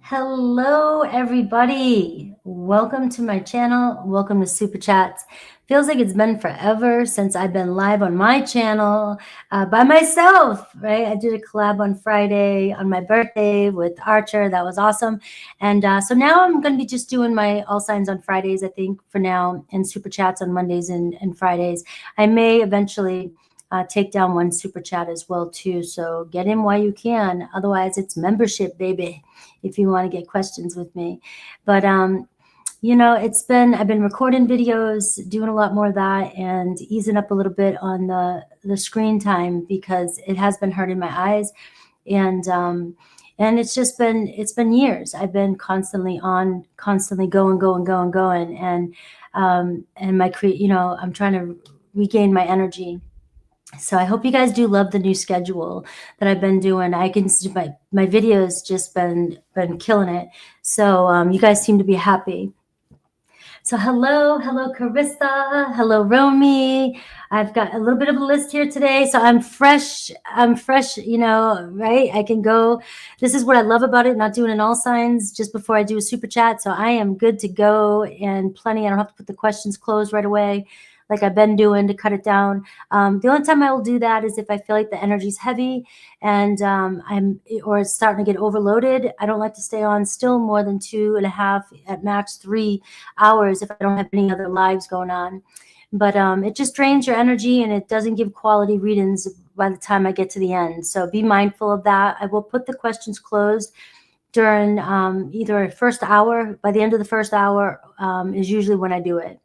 Hello, everybody. Welcome to my channel. Welcome to Super Chats. Feels like it's been forever since I've been live on my channel by myself, right? I did a collab on Friday on my birthday with Archer. That was awesome. And so now I'm going to be just doing my All Signs on Fridays, I think, for now, and Super Chats on Mondays and Fridays. I may eventually take down one Super Chat as well, too. So get in while you can. Otherwise, it's membership, baby, if you want to get questions with me. But I've been recording videos, doing a lot more of that, and easing up a little bit on the screen time because it has been hurting my eyes. And it's been years. I've been constantly going. And I'm trying to regain my energy. So I hope you guys do love the new schedule that I've been doing. I can see my videos just been killing it. So you guys seem to be happy. So hello Carissa, hello Romy. I've got a little bit of a list here today. So I'm fresh, right? I can go. This is what I love about it, not doing an all signs just before I do a super chat. So I am good to go and plenty. I don't have to put the questions closed right away like I've been doing to cut it down. The only time I will do that is if I feel like the energy's heavy and or it's starting to get overloaded. I don't like to stay on still more than 2.5, at max 3 hours if I don't have any other lives going on. But it just drains your energy and it doesn't give quality readings by the time I get to the end. So be mindful of that. I will put the questions closed during either first hour. By the end of the first hour is usually when I do it.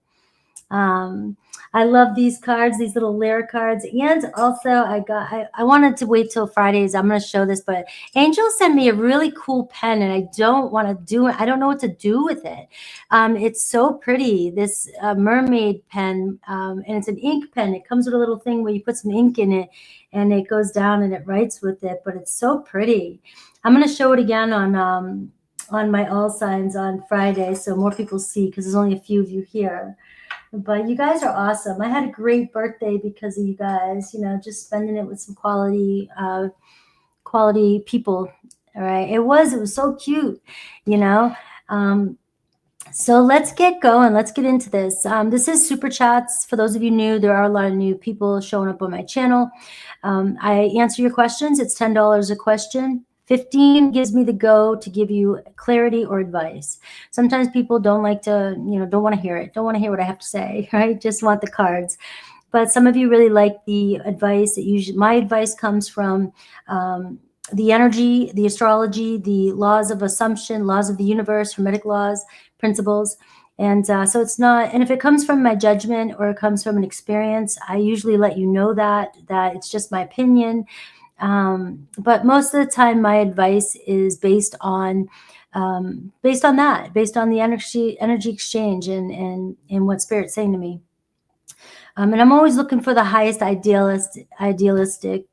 I love these cards, these little lyric cards. And also I wanted to wait till Fridays. I'm going to show this, but Angel sent me a really cool pen and I don't want to do it. I don't know what to do with it. It's so pretty, this mermaid pen, and it's an ink pen. It comes with a little thing where you put some ink in it and it goes down and it writes with it, but it's so pretty. I'm going to show it again on my all signs on Friday so more people see, because there's only a few of you here. But you guys are awesome. I had a great birthday because of you guys, just spending it with some quality people. All right. It was so cute, so let's get going. Let's get into this. This is Super Chats. For those of you new, there are a lot of new people showing up on my channel. I answer your questions. It's $10 a question. 15 gives me the go to give you clarity or advice. Sometimes people don't like to, don't want to hear it. Don't want to hear what I have to say, right? Just want the cards. But some of you really like the advice. My advice comes from the energy, the astrology, the laws of assumption, laws of the universe, hermetic laws, principles. And so it's not, and if it comes from my judgment or it comes from an experience, I usually let you know that it's just my opinion. But most of the time my advice is based on the energy exchange and what Spirit's saying to me. And I'm always looking for the highest idealistic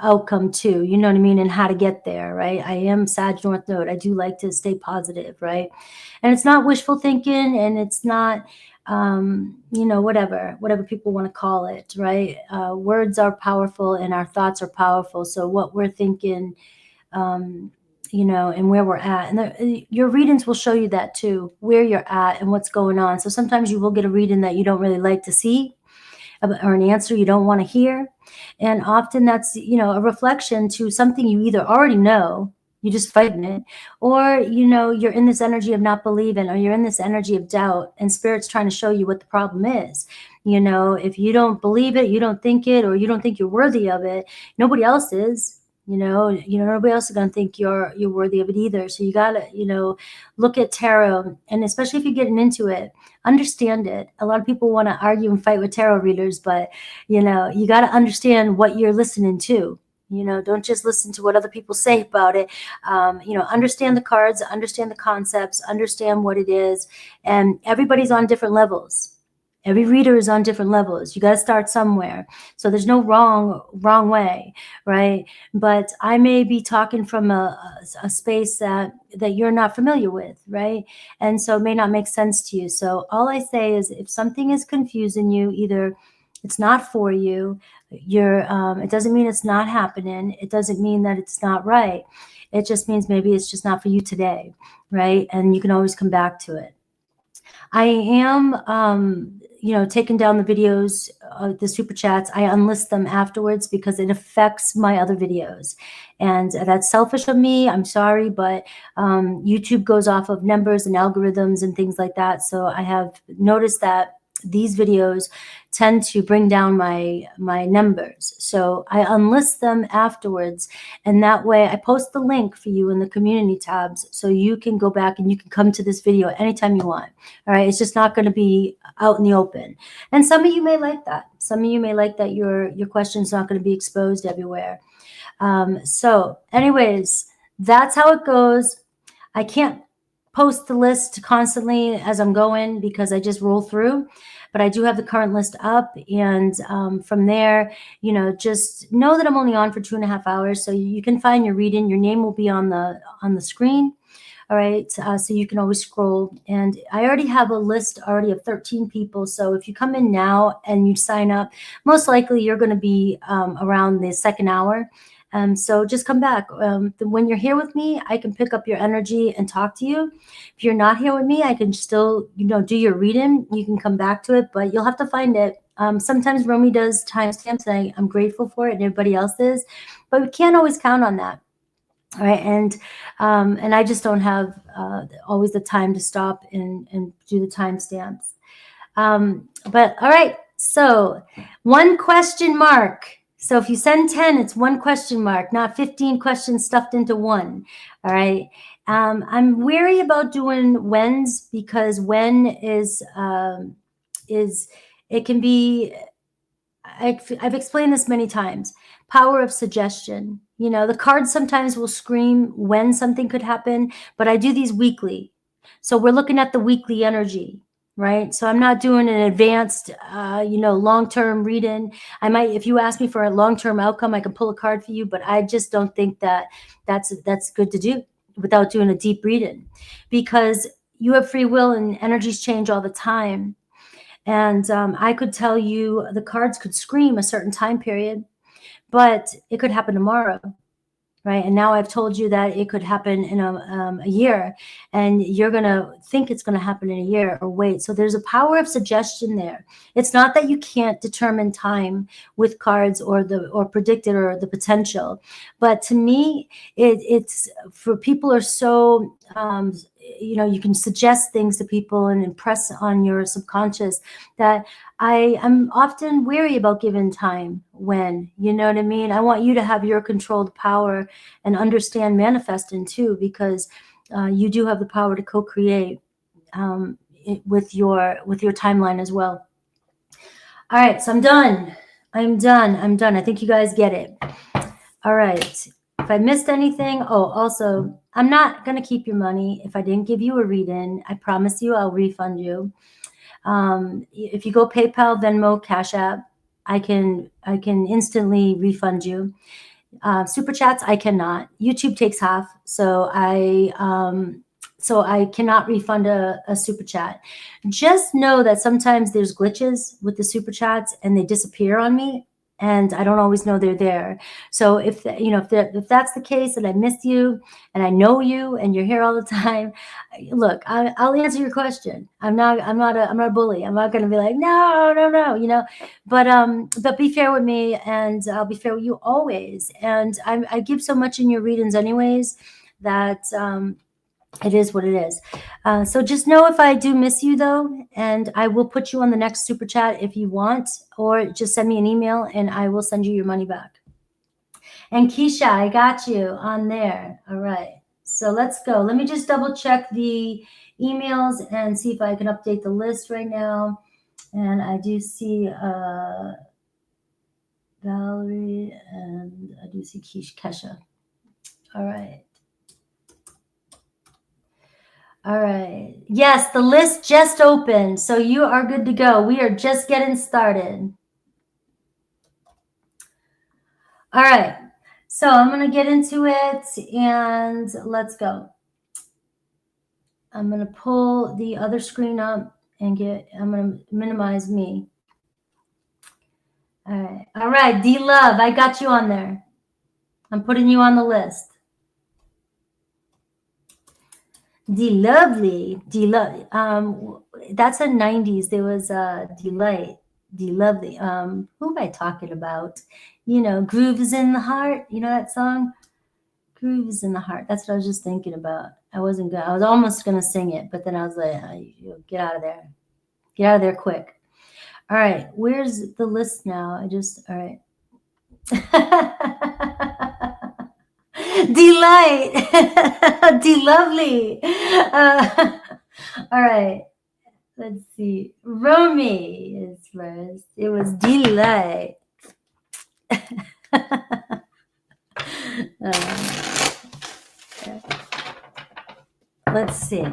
outcome too, you know what I mean, and how to get there, right? I am Sag North Node. I do like to stay positive, right? And it's not wishful thinking, and it's not whatever people want to call it, right? Words are powerful and our thoughts are powerful. So what we're thinking, and where we're at, and your readings will show you that too, where you're at and what's going on. So sometimes you will get a reading that you don't really like to see, or an answer you don't want to hear. And often that's, a reflection to something you either already know, you're just fighting it, or, you're in this energy of not believing, or you're in this energy of doubt, and Spirit's trying to show you what the problem is. If you don't believe it, you don't think it, or you don't think you're worthy of it, nobody else is. Nobody else is going to think you're worthy of it either. So you got to, look at tarot, and especially if you're getting into it, understand it. A lot of people want to argue and fight with tarot readers, but, you got to understand what you're listening to. Don't just listen to what other people say about it. Understand the cards, understand the concepts, understand what it is. And everybody's on different levels. Every reader is on different levels. You got to start somewhere. So there's no wrong way, right? But I may be talking from a space that you're not familiar with, right? And so it may not make sense to you. So all I say is if something is confusing you, either It's not for you. It doesn't mean it's not happening. It doesn't mean that it's not right. It just means maybe it's just not for you today, right? And you can always come back to it. I am, taking down the videos, the super chats. I unlist them afterwards because it affects my other videos. And that's selfish of me. I'm sorry, but YouTube goes off of numbers and algorithms and things like that. So I have noticed that these videos tend to bring down my numbers. So I unlist them afterwards. And that way I post the link for you in the community tabs so you can go back and you can come to this video anytime you want. All right. It's just not going to be out in the open. And some of you may like that. Some of you may like that your question's not going to be exposed everywhere. So anyways, that's how it goes. I can't post the list constantly as I'm going because I just roll through, but I do have the current list up. And from there, just know that I'm only on for 2.5 hours. So you can find your reading. Your name will be on the screen. All right. So you can always scroll. And I already have a list already of 13 people. So if you come in now and you sign up, most likely you're going to be around the second hour. So just come back. When you're here with me, I can pick up your energy and talk to you. If you're not here with me, I can still, do your reading. You can come back to it, but you'll have to find it. Sometimes Romy does timestamps, and I'm grateful for it, and everybody else is, but we can't always count on that. All right, and I just don't have always the time to stop and do the timestamps. But all right, so 1 question mark. So if you send 10, it's 1 question mark, not 15 questions stuffed into 1. All right. I'm wary about doing whens because when is it can be. I've explained this many times. Power of suggestion. The cards sometimes will scream when something could happen, but I do these weekly. So we're looking at the weekly energy. Right. So I'm not doing an advanced, long-term reading. I might, if you ask me for a long-term outcome, I can pull a card for you, but I just don't think that that's good to do without doing a deep reading, because you have free will and energies change all the time. And I could tell you the cards could scream a certain time period, but it could happen tomorrow. Right. And now I've told you that it could happen in a year, and you're going to think it's going to happen in a year or wait. So there's a power of suggestion there. It's not that you can't determine time with cards or predict it or the potential. But to me, it's for people are so, you can suggest things to people and impress on your subconscious that I'm often weary about giving time when, you know what I mean? I want you to have your controlled power and understand manifesting too, because you do have the power to co-create with your timeline as well. All right, so I'm done. I think you guys get it. All right. If I missed anything, also, I'm not going to keep your money. If I didn't give you a reading, I promise you I'll refund you. If you go PayPal, Venmo, Cash App, I can instantly refund you. Super chats, I cannot. YouTube takes half, so I cannot refund a super chat. Just know that sometimes there's glitches with the super chats and they disappear on me, and I don't always know they're there. So if that's the case and I missed you and I know you and you're here all the time, look, I'll answer your question. I'm not a bully. I'm not going to be like, no, but be fair with me, and I'll be fair with you always. And I give so much in your readings anyways that it is what it is. So just know if I do miss you though, and I will put you on the next super chat if you want, or just send me an email and I will send you your money back. And Keisha, I got you on there. All right. So let's go. Let me just double check the emails and see if I can update the list right now. And I do see Valerie, and I do see Kesha. All right. All right. Yes, the list just opened, so you are good to go. We are just getting started. All right. So I'm going to get into it, and let's go. I'm going to pull the other screen up and I'm going to minimize me. All right. All right. D-Love, I got you on there. I'm putting you on the list. D-Lovely. D-Love. That's a 90s. There was Delight. D-Lovely. Who am I talking about? You know, Grooves in the Heart. You know that song? Grooves in the Heart. That's what I was just thinking about. I was almost going to sing it, but then I was like, get out of there. Get out of there quick. All right. Where's the list now? All right. Delight. D-Lovely. All right. Let's see. Romy is first. It was Delight. Let's see.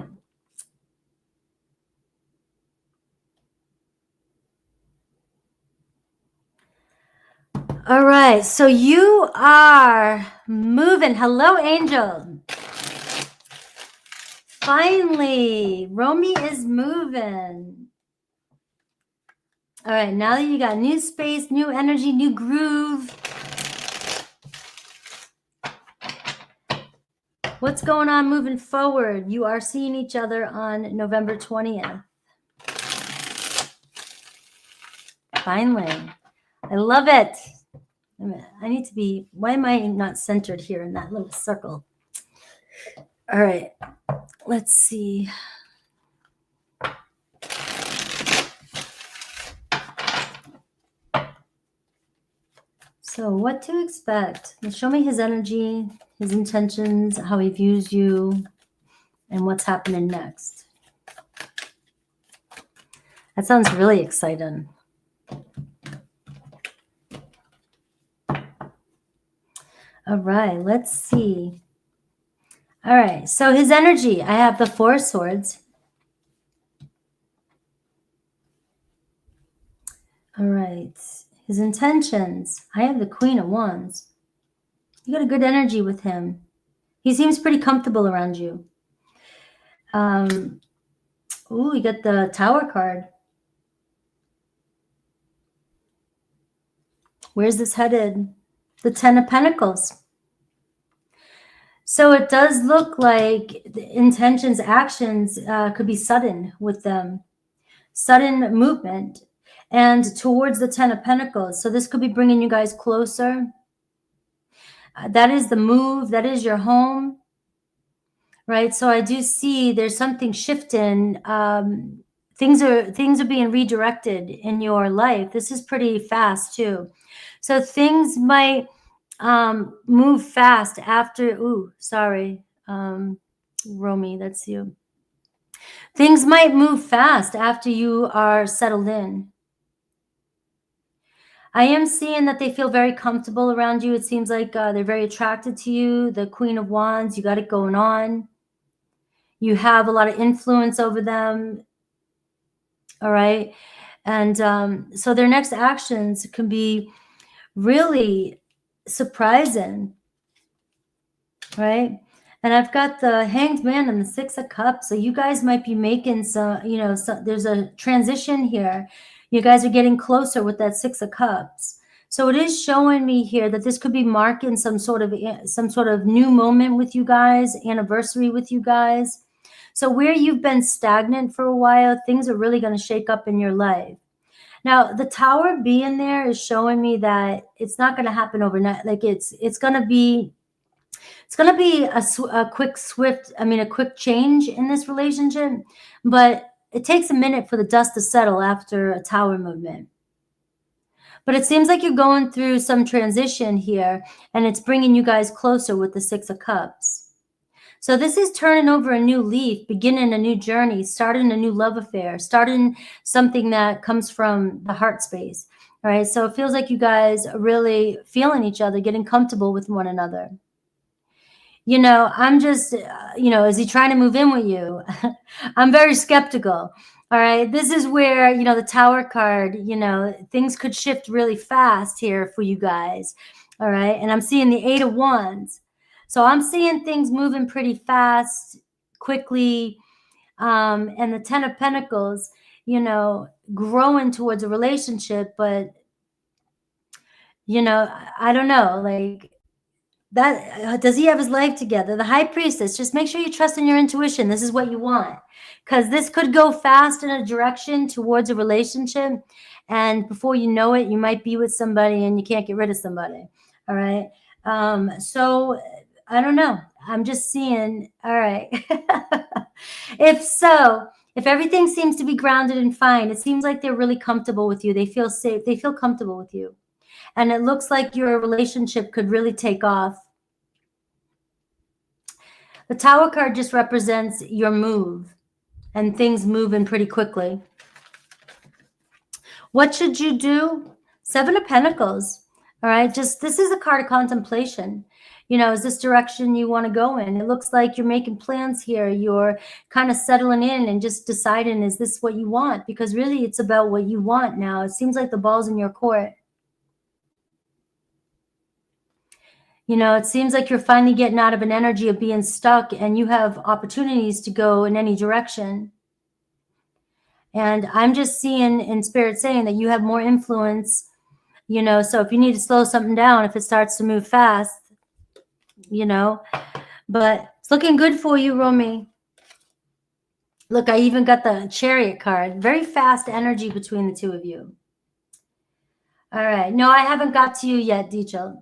All right. So you are moving. Hello, Angel. Finally, Romy is moving. All right. Now that you got new space, new energy, new groove. What's going on moving forward? You are seeing each other on November 20th. Finally. I love it. I need to be, why am I not centered here in that little circle? All right. Let's see. So what to expect? Show me his energy, his intentions, how he views you, and what's happening next. That sounds really exciting. All right, let's see. All right, so his energy, I have the Four of Swords. All right, his intentions, I have the Queen of Wands. You got a good energy with him. He seems pretty comfortable around you. Ooh, you got the Tower card. Where's this headed? The Ten of Pentacles. So it does look like the intentions, actions could be sudden with them. Sudden movement and towards the Ten of Pentacles. So this could be bringing you guys closer. That is the move. That is your home. Right? So I do see there's something shifting. Things are being redirected in your life. This is pretty fast too. So things might move fast after, Romy, that's you. Things might move fast after you are settled in. I am seeing that they feel very comfortable around you. It seems like they're very attracted to you. The Queen of Wands, you got it going on. You have a lot of influence over them. All right. And so their next actions can be really surprising. Right. And I've got the Hanged Man and the Six of Cups. So you guys might be making some, there's a transition here. You guys are getting closer with that Six of Cups. So it is showing me here that this could be marking some sort of new moment with you guys, anniversary with you guys. So where you've been stagnant for a while, things are really going to shake up in your life. Now, the Tower being there is showing me that it's not going to happen overnight. Like it's going to be a quick change in this relationship, but it takes a minute for the dust to settle after a Tower movement. But it seems like you're going through some transition here, and it's bringing you guys closer with the Six of Cups. So this is turning over a new leaf, beginning a new journey, starting a new love affair, starting something that comes from the heart space. All right. So it feels like you guys are really feeling each other, getting comfortable with one another. I'm just, is he trying to move in with you? I'm very skeptical. All right. This is where, the Tower card, things could shift really fast here for you guys. All right. And I'm seeing the Eight of Wands. So I'm seeing things moving pretty fast, quickly. And the Ten of Pentacles, growing towards a relationship, but You know, I don't know, like that. Does he have his life together? The high priestess, just make sure you trust in your intuition. This is what you want, because this could go fast in a direction towards a relationship. And before you know it, you might be with somebody and you can't get rid of somebody. All right. So I don't know. I'm just seeing. All right. If so, if everything seems to be grounded and fine, it seems like they're really comfortable with you. They feel safe. They feel comfortable with you. And it looks like your relationship could really take off. The Tower card just represents your move, and things moving pretty quickly. What should you do? Seven of Pentacles. All right. Just, this is a card of contemplation. You know, is this direction you want to go in? It looks like you're making plans here. You're kind of settling in and just deciding, is this what you want? Because really it's about what you want now. It seems like the ball's in your court. You know, it seems like you're finally getting out of an energy of being stuck, and you have opportunities to go in any direction. And I'm just seeing in spirit saying that you have more influence, you know, so if you need to slow something down, if it starts to move fast, you know, but it's looking good for you, Romy. Look, I even got the Chariot card. Very fast energy between the two of you. All right. No, I haven't got to you yet, Dichel.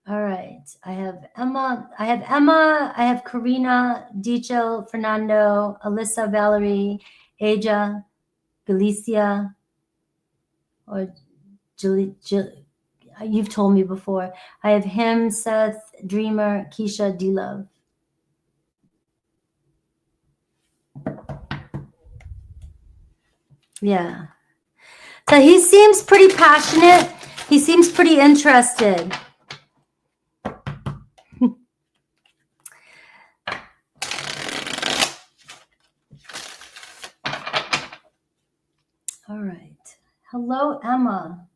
All right. I have Emma. I have Karina, Dichel, Fernando, Alyssa, Valerie, Aja, Galicia, or you've told me before. I have him, Seth, Dreamer, Keisha, D-Love. Yeah. So he seems pretty passionate. He seems pretty interested. All right. Hello, Emma.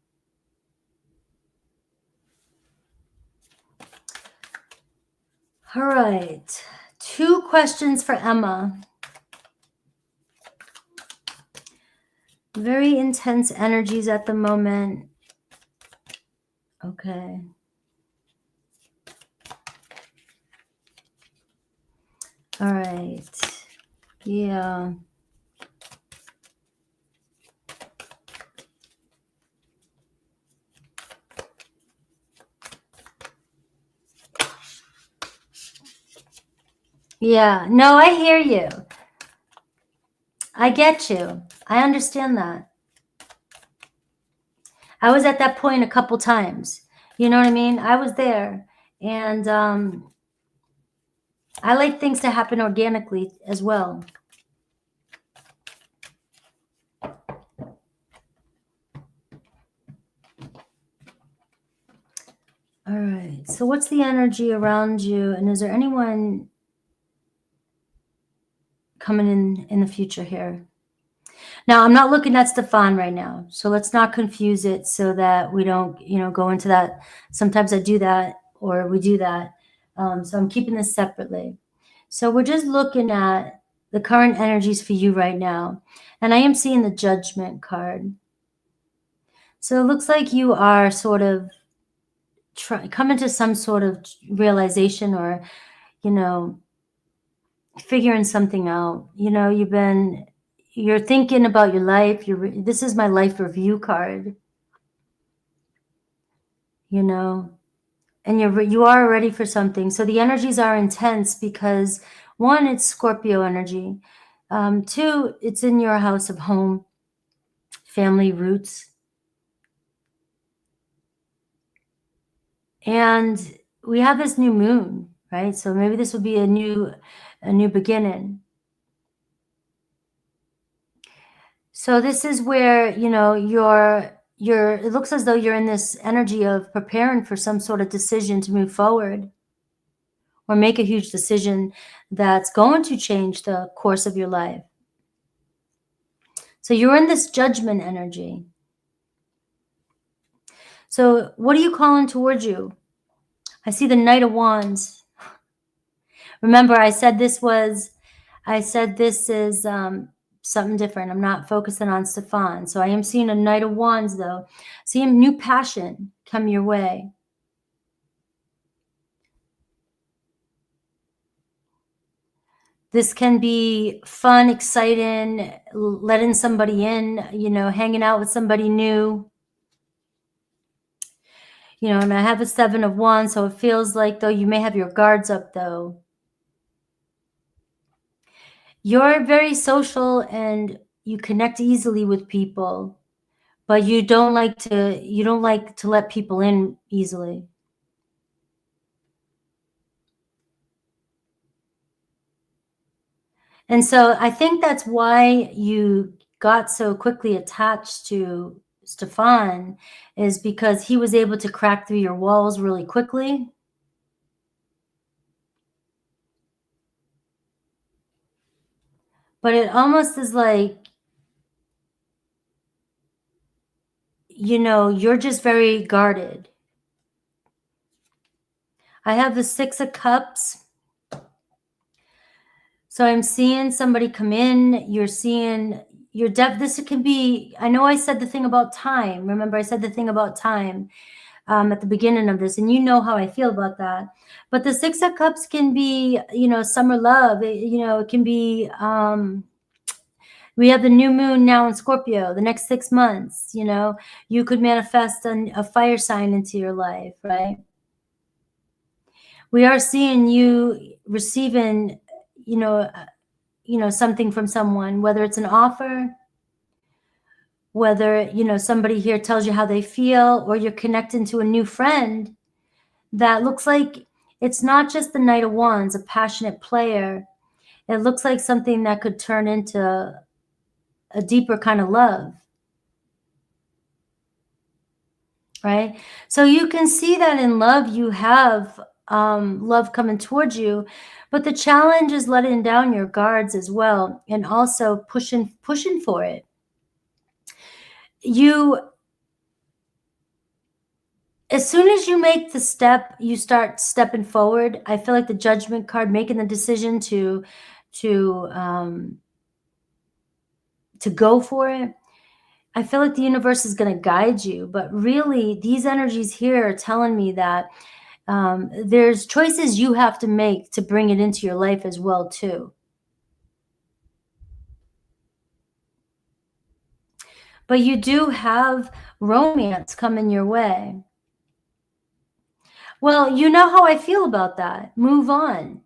All right. 2 questions for Emma. Very intense energies at the moment. Okay. All right. Yeah. Yeah. No, I hear you. I get you. I understand that. I was at that point a couple times. You know what I mean? I was there. And I like things to happen organically as well. All right. So what's the energy around you? And is there anyone coming in the future here? Now, I'm not looking at Stefan right now, so let's not confuse it so that we don't, you know, go into that. Sometimes I do that, or we do that. So I'm keeping this separately. So we're just looking at the current energies for you right now. And I am seeing the Judgment card. So it looks like you are sort of coming to some sort of realization, or, you know, figuring something out. You know, you're thinking about your life. This is my life review card. You know, and you are ready for something. So the energies are intense because 1, it's Scorpio energy. 2, it's in your house of home, family roots. And we have this new moon, right? So maybe this would be a new beginning. So this is where, you know, it looks as though you're in this energy of preparing for some sort of decision to move forward, or make a huge decision that's going to change the course of your life. So you're in this Judgment energy. So what are you calling towards you? I see the Knight of Wands. Remember, I said this is something different. I'm not focusing on Stefan. So I am seeing a Knight of Wands, though. Seeing new passion come your way. This can be fun, exciting, letting somebody in, you know, hanging out with somebody new. You know, and I have a 7 of Wands, so it feels like, though, you may have your guards up, though. You're very social and you connect easily with people, but you don't like to let people in easily. And so I think that's why you got so quickly attached to Stefan, is because he was able to crack through your walls really quickly. But it almost is like, you know, you're just very guarded. I have the 6 of Cups. So I'm seeing somebody come in. You're seeing this can be, I know I said the thing about time. Remember, I said the thing about time at the beginning of this, and you know how I feel about that. But the 6 of Cups can be, you know, summer love. You know, it can be, we have the new moon now in Scorpio, the next 6 months, you know, you could manifest a fire sign into your life, right? We are seeing you receiving, you know, something from someone, whether it's an offer, whether, you know, somebody here tells you how they feel, or you're connecting to a new friend that looks like it's not just the Knight of Wands, a passionate player. It looks like something that could turn into a deeper kind of love, right? So you can see that in love, you have love coming towards you, but the challenge is letting down your guards as well, and also pushing for it. As soon as you make the step, you start stepping forward. I feel like the Judgment card, making the decision to go for it. I feel like the universe is going to guide you, but really these energies here are telling me that there's choices you have to make to bring it into your life as well too. But you do have romance coming your way. Well, you know how I feel about that. Move on.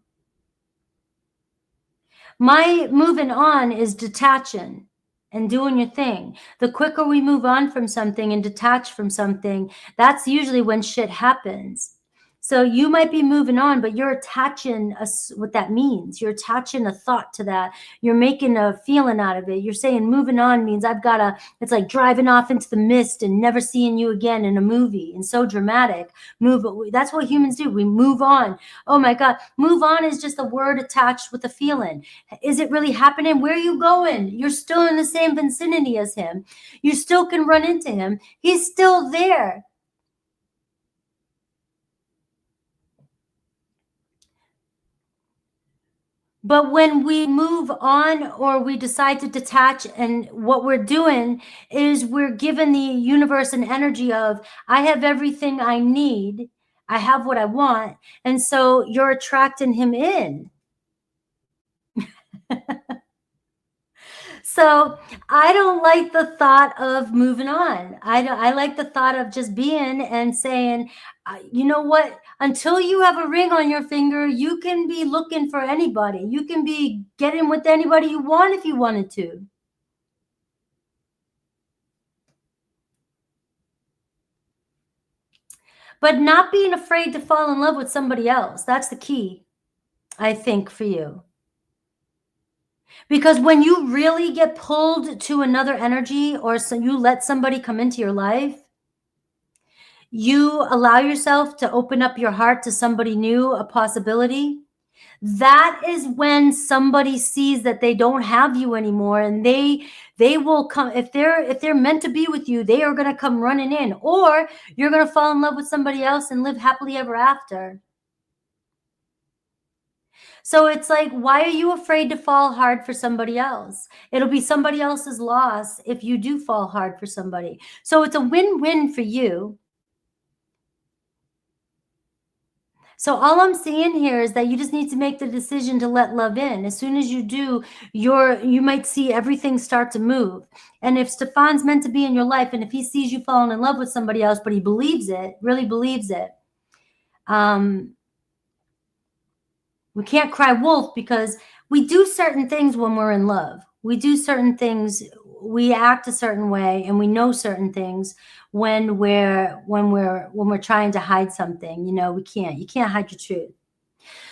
My moving on is detaching and doing your thing. The quicker we move on from something and detach from something, that's usually when shit happens. So you might be moving on, but you're attaching what that means. You're attaching a thought to that. You're making a feeling out of it. You're saying moving on means it's like driving off into the mist and never seeing you again in a movie, and so dramatic. That's what humans do. We move on. Oh my God. Move on is just a word attached with a feeling. Is it really happening? Where are you going? You're still in the same vicinity as him. You still can run into him. He's still there. But when we move on or we decide to detach, and what we're doing is we're giving the universe an energy of, I have everything I need. I have what I want. And so you're attracting him in. So I don't like the thought of moving on. I like the thought of just being and saying, you know what, until you have a ring on your finger, you can be looking for anybody. You can be getting with anybody you want if you wanted to. But not being afraid to fall in love with somebody else. That's the key, I think, for you. Because when you really get pulled to another energy, or so you let somebody come into your life, you allow yourself to open up your heart to somebody new, a possibility. That is when somebody sees that they don't have you anymore, and they will come. If they're meant to be with you, they are going to come running in, or you're going to fall in love with somebody else and live happily ever after. So it's like, why are you afraid to fall hard for somebody else? It'll be somebody else's loss if you do fall hard for somebody. So it's a win-win for you. So all I'm seeing here is that you just need to make the decision to let love in. As soon as you do, you might see everything start to move. And if Stefan's meant to be in your life, and if he sees you falling in love with somebody else, but he believes it, really believes it, we can't cry wolf, because we do certain things when we're in love. We do certain things, we act a certain way, and we know certain things when we're trying to hide something. You know, you can't hide your truth.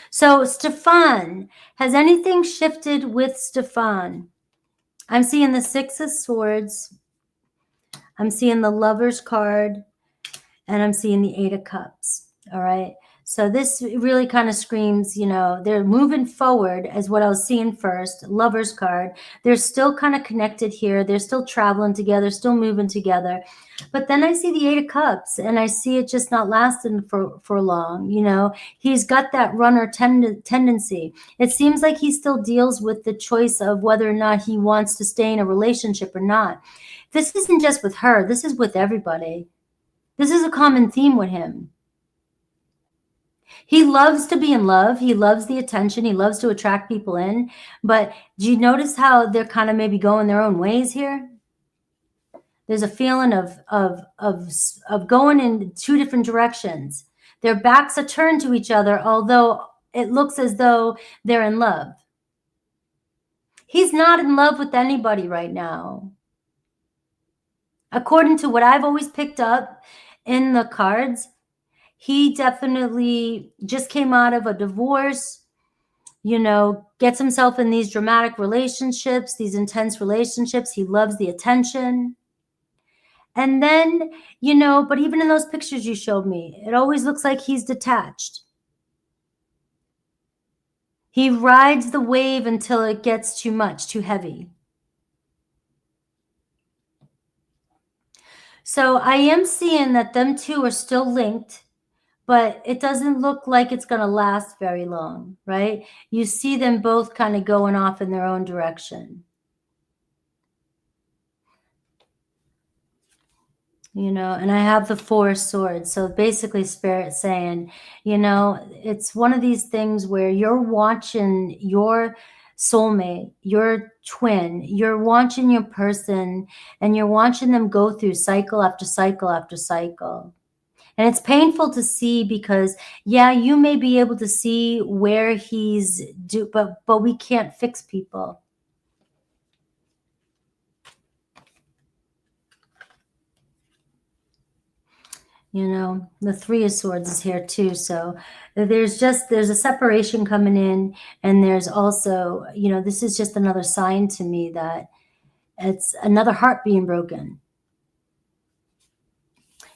So Stefan, has anything shifted with Stefan? I'm seeing the Six of Swords, I'm seeing the Lover's card, and I'm seeing the Eight of Cups. All right. So this really kind of screams, you know, they're moving forward as what I was seeing first. Lover's card. They're still kind of connected here. They're still traveling together, still moving together. But then I see the Eight of Cups, and I see it just not lasting for long. You know, he's got that runner tendency. It seems like he still deals with the choice of whether or not he wants to stay in a relationship or not. This isn't just with her. This is with everybody. This is a common theme with him. He loves to be in love. He loves the attention. He loves to attract people in. But do you notice how they're kind of maybe going their own ways here? There's a feeling of going in two different directions. Their backs are turned to each other, although it looks as though they're in love. He's not in love with anybody right now. According to what I've always picked up in the cards, he definitely just came out of a divorce, you know, gets himself in these dramatic relationships, these intense relationships. He loves the attention. And then, you know, but even in those pictures you showed me, it always looks like he's detached. He rides the wave until it gets too much, too heavy. So I am seeing that them two are still linked, but it doesn't look like it's going to last very long, right? You see them both kind of going off in their own direction. You know, and I have the Four of Swords. So basically Spirit saying, you know, it's one of these things where you're watching your soulmate, your twin, you're watching your person, and you're watching them go through cycle after cycle after cycle. And it's painful to see because, yeah, you may be able to see where he's but we can't fix people. You know, the Three of Swords is here too. So there's a separation coming in, and there's also, you know, this is just another sign to me that it's another heart being broken.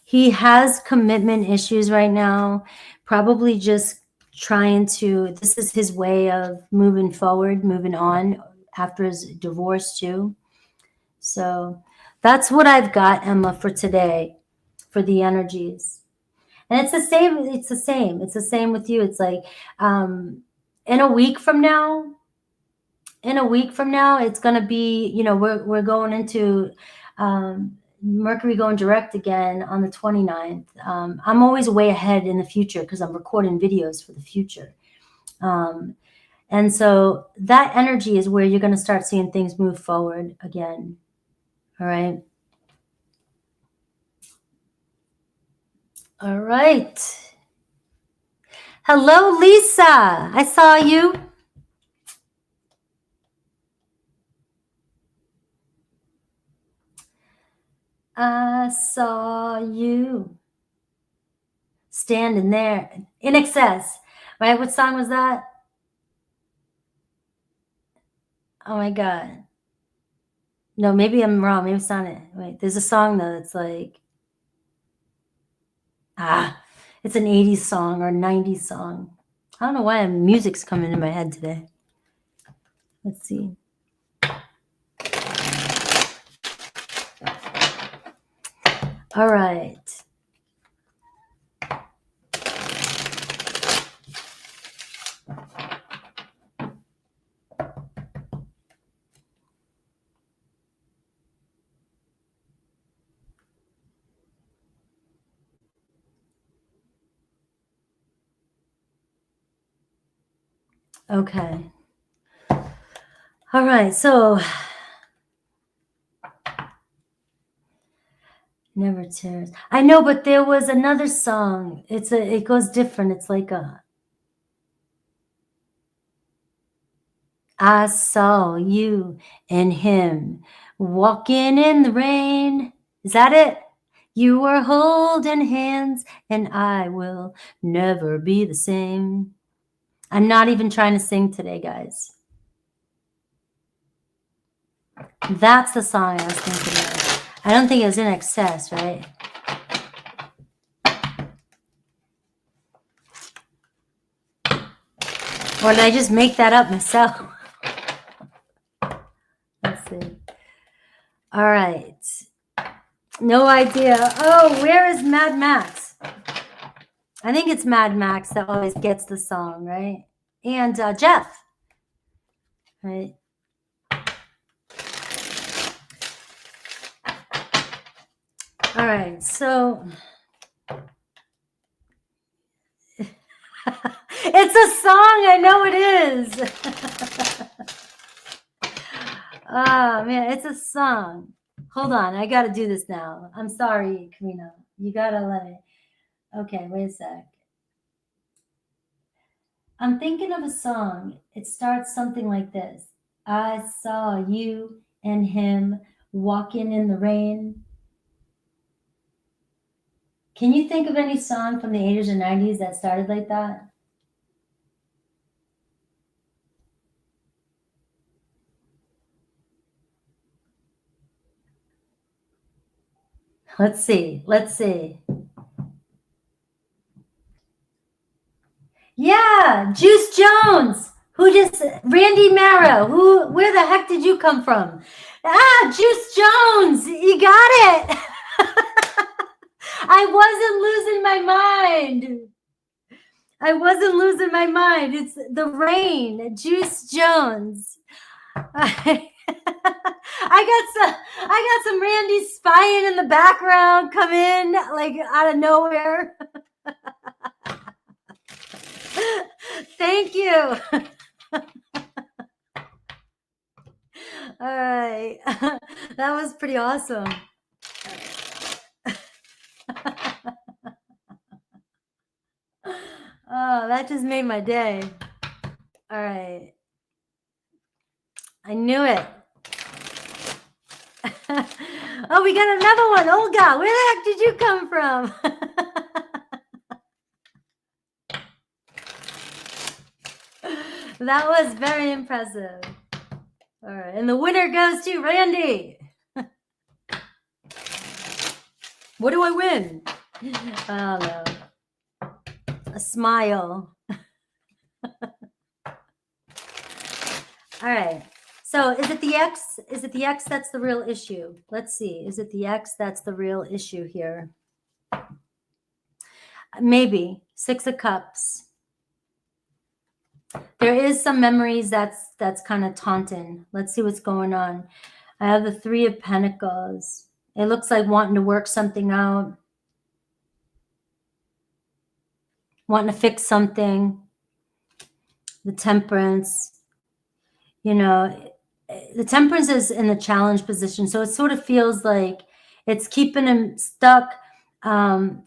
He has commitment issues right now, probably just trying to, this is his way of moving forward, moving on after his divorce too. So that's what I've got, Emma, for today, for the energies. And it's the same with you. It's like, in a week from now, it's going to be, you know, we're going into, Mercury going direct again on the 29th. I'm always way ahead in the future because I'm recording videos for the future. And so that energy is where you're going to start seeing things move forward again. All right. All right. Hello, Lisa. I saw you. I saw you standing there in excess. Right? What song was that? Oh my God. No, maybe I'm wrong. Maybe it's not it. Wait, there's a song though that's like, it's an 80s song or 90s song. I don't know why music's coming in my head today. Let's see. All right. Okay. All right. So never tears. I know, but there was another song. It goes different. It's like I saw you and him walking in the rain. Is that it? You were holding hands and I will never be the same. I'm not even trying to sing today, guys. That's the song I was thinking of. I don't think it was In Excess, right? Or did I just make that up myself? Let's see. All right. No idea. Oh, where is Mad Max? I think it's Mad Max that always gets the song, right? And Jeff, right? All right, so it's a song. I know it is. Oh, man, it's a song. Hold on. I got to do this now. I'm sorry, Karina. You got to let it. Okay, wait a sec. I'm thinking of a song. It starts something like this. I saw you and him walking in the rain. Can you think of any song from the 80s or 90s that started like that? Let's see. Let's see. Yeah, Juice Jones. Who just Randy Mara? Where the heck did you come from? Ah, Juice Jones. You got it. I wasn't losing my mind. I wasn't losing my mind. It's The Rain, Juice Jones. I got some Randy spying in the background come in like out of nowhere. Thank you. All right. That was pretty awesome. Oh, that just made my day. All right. I knew it. Oh, we got another one. Olga, where the heck did you come from? That was very impressive. All right. And the winner goes to Randy. What do I win? I don't know. A smile. All right. So is it the X? Is it the X that's the real issue? Let's see. Is it the X that's the real issue here? Maybe. Six of Cups. There is some memories that's kind of taunting. Let's see what's going on. I have the Three of Pentacles. It looks like wanting to work something out. Wanting to fix something. The Temperance. You know, the Temperance is in the challenge position. So it sort of feels like it's keeping him stuck,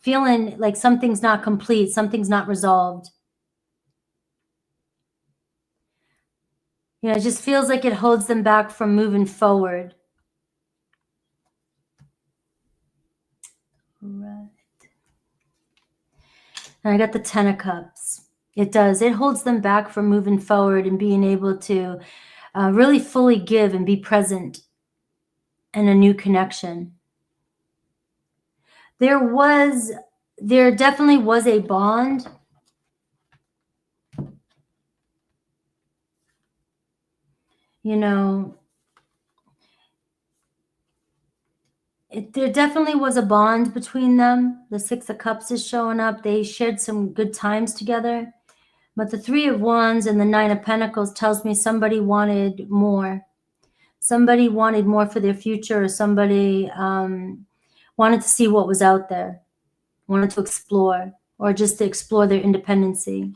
feeling like something's not complete, something's not resolved. You know, it just feels like it holds them back from moving forward. Right. And I got the Ten of Cups. It does. It holds them back from moving forward and being able to really fully give and be present in a new connection. There definitely was a bond. You know, there definitely was a bond between them. The Six of Cups is showing up. They shared some good times together. But the Three of Wands and the Nine of Pentacles tells me somebody wanted more. Somebody wanted more for their future, or somebody wanted to see what was out there, wanted to explore, or just to explore their independency.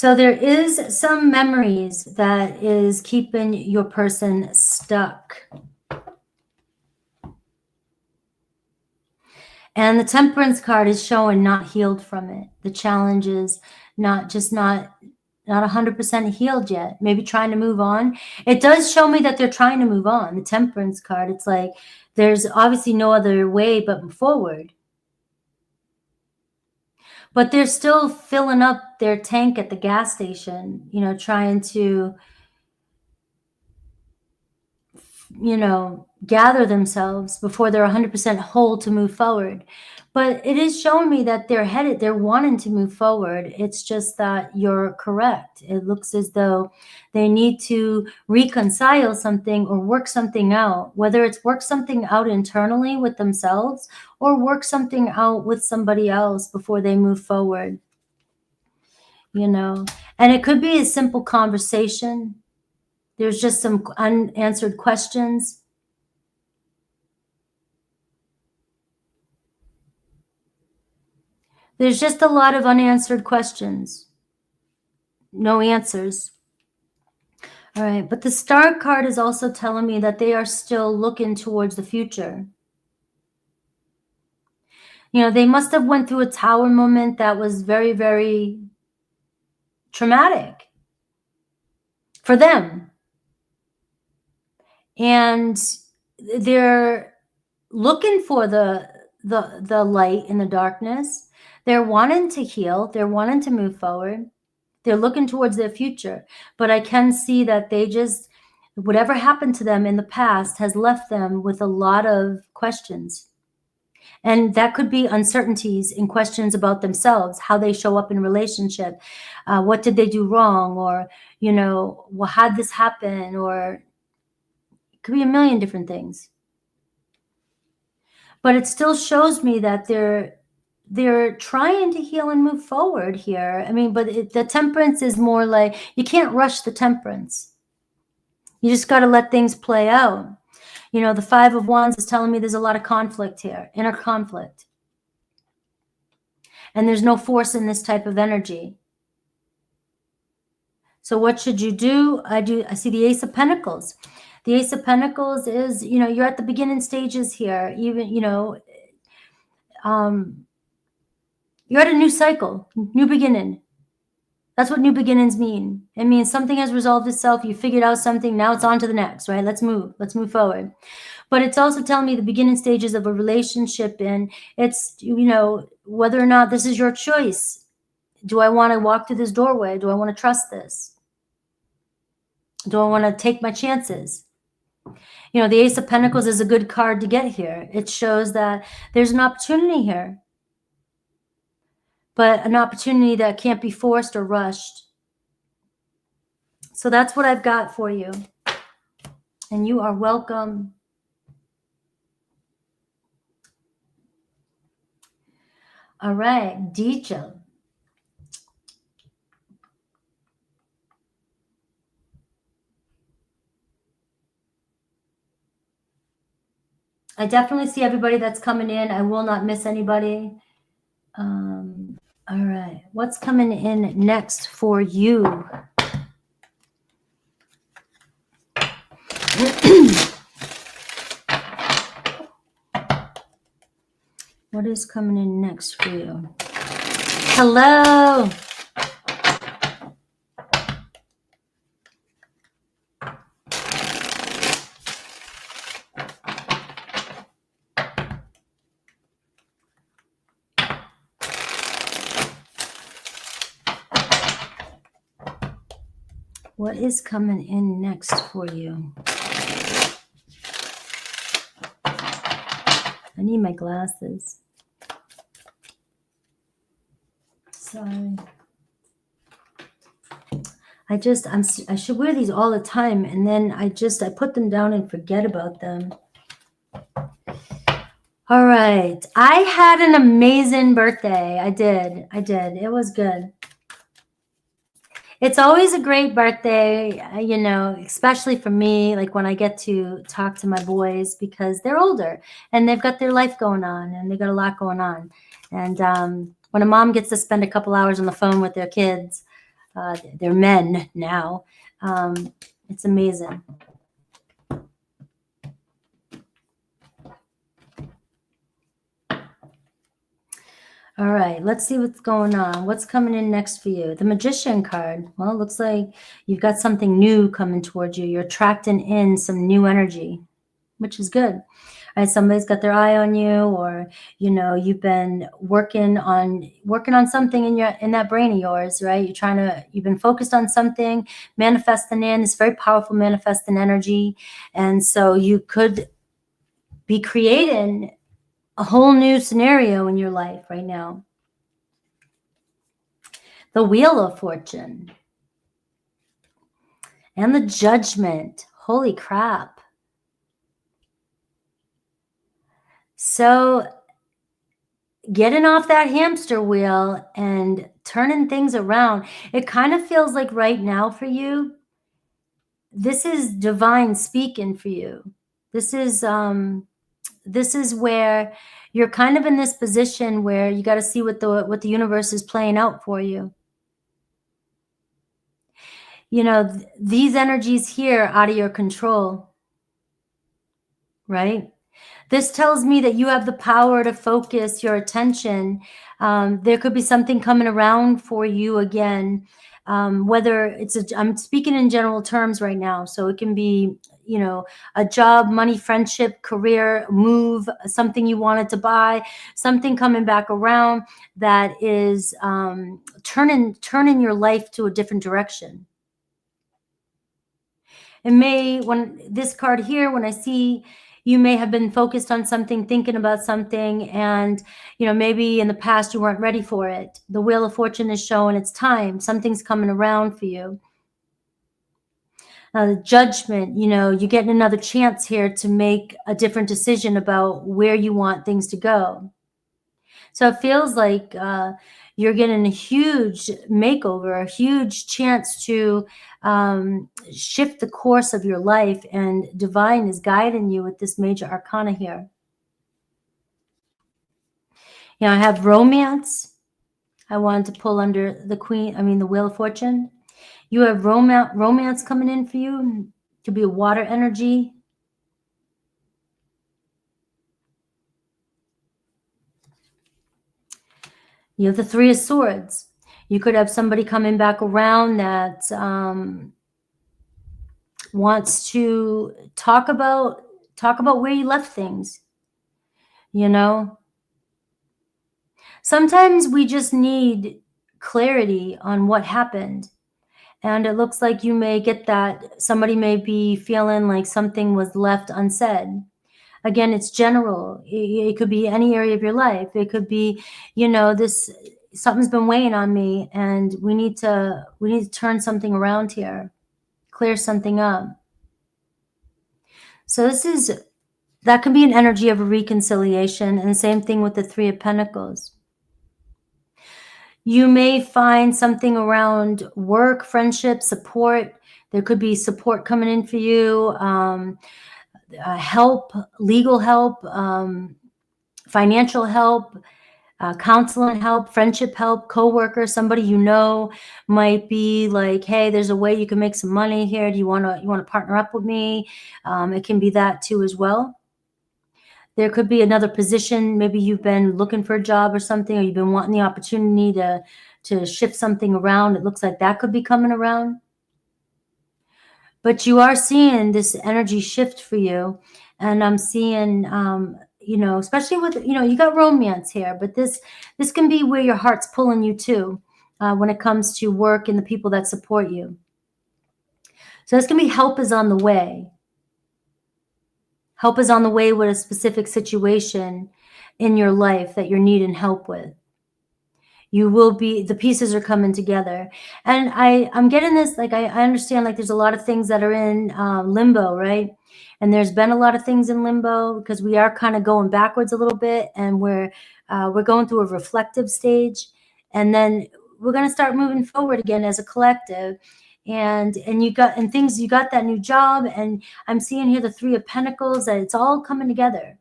So there is some memories that is keeping your person stuck. And the Temperance card is showing not healed from it. The challenge is not 100% healed yet. Maybe trying to move on. It does show me that they're trying to move on. The Temperance card, it's like there's obviously no other way but forward. But they're still filling up their tank at the gas station, you know, trying to, you know, gather themselves before they're 100% whole to move forward. But it is showing me that they're wanting to move forward. It's just that you're correct. It looks as though they need to reconcile something or work something out, whether it's work something out internally with themselves or work something out with somebody else before they move forward. You know, and it could be a simple conversation. There's just some unanswered questions. There's just a lot of unanswered questions. No answers. All right, but the Star card is also telling me that they are still looking towards the future. You know, they must have went through a tower moment that was very, very traumatic for them. And they're looking for the light in the darkness. They're wanting to heal. They're wanting to move forward. They're looking towards their future. But I can see that they just, whatever happened to them in the past has left them with a lot of questions. And that could be uncertainties and questions about themselves, how they show up in relationship. What did they do wrong? Or, you know, well, how'd this happen? Or it could be a million different things. But it still shows me that they're trying to heal and move forward here. I mean, but the Temperance is more like, you can't rush the Temperance. You just got to let things play out. You know, the Five of Wands is telling me there's a lot of conflict here, inner conflict. And there's no force in this type of energy. So what should you do? I see the Ace of Pentacles. The Ace of Pentacles is, you know, you're at the beginning stages here. Even, you know, you're at a new cycle, new beginning. That's what new beginnings mean. It means something has resolved itself. You figured out something. Now it's on to the next, right? Let's move forward. But it's also telling me the beginning stages of a relationship. And it's, you know, whether or not this is your choice. Do I want to walk through this doorway? Do I want to trust this? Do I want to take my chances? You know, the Ace of Pentacles is a good card to get here. It shows that there's an opportunity here, but an opportunity that can't be forced or rushed. So that's what I've got for you. And you are welcome. All right, Deecha. I definitely see everybody that's coming in. I will not miss anybody. All right, what's coming in next for you? What is coming in next for you? Hello. What is coming in next for you? I need my glasses. Sorry. I should wear these all the time, and then I put them down and forget about them. All right. I had an amazing birthday. I did. It was good. It's always a great birthday, you know, especially for me, like when I get to talk to my boys, because they're older and they've got their life going on and they've got a lot going on. And when a mom gets to spend a couple hours on the phone with their kids, They're men now. It's amazing. All right, let's see what's going on. What's coming in next for you? The Magician card. Well, it looks like you've got something new coming towards you. You're attracting in some new energy, which is good. All right, somebody's got their eye on you, or you've been working on something in that brain of yours, right? You've been focused on something, manifesting in. It's very powerful manifesting energy, and so you could be creating a whole new scenario in your life right now. The Wheel of Fortune and the Judgment. Holy crap. So getting off that hamster wheel and turning things around, it kind of feels like right now for you, this is divine speaking for you. This is where you're kind of in this position where you got to see what the universe is playing out for you. These energies here out of your control, right? This tells me that you have the power to focus your attention. There could be something coming around for you again, whether I'm speaking in general terms right now. So it can be, a job, money, friendship, career, move, something you wanted to buy, something coming back around that is turning your life to a different direction. When this card here, when I see you may have been focused on something, thinking about something, and maybe in the past you weren't ready for it. The Wheel of Fortune is showing it's time. Something's coming around for you. The Judgment, you're getting another chance here to make a different decision about where you want things to go. So it feels like you're getting a huge makeover, a huge chance to shift the course of your life, and divine is guiding you with this major arcana here. I have romance. I wanted to pull under the Wheel of Fortune. You have romance coming in for you. It could be a water energy. You have the Three of Swords. You could have somebody coming back around that wants to talk about where you left things. Sometimes we just need clarity on what happened. And it looks like you may get that. Somebody may be feeling like something was left unsaid. Again, it's general. It could be any area of your life. It could be, something's been weighing on me, and we need to turn something around here, clear something up. So that can be an energy of a reconciliation, and the same thing with the Three of Pentacles. You may find something around work, friendship, support. There could be support coming in for you, help, legal help, financial help, counseling help, friendship help, coworker, somebody might be like, hey, there's a way you can make some money here. Do you want to partner up with me? It can be that too as well. There could be another position. Maybe you've been looking for a job or something, or you've been wanting the opportunity to shift something around. It looks like that could be coming around. But you are seeing this energy shift for you. And I'm seeing, especially with, you got romance here, but this can be where your heart's pulling you to when it comes to work and the people that support you. So this can be help is on the way. Help is on the way with a specific situation in your life that you're needing help with. The pieces are coming together. And I'm getting this, like, I understand, like, there's a lot of things that are in limbo, right? And there's been a lot of things in limbo because we are kind of going backwards a little bit, and we're going through a reflective stage. And then we're going to start moving forward again as a collective. And you got that new job, and I'm seeing here the Three of Pentacles, that it's all coming together.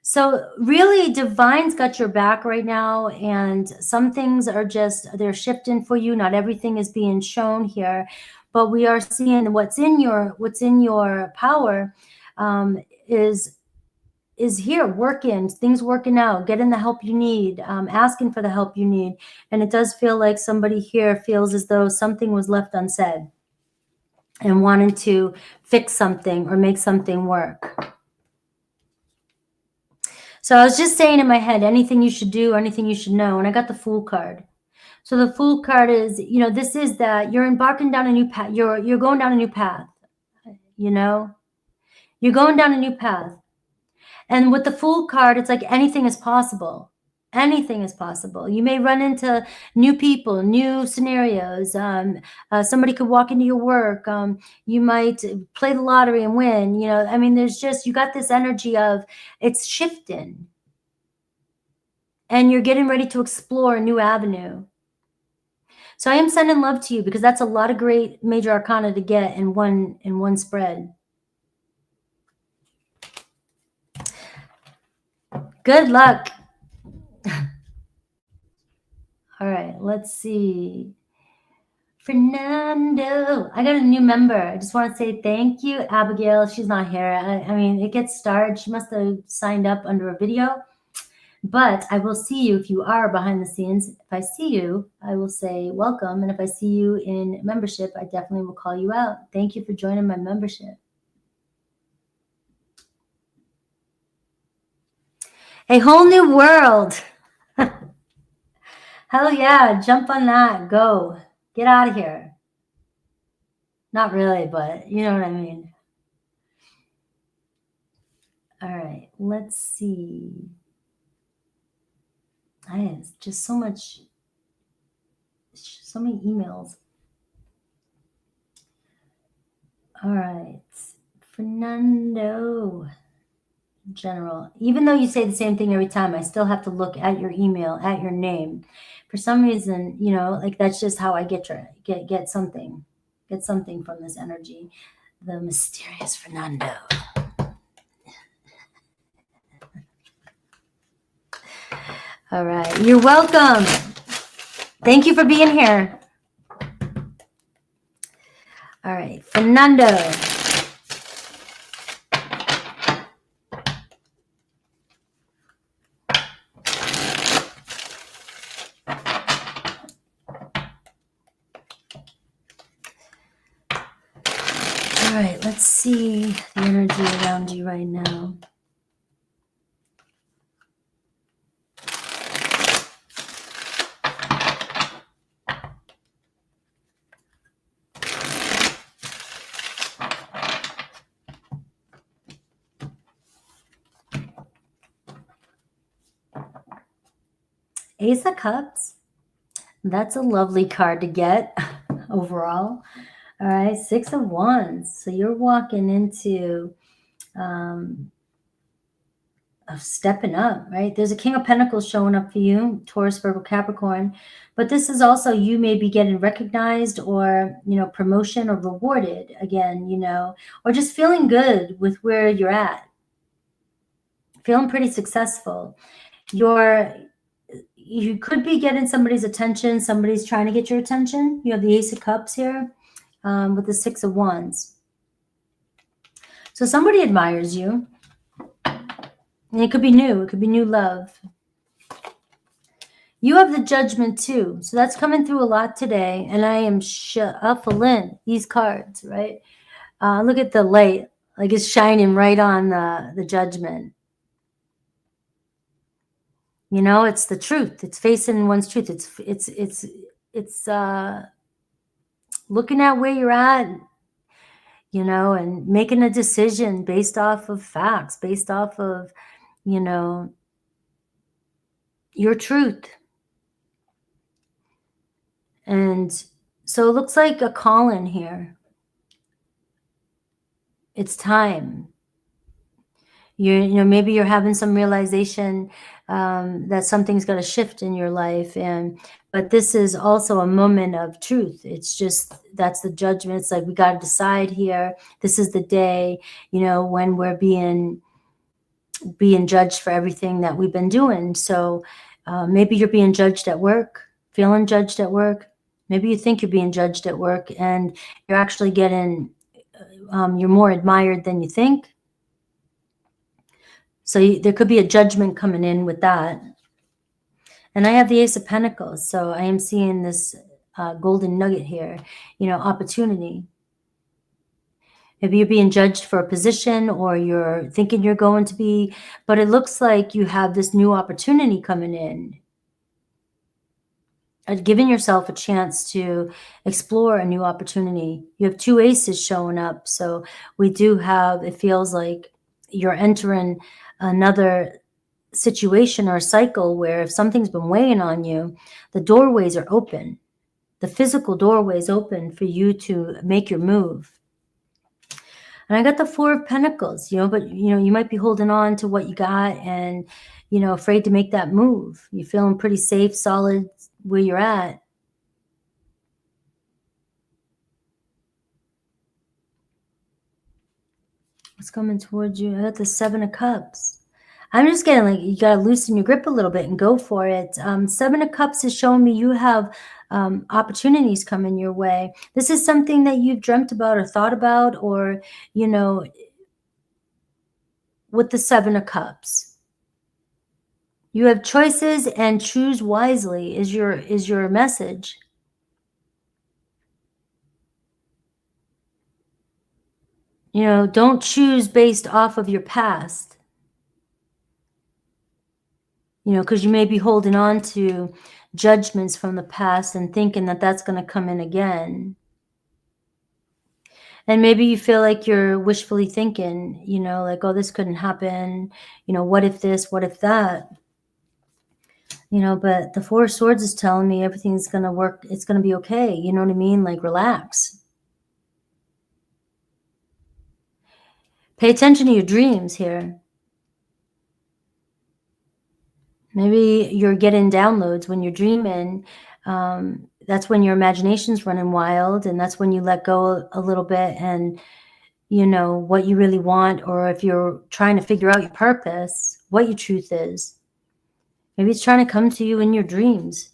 So really, Divine's got your back right now, and some things are just, they're shifting for you. Not everything is being shown here, but we are seeing what's in your power is here working, things working out, getting the help you need, asking for the help you need. And it does feel like somebody here feels as though something was left unsaid and wanted to fix something or make something work. So I was just saying in my head, anything you should do, anything you should know. And I got the Fool card. So the Fool card is, this is that you're embarking down a new path. You're going down a new path, You're going down a new path. And with the Fool card, it's like anything is possible. Anything is possible. You may run into new people, new scenarios. Somebody could walk into your work. You might play the lottery and win. There's just, you got this energy of it's shifting. And you're getting ready to explore a new avenue. So I am sending love to you because that's a lot of great major arcana to get in one spread. Good luck. All right, let's see. Fernando, I got a new member. I just want to say thank you. Abigail, she's not here. It gets started. She must have signed up under a video. But I will see you if you are behind the scenes. If I see you, I will say welcome. And if I see you in membership, I definitely will call you out. Thank you for joining my membership. A whole new world. Hell yeah, jump on that. Go. Get out of here. Not really, but you know what I mean. All right, let's see. It's just so many emails. All right, Fernando. General, even though you say the same thing every time, I still have to look at your email, at your name. For some reason, that's just how I get something from this energy. The mysterious Fernando. All right, you're welcome. Thank you for being here. All right, Fernando. All right, let's see the energy around you right now. Ace of Cups. That's a lovely card to get overall. All right, Six of Wands. So you're walking into stepping up, right? There's a King of Pentacles showing up for you, Taurus, Virgo, Capricorn. But this is also, you may be getting recognized or, promotion or rewarded again, or just feeling good with where you're at. Feeling pretty successful. You could be getting somebody's attention. Somebody's trying to get your attention. You have the Ace of Cups here. With the Six of Wands. So somebody admires you. And it could be new. It could be new love. You have the Judgment too. So that's coming through a lot today. And I am shuffling these cards, right? Look at the light. Like it's shining right on the Judgment. It's the truth. It's facing one's truth. It's looking at where you're at, and making a decision based off of facts, based off of, your truth. And so it looks like a call-in here. It's time. Maybe you're having some realization that something's going to shift in your life. But this is also a moment of truth. It's just, that's the Judgment. It's like, we got to decide here. This is the day, when we're being being judged for everything that we've been doing. So maybe you're being judged at work, feeling judged at work. Maybe you think you're being judged at work and you're actually getting, you're more admired than you think. So there could be a judgment coming in with that. And I have the Ace of Pentacles. So I am seeing this golden nugget here, you know, opportunity. Maybe you're being judged for a position or you're thinking you're going to be, but it looks like you have this new opportunity coming in. Giving yourself a chance to explore a new opportunity. You have 2 aces showing up. So we do have, it feels like you're entering another situation or cycle where if something's been weighing on you, the doorways are open. The physical doorways open for you to make your move. And I got the 4 of Pentacles, you know, but, you know, you might be holding on to what you got and, you know, afraid to make that move. You're feeling pretty safe, solid where you're at. What's coming towards you? I got the 7 of Cups. I'm just getting like, you got to loosen your grip a little bit and go for it. 7 of Cups is showing me you have opportunities coming your way. This is something that you've dreamt about or thought about, or, you know, with the 7 of Cups. You have choices and choose wisely is your message. You know, don't choose based off of your past. You know, because you may be holding on to judgments from the past and thinking that that's going to come in again. And maybe you feel like you're wishfully thinking, you know, like, oh, this couldn't happen. You know, what if this, what if that? You know, but the 4 of Swords is telling me everything's going to work. It's going to be okay. You know what I mean? Like, relax. Pay attention to your dreams here. Maybe you're getting downloads when you're dreaming. That's when your imagination's running wild, and that's when you let go a little bit and, you know, what you really want, or if you're trying to figure out your purpose, what your truth is. Maybe it's trying to come to you in your dreams.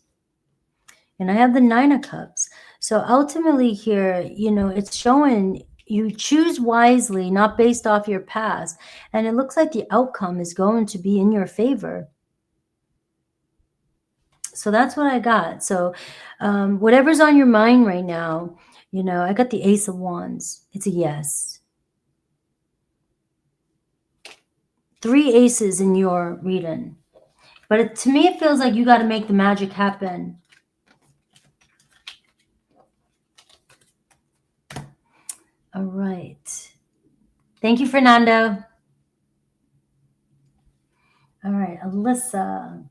And I have the 9 of Cups. So ultimately here, you know, it's showing you choose wisely, not based off your past. And it looks like the outcome is going to be in your favor. So that's what I got. So whatever's on your mind right now, you know, I got the Ace of Wands. It's a yes. 3 aces in your reading. But to me, it feels like you got to make the magic happen. All right. Thank you, Fernando. All right, Alyssa.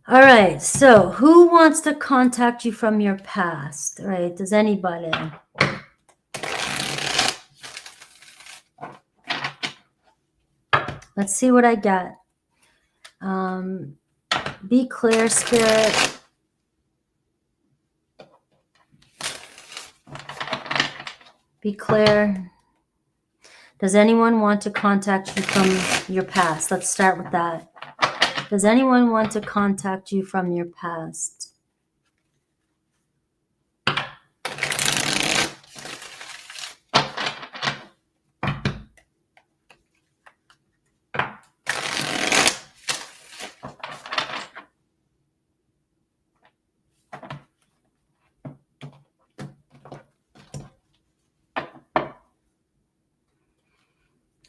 All right, so who wants to contact you from your past? All right, does anybody? Let's see what I get. Be clear, Spirit. Be clear. Does anyone want to contact you from your past? Let's start with that. Does anyone want to contact you from your past?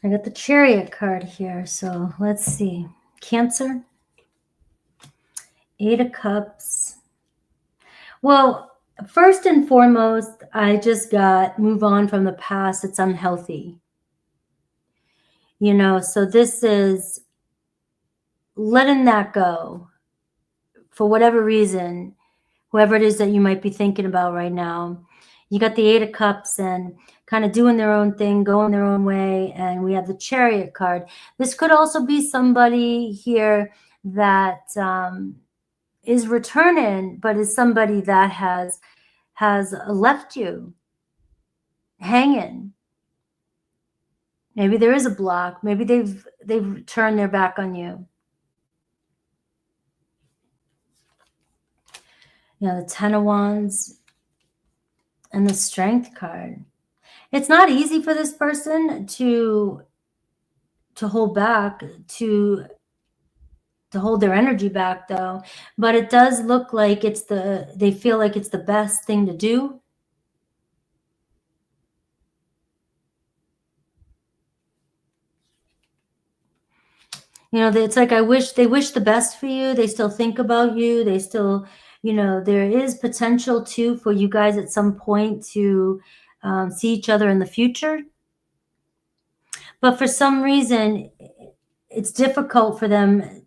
I got the Chariot card here, so let's see. Cancer. 8 of Cups. Well, first and foremost, I just got move on from the past. It's unhealthy. You know, so this is letting that go for whatever reason, whoever it is that you might be thinking about right now. You got the 8 of Cups and kind of doing their own thing, going their own way. And we have the Chariot card. This could also be somebody here that is returning, but is somebody that has has left you hanging. Maybe there is a block. Maybe they've turned their back on you. You know, the Ten of Wands and the Strength card. It's not easy for this person to hold back, to hold their energy back, though. But it does look like they feel like it's the best thing to do. You know, it's like they wish the best for you. They still think about you. They still, you know, there is potential too for you guys at some point to see each other in the future. But for some reason, it's difficult for them.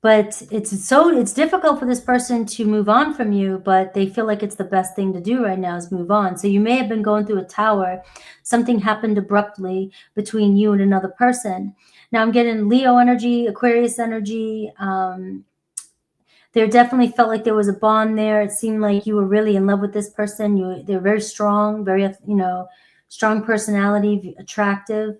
But it's difficult for this person to move on from you, but they feel like it's the best thing to do right now is move on. So you may have been going through a tower. Something happened abruptly between you and another person. Now I'm getting Leo energy, Aquarius energy. There definitely felt like there was a bond there. It seemed like you were really in love with this person. They're very strong, very, you know, strong personality, attractive.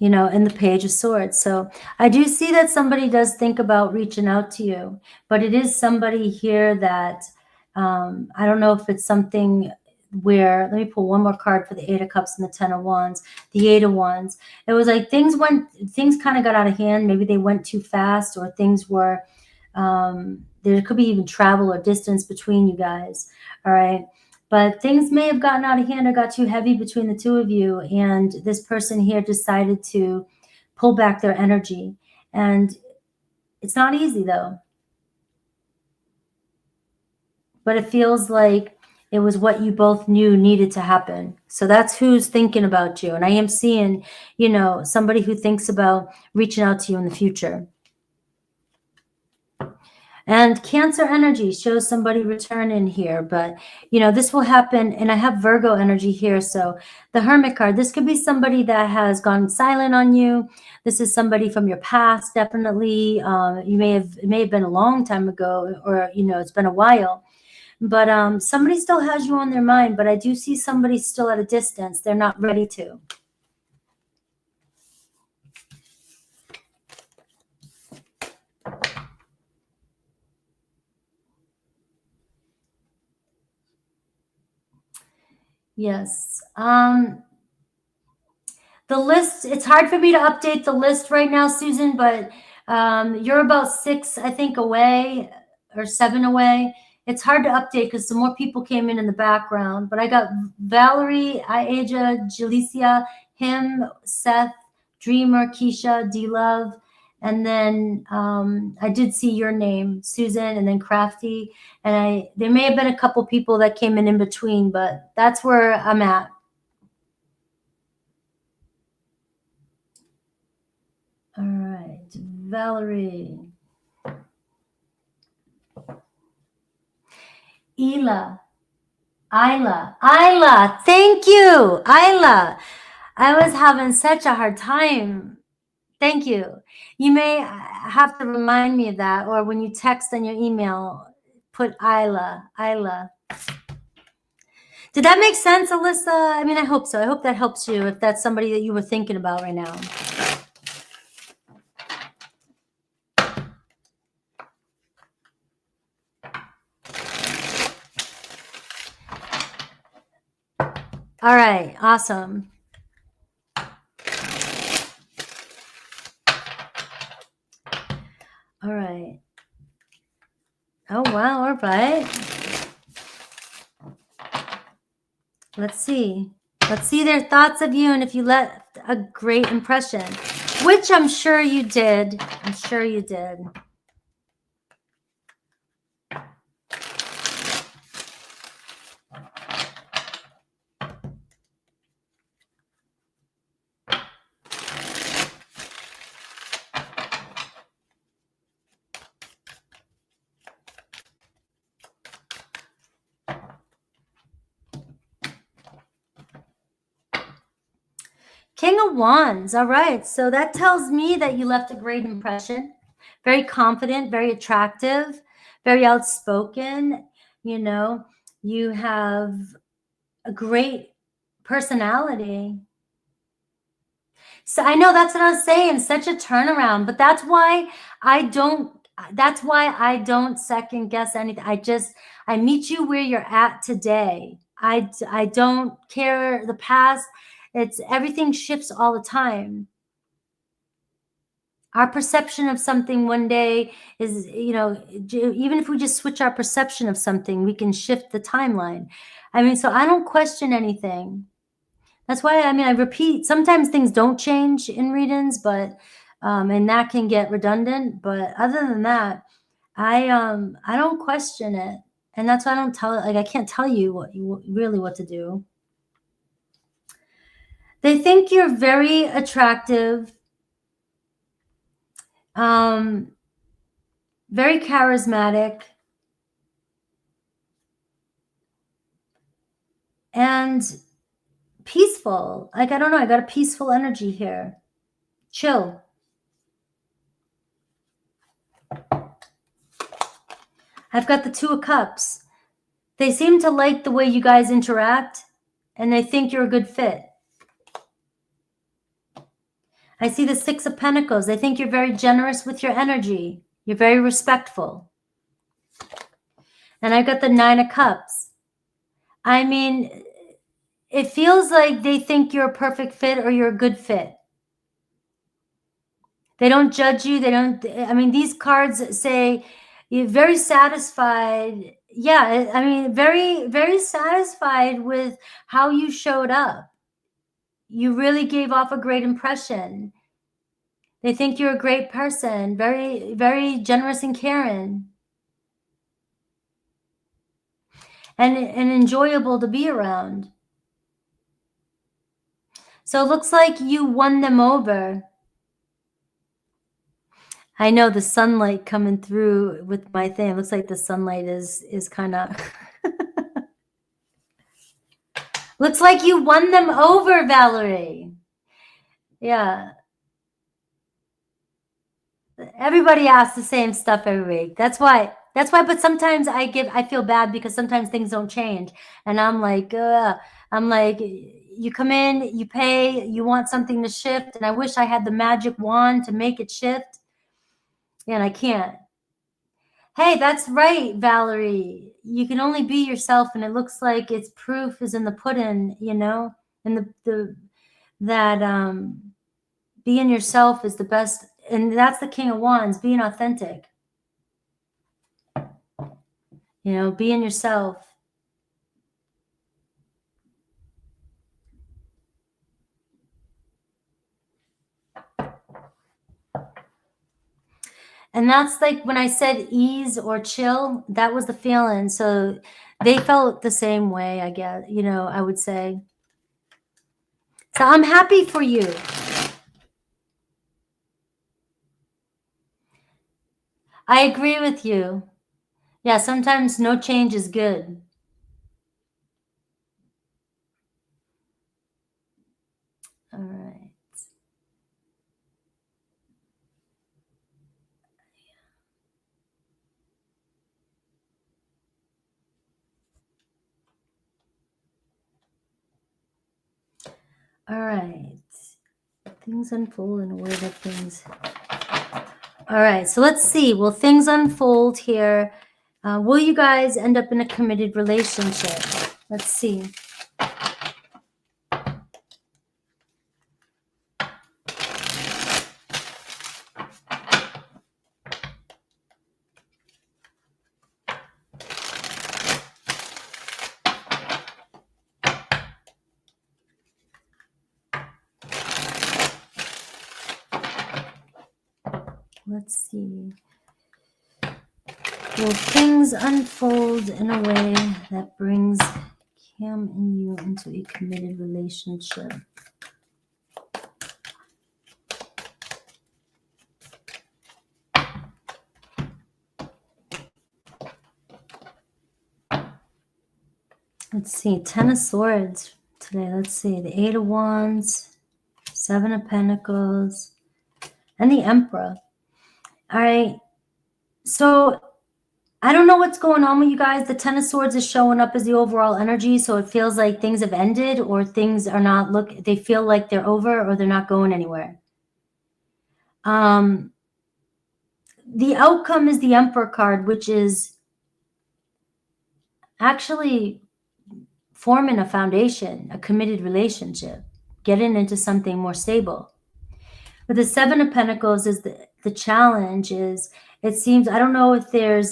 You know, and the Page of Swords. So I do see that somebody does think about reaching out to you, but it is somebody here that I don't know if it's something where, let me pull one more card for the Eight of Cups and the Ten of Wands. The Eight of Wands. It was like things kind of got out of hand. Maybe they went too fast, or things were, there could be even travel or distance between you guys. All right. But things may have gotten out of hand or got too heavy between the two of you. And this person here decided to pull back their energy. And it's not easy, though. But it feels like it was what you both knew needed to happen. So that's who's thinking about you. And I am seeing, you know, somebody who thinks about reaching out to you in the future. And Cancer energy shows somebody returning here, but you know, this will happen. And I have Virgo energy here. So the Hermit card, this could be somebody that has gone silent on you. This is somebody from your past, definitely. It may have been a long time ago, or, you know, it's been a while, but somebody still has you on their mind. But I do see somebody still at a distance. They're not ready to. Yes. The list, it's hard for me to update the list right now, Susan, but you're about 6, I think, away, or 7 away. It's hard to update because some more people came in the background. But I got Valerie, Iaja, Jalicia, him, Seth, Dreamer, Keisha, D-Love. And then I did see your name, Susan, and then Crafty. And there may have been a couple people that came in between, but that's where I'm at. All right, Valerie. Isla, thank you, Isla. I was having such a hard time. Thank you. You may have to remind me of that, or when you text on your email, put Isla. Did that make sense, Alyssa? I mean, I hope so. I hope that helps you if that's somebody that you were thinking about right now. All right, awesome. All right. Oh, wow, all right. Let's see. Let's see their thoughts of you and if you left a great impression, which I'm sure you did. I'm sure you did. King of Wands. All right. So that tells me that you left a great impression. very confident, very attractive, very outspoken. You know, you have a great personality. So I know that's what I was saying, such a turnaround, but that's why I don't second guess anything. I meet you where you're at today. I don't care the past. It's everything shifts all the time. Our perception of something one day is, you know, even if we just switch our perception of something, we can shift the timeline. I mean, so I don't question anything. That's why, I mean, I repeat, sometimes things don't change in readings, but, and that can get redundant. But other than that, I don't question it. And that's why I don't tell, like, I can't tell you what to do. They think you're very attractive, very charismatic, and peaceful. Like, I don't know, I got a peaceful energy here. Chill. I've got the 2 of Cups. They seem to like the way you guys interact, and they think you're a good fit. I see the 6 of Pentacles. They think you're very generous with your energy. You're very respectful. And I've got the 9 of Cups. I mean, it feels like they think you're a perfect fit or you're a good fit. They don't judge you. They don't, I mean, these cards say you're very satisfied. Yeah, I mean, very, very satisfied with how you showed up. You really gave off a great impression. They think you're a great person, very, very generous and caring. And enjoyable to be around. So it looks like you won them over. I know the sunlight coming through with my thing. It looks like the sunlight is kind of... Looks like you won them over, Valerie. Yeah. Everybody asks the same stuff every week. That's why, but sometimes I feel bad because sometimes things don't change. And I'm like, you come in, you pay, you want something to shift. And I wish I had the magic wand to make it shift. And I can't. Hey, that's right, Valerie. You can only be yourself. And it looks like its proof is in the pudding, you know, and being yourself is the best. And that's the King of Wands, being authentic. You know, being yourself. And that's like when I said ease or chill, that was the feeling. So they felt the same way, I guess, you know, I would say. So I'm happy for you. I agree with you. Yeah, sometimes no change is good. All right. All right. Things unfold in a way that things... All right, so let's see. Will things unfold here? Will you guys end up in a committed relationship? Let's see. Let's see. Will things unfold in a way that brings Cam and you into a committed relationship? Let's see. 10 of Swords today. Let's see. The 8 of Wands, 7 of Pentacles, and the Emperor. All right. So I don't know what's going on with you guys. The Ten of Swords is showing up as the overall energy. So it feels like things have ended, or things are not, they feel like they're over, or they're not going anywhere. The outcome is the Emperor card, which is actually forming a foundation, a committed relationship, getting into something more stable. But the Seven of Pentacles is the challenge is, it seems, I don't know if there's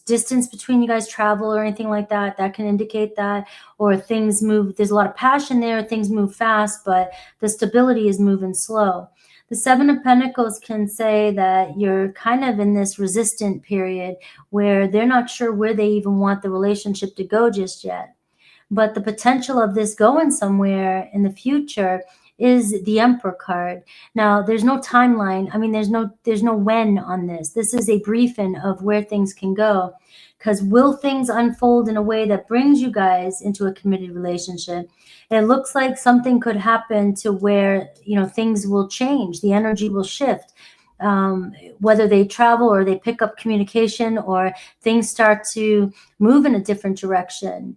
distance between you guys, travel or anything like that, that can indicate that, or things move, there's a lot of passion there, things move fast, but the stability is moving slow. The Seven of Pentacles can say that you're kind of in this resistant period where they're not sure where they even want the relationship to go just yet. But the potential of this going somewhere in the future is the Emperor card. Now, there's no timeline. I mean, there's no when on this. This is a briefing of where things can go. Because will things unfold in a way that brings you guys into a committed relationship? It looks like something could happen to where, you know, things will change. The energy will shift. Whether they travel or they pick up communication or things start to move in a different direction.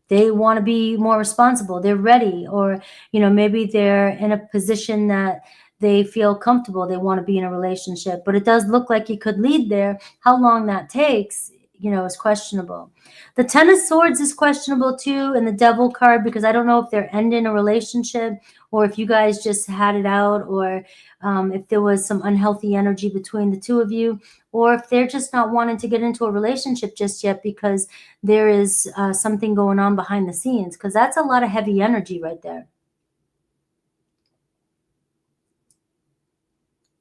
They want to be more responsible. They're ready, or, you know, maybe they're in a position that they feel comfortable. They want to be in a relationship, but it does look like it could lead there. How long that takes, you know, is questionable. The Ten of Swords is questionable too, and the Devil card, because I don't know if they're ending a relationship or if you guys just had it out, or if there was some unhealthy energy between the two of you, or if they're just not wanting to get into a relationship just yet because there is something going on behind the scenes, because that's a lot of heavy energy right there.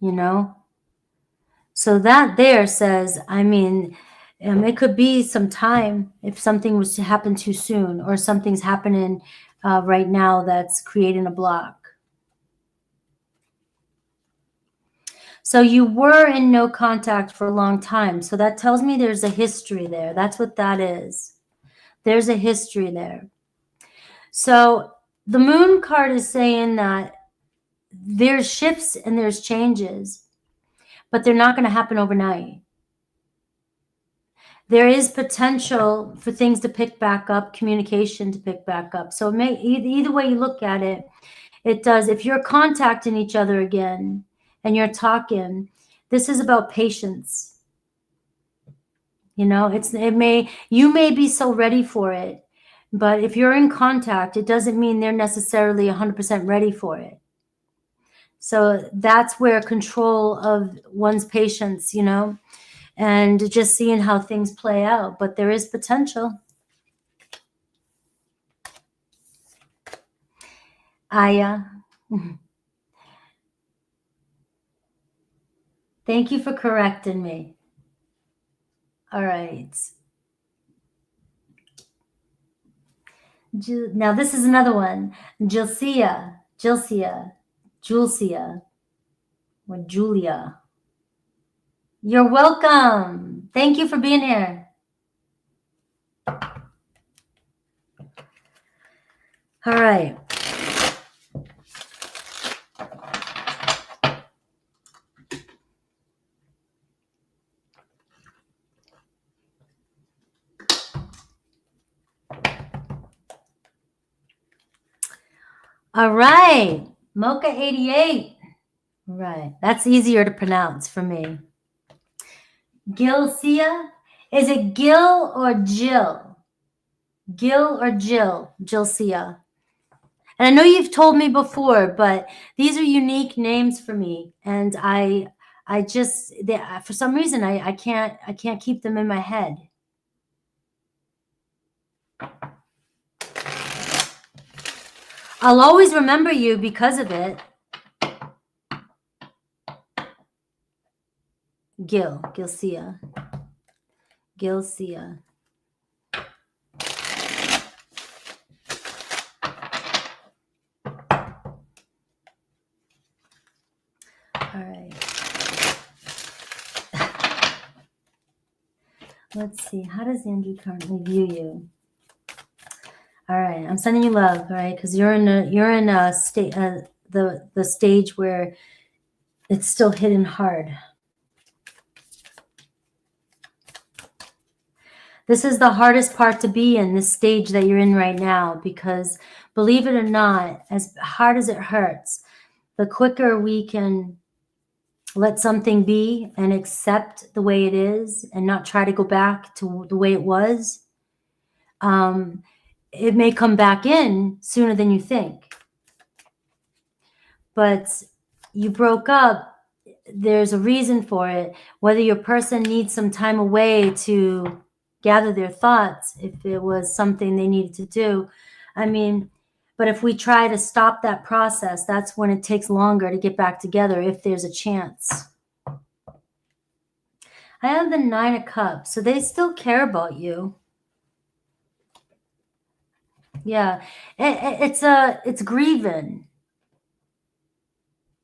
You know? So that there says, I mean, it could be some time if something was to happen too soon, or something's happening right now that's creating a block. So you were in no contact for a long time. So that tells me there's a history there. That's what that is. There's a history there. So the Moon card is saying that there's shifts and there's changes, but they're not going to happen overnight. There is potential for things to pick back up, communication to pick back up. So either way you look at it, it does. If you're contacting each other again and you're talking, this is about patience. You know, you may be so ready for it, but if you're in contact, it doesn't mean they're necessarily 100% ready for it. So that's where control of one's patience, you know, and just seeing how things play out. But there is potential. Aya. Thank you for correcting me. All right. Now this is another one. Julcia, or Julia. You're welcome. Thank you for being here. All right. All right. Mocha 88. Right. That's easier to pronounce for me. Gilcia. Is it Gil or Jill? Gil or Jill? Gilcia. And I know you've told me before, but these are unique names for me. And I just, for some reason, I can't keep them in my head. I'll always remember you because of it. Gilcia. All right. Let's see. How does Andrew currently view you? All right. I'm sending you love. All right, because you're in a state, the stage where It's still hidden hard. This is the hardest part to be in, this stage that you're in right now, because believe it or not, as hard as it hurts, the quicker we can let something be and accept the way it is and not try to go back to the way it was, it may come back in sooner than you think. But you broke up, there's a reason for it. Whether your person needs some time away to gather their thoughts, if it was something they needed to do. I mean, but if we try to stop that process, that's when it takes longer to get back together, if there's a chance. I have the 9 of Cups, so they still care about you. Yeah, it's grieving.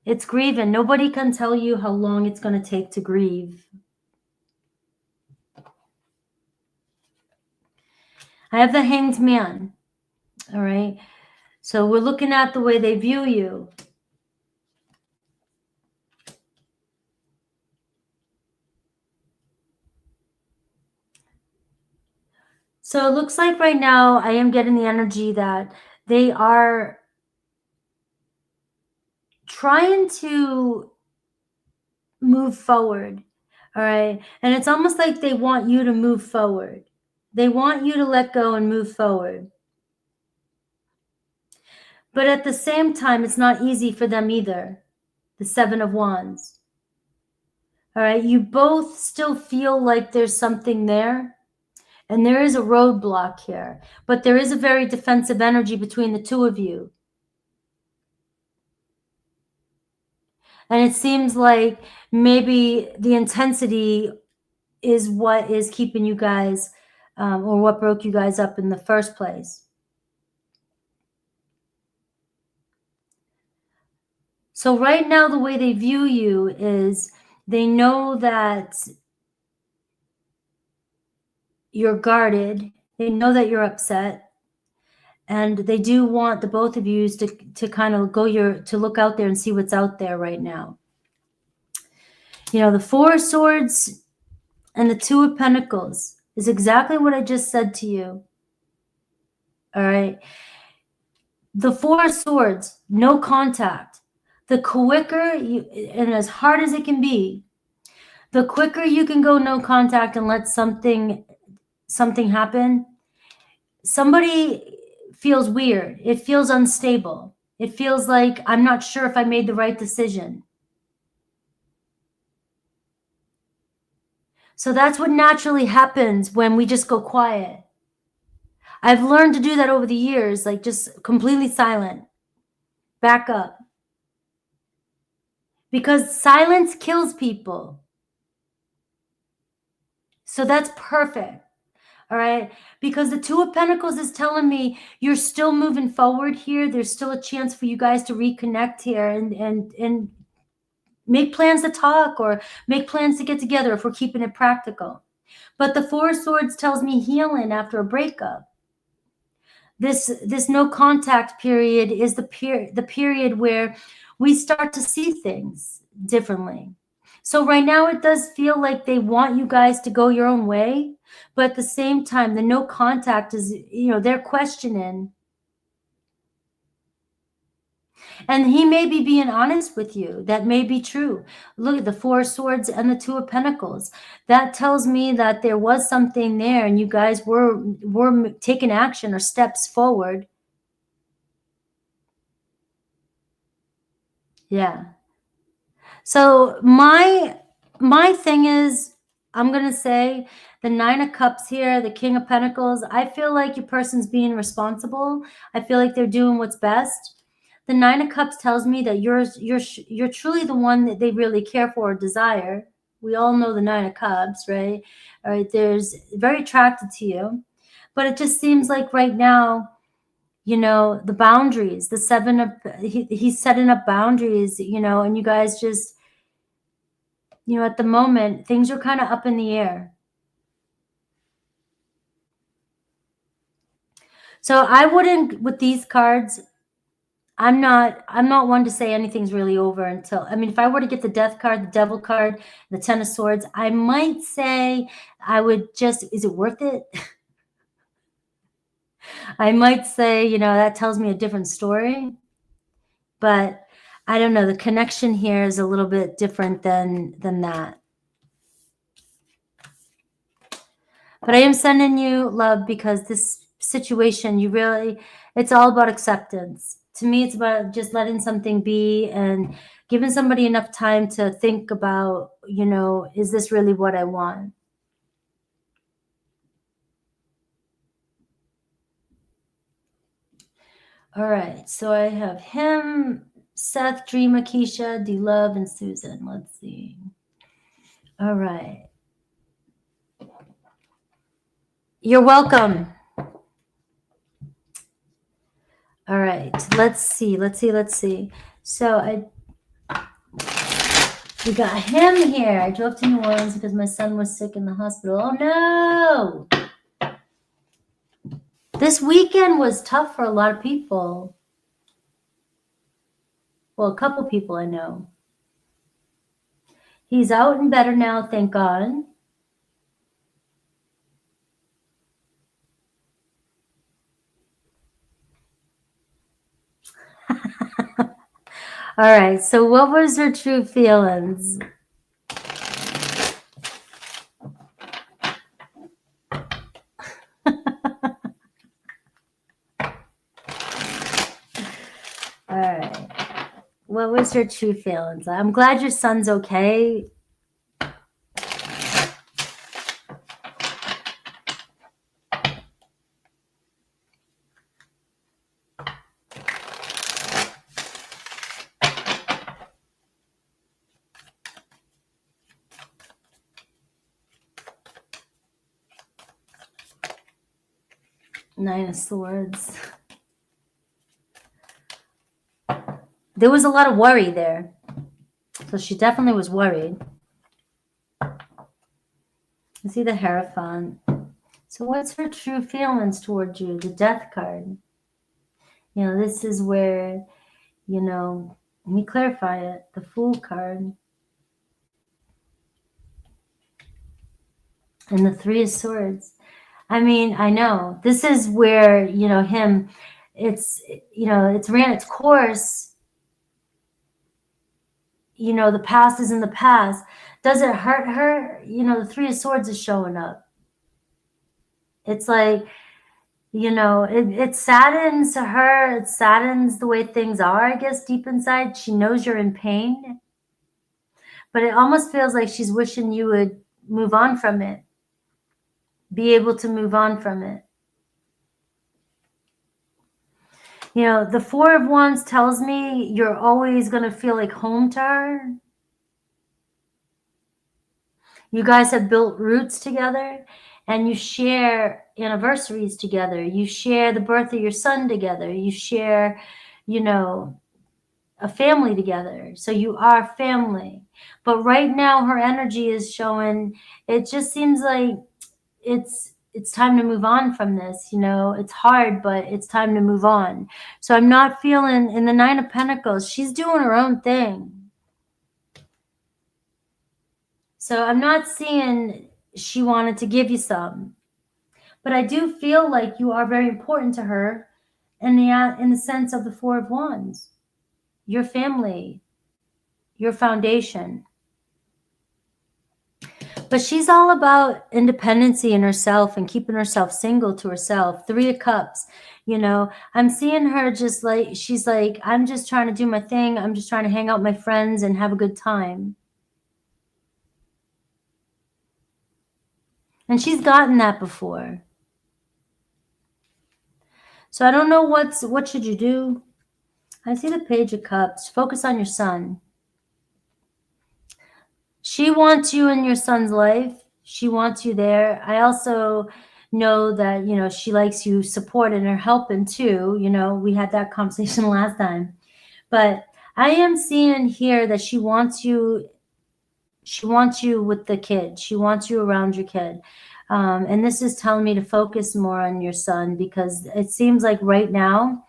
It's grieving. Nobody can tell you how long it's going to take to grieve. I have the Hanged Man. All right. So we're looking at the way they view you. So it looks like right now I am getting the energy that they are trying to move forward. All right. And it's almost like they want you to move forward. They want you to let go and move forward. But at the same time, it's not easy for them either. The 7 of Wands. All right. You both still feel like there's something there. And there is a roadblock here. But there is a very defensive energy between the two of you. And it seems like maybe the intensity is what is keeping you guys, or what broke you guys up in the first place. So right now, the way they view you is they know that you're guarded. They know that you're upset. And they do want the both of you to kind of to look out there and see what's out there right now. You know, the 4 of Swords and the 2 of Pentacles is exactly what I just said to you. All right. The 4 of Swords, no contact. The quicker you, and as hard as it can be, the quicker you can go no contact and let something happen, somebody feels weird. It feels unstable. It feels like I'm not sure if I made the right decision. So that's what naturally happens when we just go quiet. I've learned to do that over the years, like just completely silent. Back up. Because silence kills people. So that's perfect. All right. Because the 2 of Pentacles is telling me you're still moving forward here. There's still a chance for you guys to reconnect here and make plans to talk or make plans to get together if we're keeping it practical. But the 4 of Swords tells me healing after a breakup. This no contact period is the period where we start to see things differently. So right now it does feel like they want you guys to go your own way, but at the same time, the no contact is, you know, they're questioning. And he may be being honest with you. That may be true. Look at the 4 of Swords and the 2 of Pentacles. That tells me that there was something there and you guys were taking action or steps forward. Yeah. So my thing is, I'm going to say the 9 of Cups here, the King of Pentacles. I feel like your person's being responsible. I feel like they're doing what's best. The 9 of Cups tells me that you're truly the one that they really care for or desire. We all know the 9 of Cups, right? All right, there's very attracted to you. But it just seems like right now, you know, the boundaries, the 7 of, he's setting up boundaries, you know, and you guys just, you know, at the moment, things are kind of up in the air. So I wouldn't, with these cards, I'm not one to say anything's really over until, I mean, if I were to get the death card, the devil card, the 10 of swords, I might say I would just, is it worth it? I might say, you know, that tells me a different story, but I don't know. The connection here is a little bit different than that. But I am sending you love because this situation, you really, it's all about acceptance. To me, it's about just letting something be and giving somebody enough time to think about, you know, is this really what I want? All right, so I have him, Seth, Dream, Keisha, D-Love, and Susan. Let's see. All right. You're welcome. All right, let's see. So we got him here. I drove to New Orleans because my son was sick in the hospital. Oh no! This weekend was tough for a lot of people. Well, a couple people I know. He's out and better now, thank God. All right, so what was her true feelings? All right. What was her true feelings? I'm glad your son's okay. Nine of Swords. There was a lot of worry there. So she definitely was worried. I see the Hierophant. So what's her true feelings towards you? The Death card. You know, this is where, you know, let me clarify it. The Fool card. And the Three of Swords. I mean, I know. This is where, you know, him, it's, you know, it's ran its course. You know, the past is in the past. Does it hurt her? You know, the Three of Swords is showing up. It's like, you know, it saddens her. It saddens the way things are, I guess, deep inside. She knows you're in pain. But it almost feels like she's wishing you would move on from it. Be able to move on from it. You know, the Four of Wands tells me you're always going to feel like home to her. You guys have built roots together and you share anniversaries together. You share the birth of your son together. You share, you know, a family together. So you are family. But right now her energy is showing, it just seems like it's time to move on from this. You know, it's hard, but it's time to move on. So I'm not feeling, in the Nine of Pentacles, she's doing her own thing. So I'm not seeing she wanted to give you some, but I do feel like you are very important to her in the sense of the Four of Wands, your family, your foundation. But she's all about independency in herself and keeping herself single to herself. Three of Cups, you know, I'm seeing her just like, she's like, I'm just trying to do my thing. I'm just trying to hang out with my friends and have a good time. And she's gotten that before. So I don't know what should you do? I see the Page of Cups. Focus on your son. She wants you in your son's life. She wants you there. I also know that, you know, she likes you supporting or helping too. You know, we had that conversation last time. But I am seeing here that she wants you with the kid. She wants you around your kid. And this is telling me to focus more on your son because it seems like right now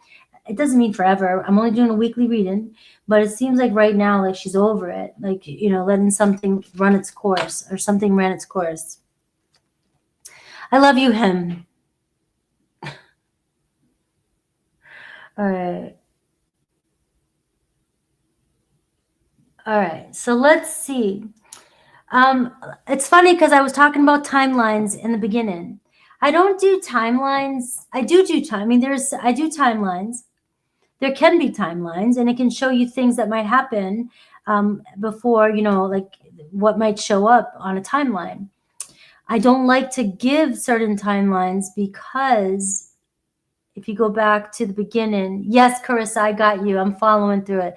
it doesn't mean forever. I'm only doing a weekly reading, but it seems like right now, like she's over it, like, you know, letting something run its course, or something ran its course. I love you, him. All right. All right. So let's see. It's funny because I was talking about timelines in the beginning. I don't do timelines. I do time. I mean, I do timelines. There can be timelines, and it can show you things that might happen before, you know, like what might show up on a timeline. I don't like to give certain timelines because if you go back to the beginning, yes, Carissa, I got you. I'm following through it.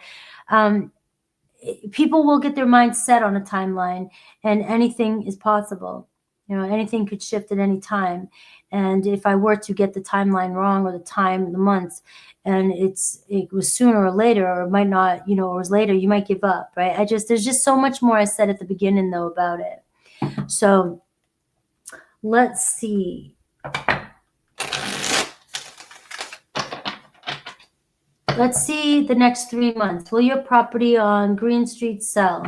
People will get their mind set on a timeline, and anything is possible. You know, anything could shift at any time. And if I were to get the timeline wrong, or the time, the months, and it was sooner or later, or it might not, you know, or it was later, you might give up, right? There's just so much more I said at the beginning though about it. So let's see. Let's see the next 3 months. Will your property on Green Street sell?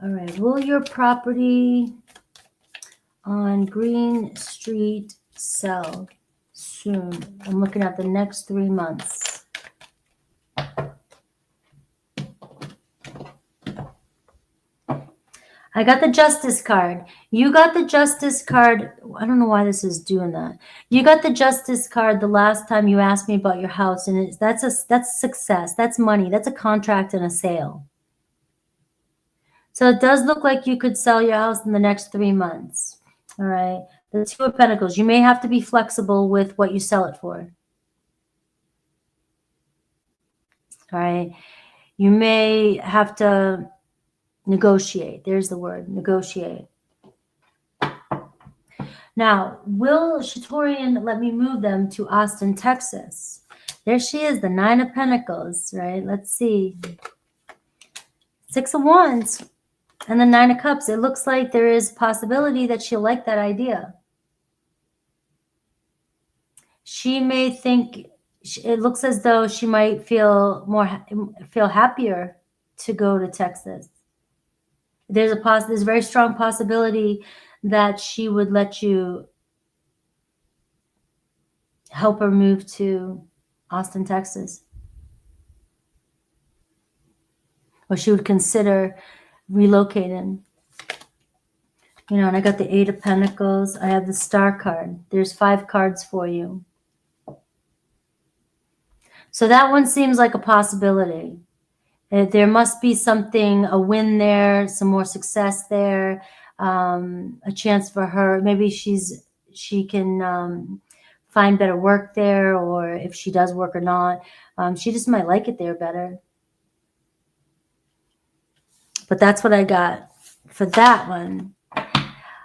All right, will your property on Green Street sell soon? I'm looking at the next 3 months. I got the Justice card. You got the Justice card. I don't know why this is doing that. You got the Justice card the last time you asked me about your house, and that's success. That's money. That's a contract and a sale. So it does look like you could sell your house in the next 3 months. All right. The Two of Pentacles. You may have to be flexible with what you sell it for. All right. You may have to negotiate. There's the word, negotiate. Now, will Shatorian let me move them to Austin, Texas? There she is, the Nine of Pentacles, right? Let's see. Six of Wands and the Nine of Cups. It looks like there is possibility that she'll like that idea. She may think, it looks as though she might feel happier to go to Texas. There's a very strong possibility that she would let you help her move to Austin, Texas. Or she would consider relocating. You know, and I got the Eight of Pentacles. I have the Star card. There's 5 cards for you. So that one seems like a possibility. There must be something, a win there, some more success there, a chance for her. Maybe she can find better work there, or if she does work or not, she just might like it there better. But that's what I got for that one.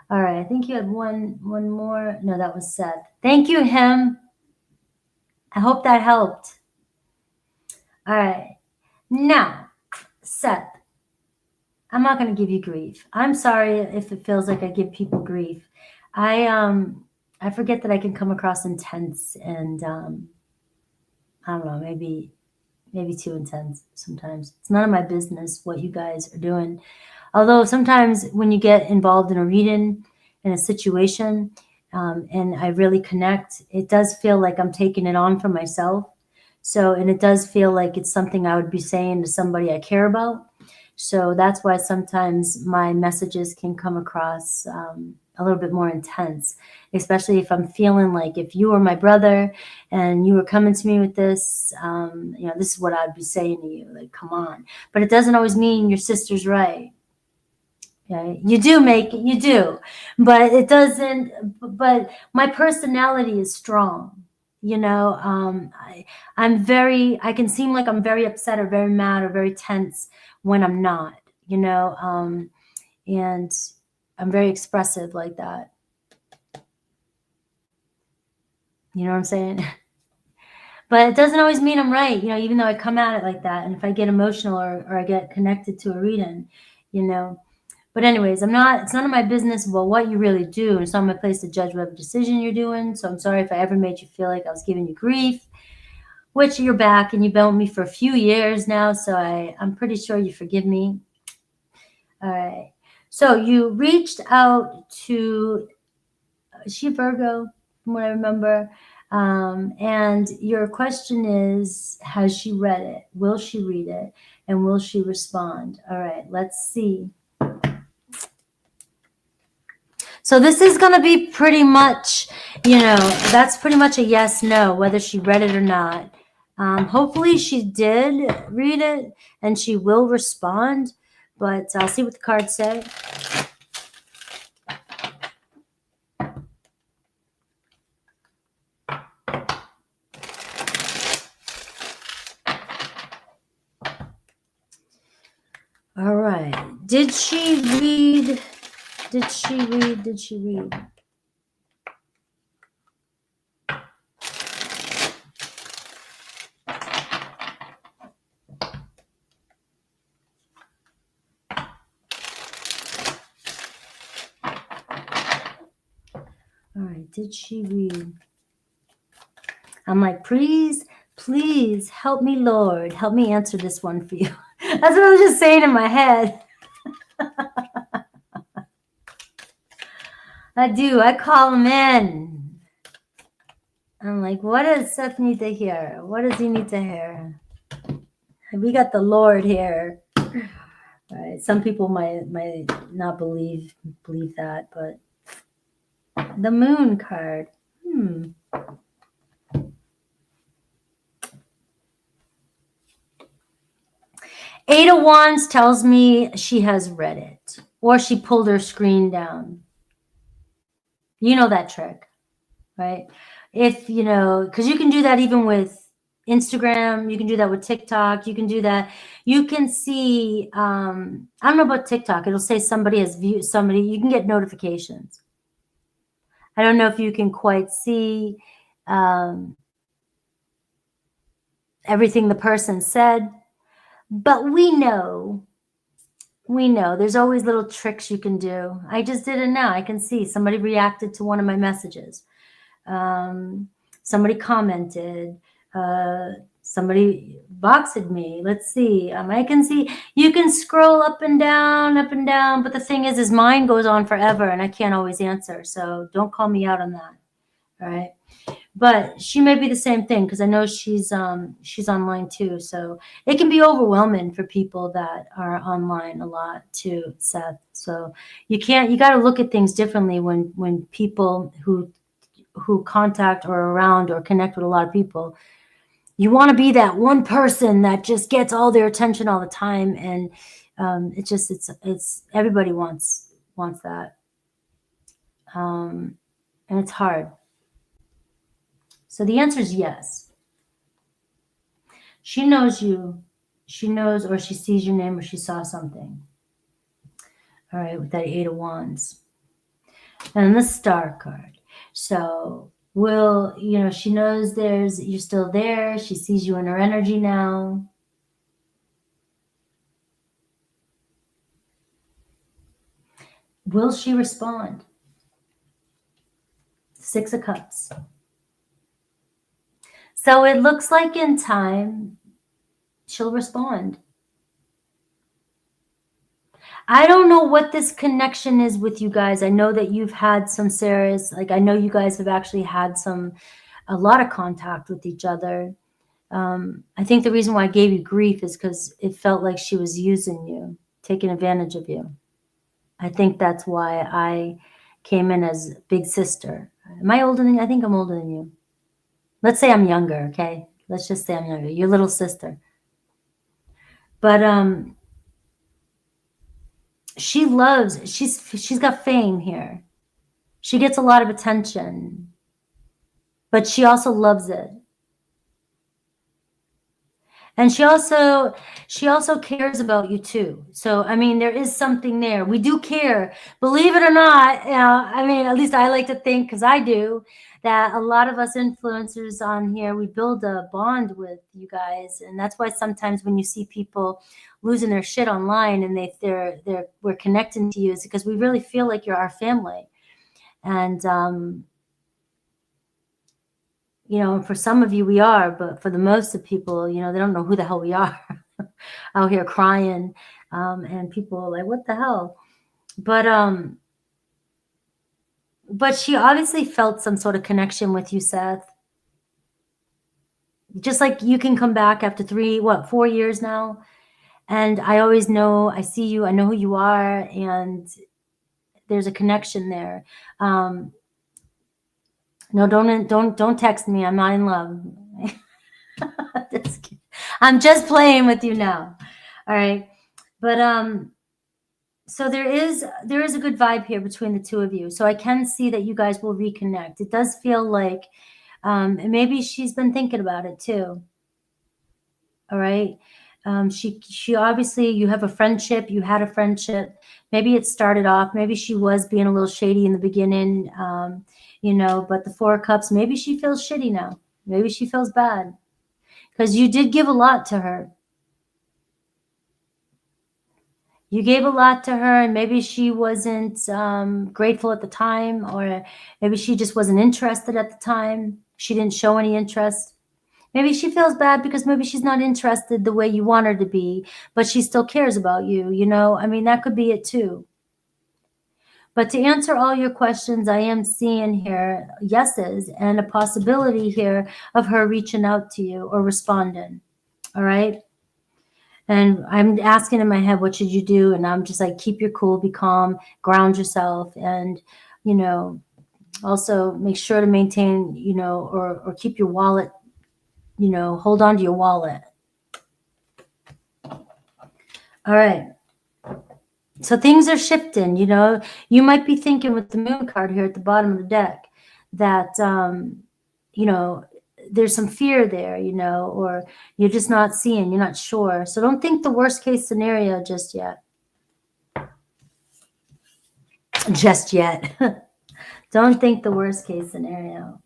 All right, I think you had one more. No, that was Seth. Thank you, him. I hope that helped. All right. Now, Seth, I'm not going to give you grief. I'm sorry if it feels like I give people grief. I forget that I can come across intense and I don't know, maybe too intense sometimes. It's none of my business what you guys are doing. Although sometimes when you get involved in a reading, in a situation, and I really connect, it does feel like I'm taking it on for myself. So, and it does feel like it's something I would be saying to somebody I care about. So that's why sometimes my messages can come across a little bit more intense, especially if I'm feeling like if you were my brother and you were coming to me with this, you know, this is what I'd be saying to you, like, come on. But it doesn't always mean your sister's right. Okay? You do make it, you do, but it doesn't, but my personality is strong. You know, I can seem like I'm very upset or very mad or very tense when I'm not. you know, and I'm very expressive like that. You know what I'm saying? But it doesn't always mean I'm right, you know, even though I come at it like that. And if I get emotional or I get connected to a reading, you know. But anyways, it's none of my business about what you really do. It's not my place to judge whatever decision you're doing. So I'm sorry if I ever made you feel like I was giving you grief, which you're back and you've been with me for a few years now. So I'm pretty sure you forgive me. All right. So you reached out to, is she Virgo, from what I remember? And your question is, has she read it? Will she read it? And will she respond? All right, let's see. So this is going to be pretty much, you know, that's pretty much a yes, no, whether she read it or not. Hopefully she did read it and she will respond, but I'll see what the cards say. All right. Did she read? Did she read? Did she read? All right. Did she read? I'm like, please, please help me, Lord. Help me answer this one for you. That's what I was just saying in my head. I do. I call him in. I'm like, what does Seth need to hear? What does he need to hear? We got the Lord here. All right. Some people might not believe that, but the Moon card. Eight of Wands tells me she has read it, or she pulled her screen down. You know that trick, right? If, you know, because you can do that even with Instagram, you can do that with TikTok, you can do that. You can see, I don't know about TikTok, it'll say somebody has viewed somebody, you can get notifications. I don't know if you can quite see everything the person said, but we know there's always little tricks you can do. I just did it now. I can see somebody reacted to one of my messages. Somebody commented. Somebody boxed me. Let's see. I can see. You can scroll up and down. But the thing is mine goes on forever, and I can't always answer. So don't call me out on that. All right. But she may be the same thing because I know she's online too. So it can be overwhelming for people that are online a lot too, Seth. So you got to look at things differently when people who contact or around or connect with a lot of people. You want to be that one person that just gets all their attention all the time, and it's everybody wants that, and it's hard. So the answer is yes. She knows you. She knows, or she sees your name, or she saw something. All right, with that Eight of Wands. And the Star card. So she knows you're still there. She sees you in her energy now. Will she respond? Six of Cups. So it looks like in time, she'll respond. I don't know what this connection is with you guys. I know that you've had some serious, I know you guys have actually had a lot of contact with each other. I think the reason why I gave you grief is because it felt like she was using you, taking advantage of you. I think that's why I came in as big sister. Am I older than you? I think I'm older than you. Let's say I'm younger, okay? Let's just say I'm younger. Your little sister. But she's got fame here. She gets a lot of attention, but she also loves it. And she also cares about you too. So, I mean, there is something there. We do care, believe it or not. I mean, at least I like to think, because I do, that a lot of us influencers on here, we build a bond with you guys. And that's why sometimes when you see people losing their shit online and we're connecting to you, is because we really feel like you're our family. And, you know, for some of you we are, but for the most of people, you know, they don't know who the hell we are. Out here crying, and people are like, what the hell? But she obviously felt some sort of connection with you, Seth. Just like you can come back after 4 years now, and I always know, I see you, I know who you are, and there's a connection there. No, don't text me. I'm not in love. I'm just playing with you now. All right. But so there is a good vibe here between the two of you. So I can see that you guys will reconnect. It does feel like and maybe she's been thinking about it too. All right. She obviously, you have a friendship, you had a friendship. Maybe it started off, maybe she was being a little shady in the beginning, you know, but the 4 of Cups, maybe she feels shitty now. Maybe she feels bad because you did give a lot to her. You gave a lot to her, and maybe she wasn't grateful at the time, or maybe she just wasn't interested at the time. She didn't show any interest. Maybe she feels bad because maybe she's not interested the way you want her to be, but she still cares about you, you know? I mean, that could be it too. But to answer all your questions, I am seeing here yeses and a possibility here of her reaching out to you or responding. All right? And I'm asking in my head, what should you do? And I'm just like, keep your cool, be calm, ground yourself, and, you know, also make sure to maintain, you know, or keep your wallet, you know, hold on to your wallet. All right. So things are shifting, you know. You might be thinking with the moon card here at the bottom of the deck that, you know, there's some fear there, you know, or you're just not seeing, you're not sure. So don't think the worst case scenario just yet. Just yet. Don't think the worst case scenario.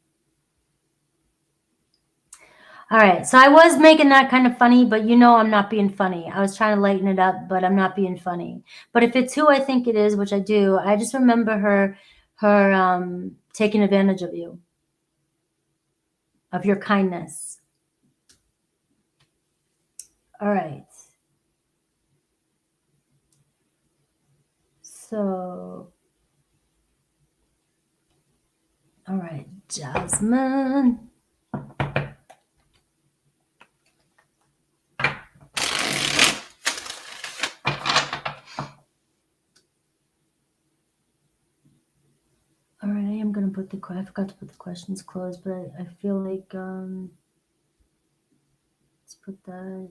All right. So I was making that kind of funny, but you know I'm not being funny. I was trying to lighten it up, but I'm not being funny. But if it's who I think it is, which I do, I just remember her taking advantage of you, of your kindness. All right. So, all right, Jasmine. All right, I am going to put I forgot to put the questions closed, but I feel like, let's put that.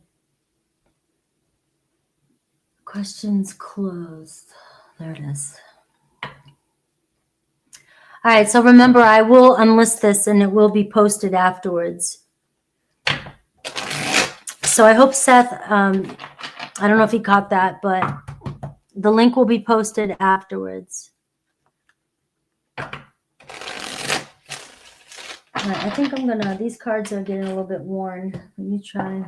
Questions closed. There it is. All right, so remember, I will unlist this and it will be posted afterwards. So I hope Seth, I don't know if he caught that, but the link will be posted afterwards. All right, I think I'm gonna, these cards are getting a little bit worn. Let me try.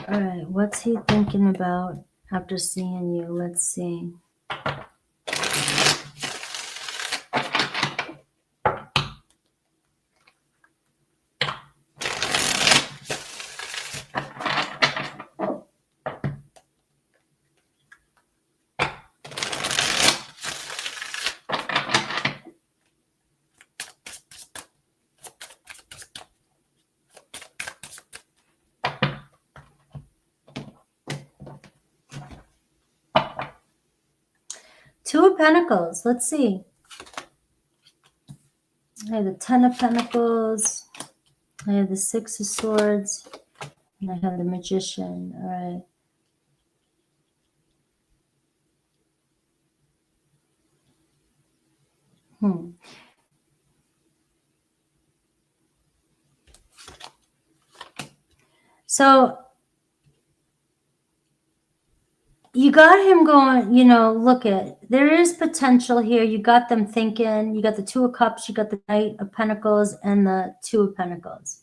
All right, what's he thinking about after seeing you? Let's see. Two of Pentacles. Let's see. Okay, the Ten of Pentacles. I have the Six of Swords, and I have the Magician. All right. So you got him going, look there is potential here. You got them thinking. You got the Two of Cups, you got the Knight of Pentacles, and the Two of Pentacles.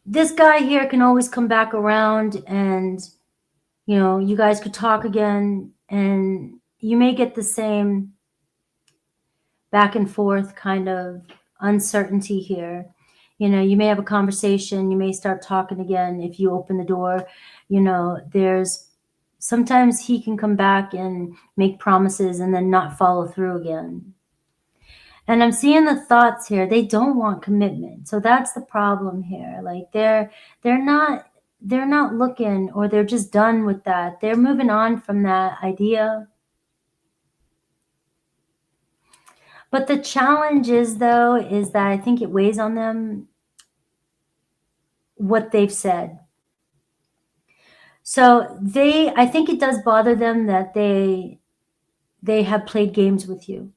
This guy here can always come back around, and, you guys could talk again, and you may get the same back and forth kind of uncertainty here. You may have a conversation, you may start talking again. If you open the door, there's sometimes he can come back and make promises and then not follow through again. And I'm seeing the thoughts here. They don't want commitment. So that's the problem here. Like they're not looking, or they're just done with that. They're moving on from that idea. But the challenge is, though, is that I think it weighs on them what they've said. So I think it does bother them that they have played games with you.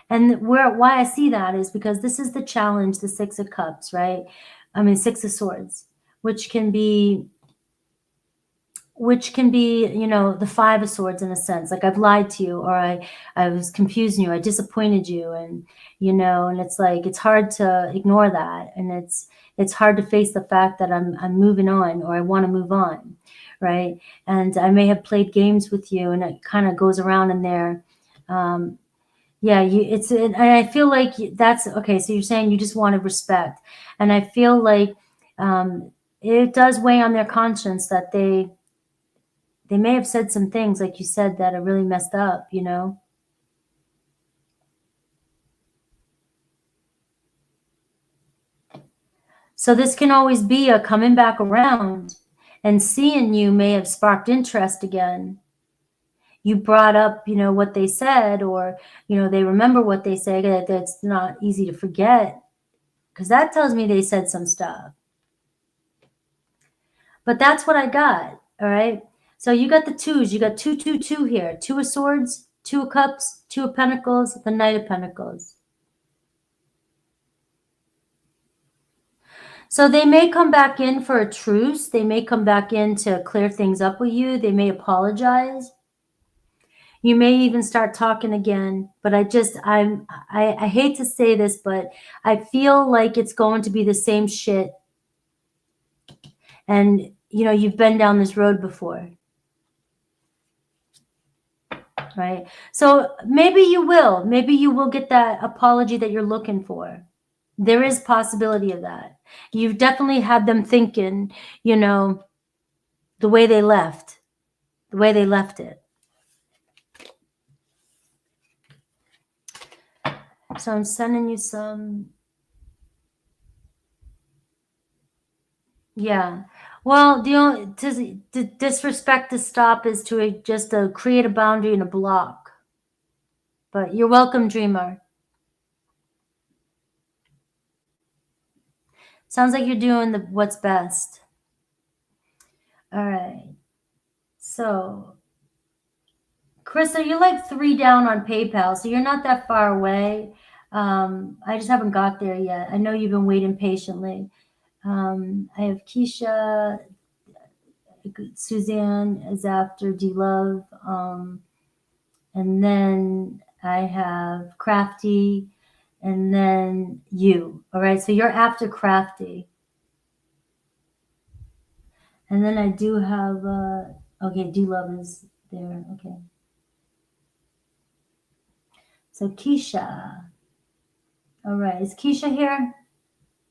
And why I see that is because this is the challenge, the Six of Cups, right? I mean, Six of Swords, which can be, the Five of Swords in a sense. Like I've lied to you, or I was confusing you, I disappointed you. And, and it's like, it's hard to ignore that. And it's hard to face the fact that I'm moving on, or I want to move on. Right. And I may have played games with you, and it kind of goes around in there. Yeah, and I feel like that's okay. So you're saying you just wanted respect. And I feel like it does weigh on their conscience that they may have said some things, like you said, that are really messed up, So this can always be a coming back around, and seeing you may have sparked interest again. You brought up, what they said, or, they remember what they said. That's not easy to forget, because that tells me they said some stuff. But that's what I got. All right. So you got the twos. You got 2, 2, 2 here. Two of Swords, Two of Cups, Two of Pentacles, the Knight of Pentacles. So they may come back in for a truce. They may come back in to clear things up with you. They may apologize. You may even start talking again. But I hate to say this, but I feel like it's going to be the same shit. And, you've been down this road before. Right. So maybe you will get that apology that you're looking for. There is possibility of that. You've definitely had them thinking, the way they left it. So I'm sending you some. Yeah. Well, to disrespect to stop is to just create a boundary and a block. But you're welcome, dreamer. Sounds like you're doing what's best. All right. So, Crystal, you're like 3 down on PayPal, so you're not that far away. I just haven't got there yet. I know you've been waiting patiently. I have Keisha, Suzanne is after D-Love, and then I have Crafty, and then you. All right, so you're after Crafty. And then I do have, okay, D-Love is there, okay. So Keisha. All right, is Keisha here?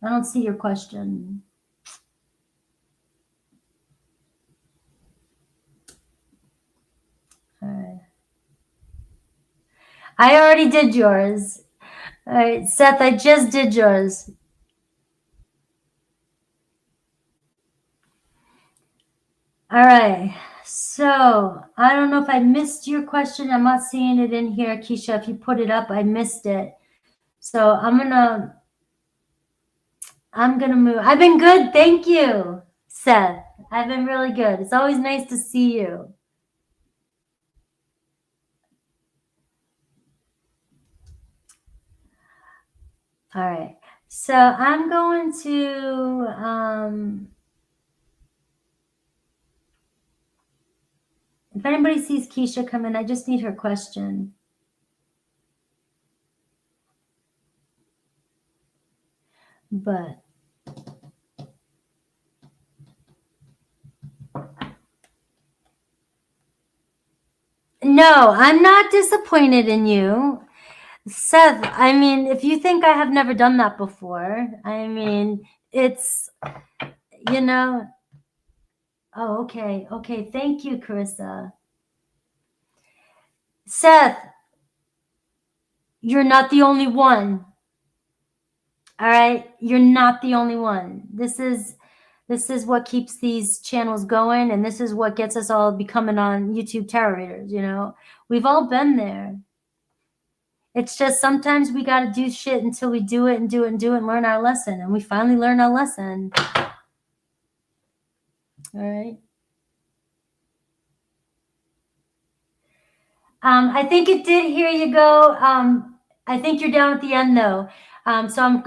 I don't see your question. All right. I already did yours. All right, Seth, I just did yours. All right. So I don't know if I missed your question. I'm not seeing it in here, Keisha. If you put it up, I missed it. So I'm gonna move. I've been good, thank you, Seth. I've been really good. It's always nice to see you. All right. So I'm going to if anybody sees Keisha come in, I just need her question. But no, I'm not disappointed in you, Seth. I mean, if you think I have never done that before, I mean, it's, you know. Oh, okay. Okay. Thank you, Carissa. Seth, you're not the only one. All right. You're not the only one. This is what keeps these channels going. And this is what gets us all becoming on YouTube tarot readers. You know, we've all been there. It's just sometimes we got to do shit until we do it and do it and do it and learn our lesson. And we finally learn our lesson. All right. I think it did hear you go. I think you're down at the end though. So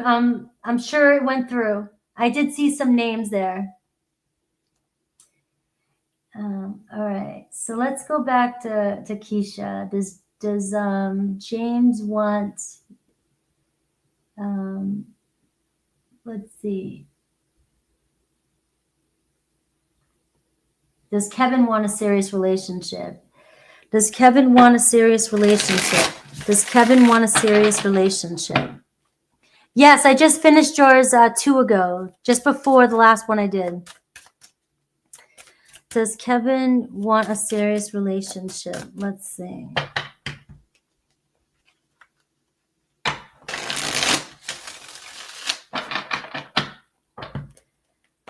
I'm sure it went through. I did see some names there. All right. So let's go back to Keisha. Does James want? Let's see. Does Kevin want a serious relationship? Does Kevin want a serious relationship? Does Kevin want a serious relationship? Yes, I just finished yours 2 ago, just before the last one I did. Does Kevin want a serious relationship? Let's see.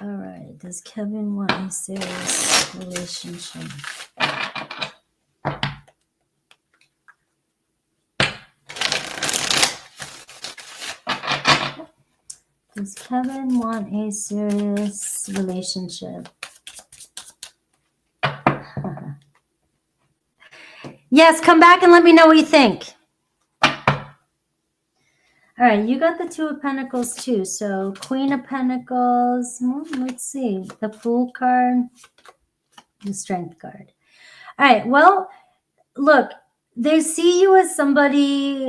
All right. Does Kevin want a serious relationship? Does Kevin want a serious relationship? Yes, come back and let me know what you think. All right, you got the Two of Pentacles too. So Queen of Pentacles. Let's see. The Fool card. The Strength card. All right, well, look, they see you as somebody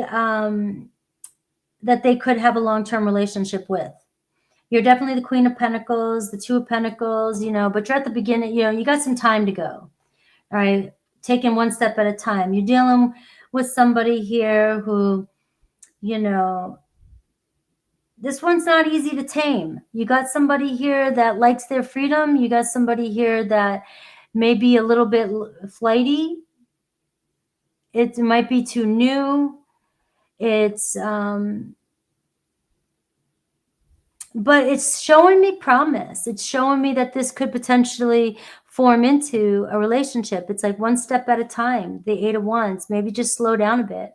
that they could have a long-term relationship with. You're definitely the Queen of Pentacles, the Two of Pentacles, you know, but you're at the beginning, you know, you got some time to go. All right, taking one step at a time. You're dealing with somebody here who, you know, this one's not easy to tame. You got somebody here that likes their freedom. You got somebody here that may be a little bit flighty. It might be too new. It's, but it's showing me promise. It's showing me that this could potentially form into a relationship. It's like one step at a time. The Eight of Wands, maybe just slow down a bit.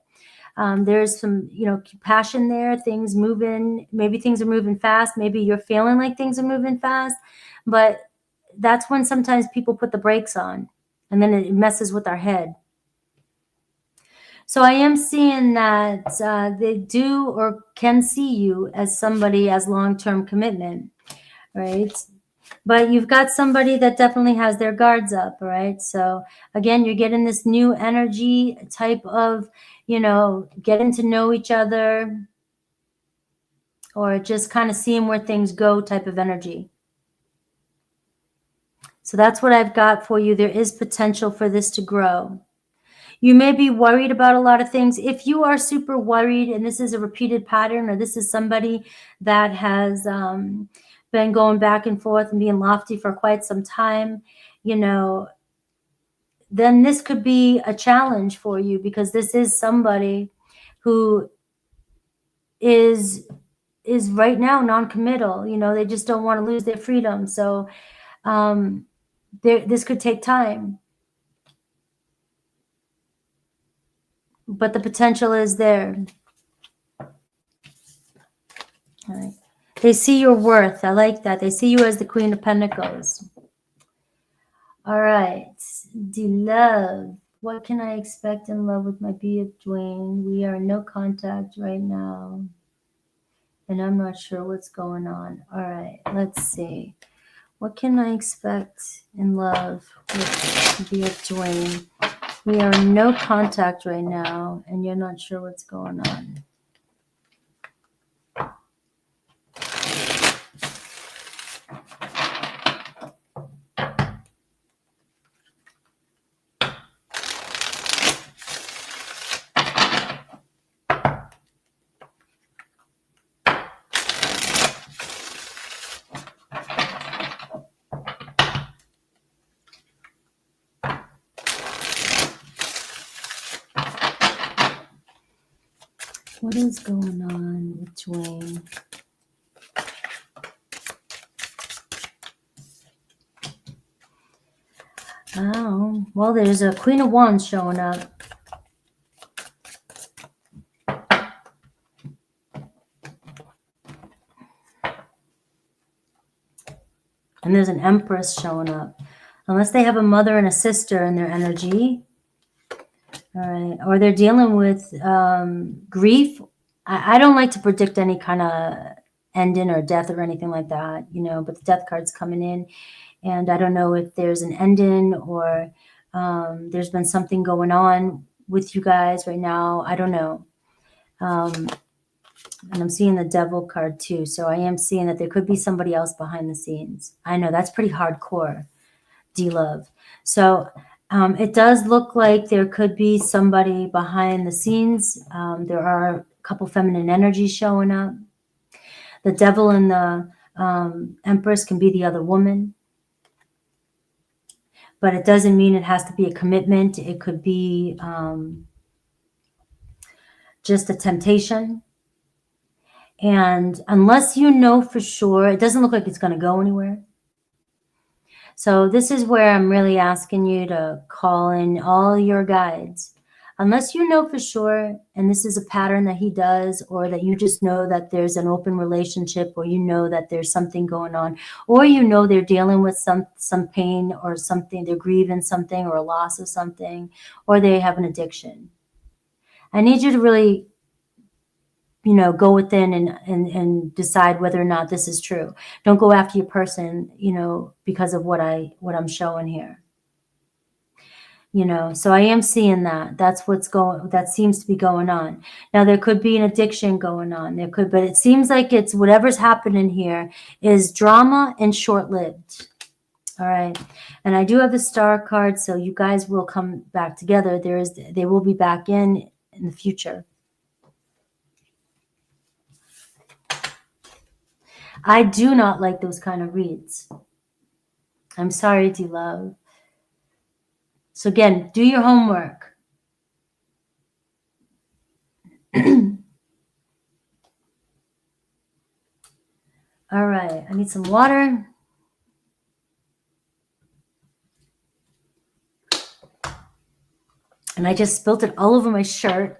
There's some, you know, passion there, things moving, maybe things are moving fast. Maybe you're feeling like things are moving fast, but that's when sometimes people put the brakes on and then it messes with our head. So I am seeing that they do or can see you as somebody as long-term commitment, right? But you've got somebody that definitely has their guards up, right? So again, you're getting this new energy type of, you know, getting to know each other or just kind of seeing where things go type of energy. So that's what I've got for you. There is potential for this to grow. You may be worried about a lot of things. If you are super worried and this is a repeated pattern, or this is somebody that has been going back and forth and being lofty for quite some time, you know, then this could be a challenge for you, because this is somebody who is right now non-committal. You know, they just don't want to lose their freedom. So this could take time. but the potential is there. All right. They see your worth. I like that. They see you as the Queen of Pentacles. All right. The love. What can I expect in love with my BF Dwayne? We are in no contact right now. And I'm not sure what's going on. All right. Let's see. What can I expect in love with BF Dwayne? We are in no contact right now. And you're not sure what's going on. What is going on with Dwayne? Oh, well, there's a Queen of Wands showing up. And there's an Empress showing up. Unless they have a mother and a sister in their energy. All right. Or they're dealing with grief. I don't like to predict any kind of ending or death or anything like that, you know, but the death card's coming in. And I don't know if there's an ending or there's been something going on with you guys right now. I don't know. And I'm seeing the Devil card too. So I am seeing that there could be somebody else behind the scenes. I know that's pretty hardcore, D-Love. So it does look like there could be somebody behind the scenes. There are a couple feminine energies showing up. The Devil and the Empress can be the other woman. But it doesn't mean it has to be a commitment. It could be just a temptation. And unless you know for sure, it doesn't look like it's going to go anywhere. So this is where I'm really asking you to call in all your guides. Unless you know for sure, and this is a pattern that he does, or that you just know that there's an open relationship, or you know that there's something going on, or you know they're dealing with some pain or something, they're grieving something or a loss of something, or they have an addiction. I need you to really, you know, go within and decide whether or not this is true. Don't go after your person, you know, because of what I'm showing here. You know, so I am seeing that. That seems to be going on. Now, there could be an addiction going on. But it seems like it's whatever's happening here is drama and short-lived. All right. And I do have the Star card, so you guys will come back together. They will be back in the future. I do not like those kind of reads. I'm sorry, D-Love. So again, do your homework. All right, I need some water. And I just spilled it all over my shirt.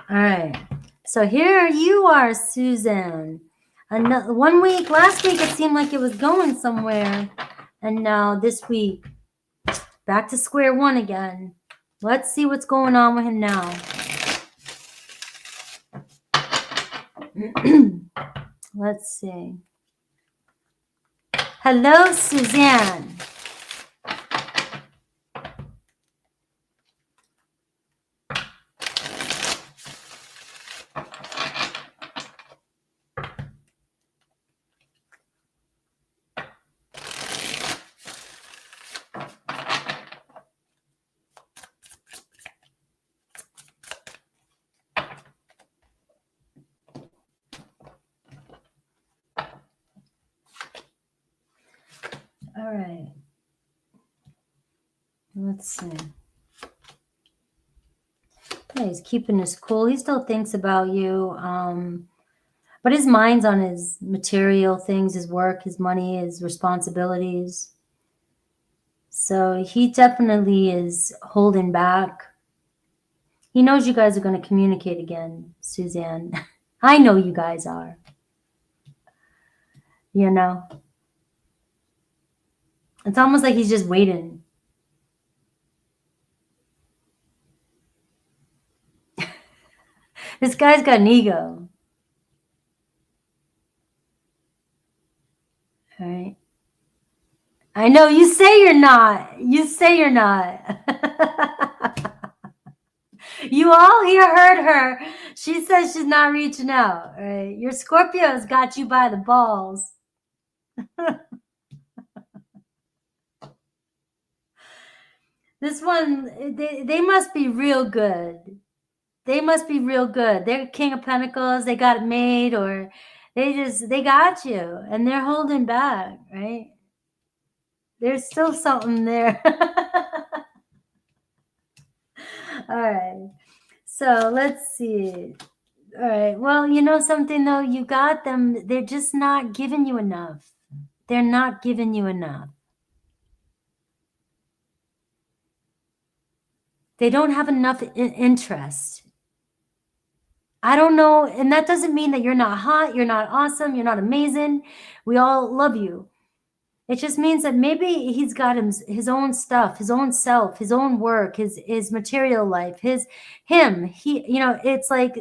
All right, so here you are, Susan. Another 1 week, last week it seemed like it was going somewhere. And now this week, back to square one again. Let's see what's going on with him now. Let's see. Hello, Suzanne. All right. Let's see. Yeah, he's keeping his cool. He still thinks about you. But his mind's on his material things, his work, his money, his responsibilities. So he definitely is holding back. He knows you guys are going to communicate again, Suzanne. I know you guys are. You know? It's almost like he's just waiting. This guy's got an ego. All right. I know you say you're not. You say you're not. You all here heard her. She says she's not reaching out. Right? Your Scorpio's got you by the balls. This one, they must be real good. They must be real good. They're King of Pentacles. They got it made, or they got you, and they're holding back, right? There's still something there. All right. So let's see. All right. Well, you know something though, you got them. They're just not giving you enough. They're not giving you enough. They don't have enough interest. I don't know. And that doesn't mean that you're not hot, you're not awesome, you're not amazing. We all love you. It just means that maybe he's got his own stuff, his own self, his own work, his material life, him. He, you know, it's like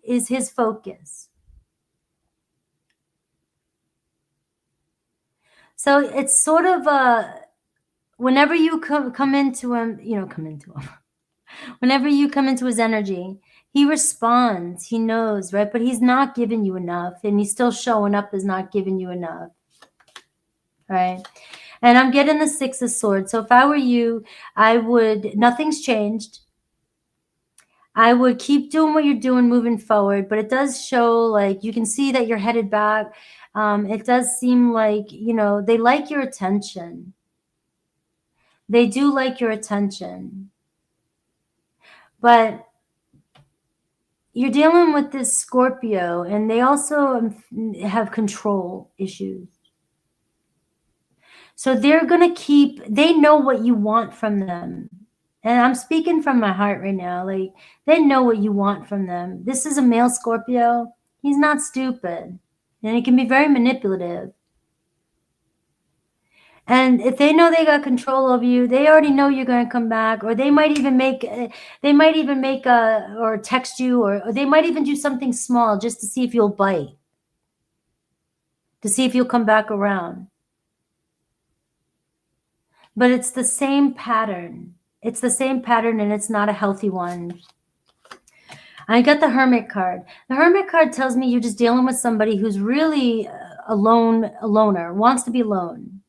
is his focus. So it's sort of whenever you come into him, whenever you come into his energy, he responds, he knows, right? But he's not giving you enough, and he's still showing up as not giving you enough, right? And I'm getting the Six of Swords. So if I were you, I would, nothing's changed. I would keep doing what you're doing, moving forward, but it does show, like, you can see that you're headed back. It does seem like, you know, they like your attention. They do like your attention. But you're dealing with this Scorpio, and they also have control issues. So they're going to they know what you want from them. And I'm speaking from my heart right now. Like, they know what you want from them. This is a male Scorpio. He's not stupid. And he can be very manipulative. And if they know they got control over you, they already know you're going to come back, or they might even or text you, or they might even do something small just to see if you'll bite, to see if you'll come back around. But it's the same pattern. It's the same pattern, and it's not a healthy one. I got the Hermit card. The Hermit card tells me you're just dealing with somebody who's really a loner, wants to be alone.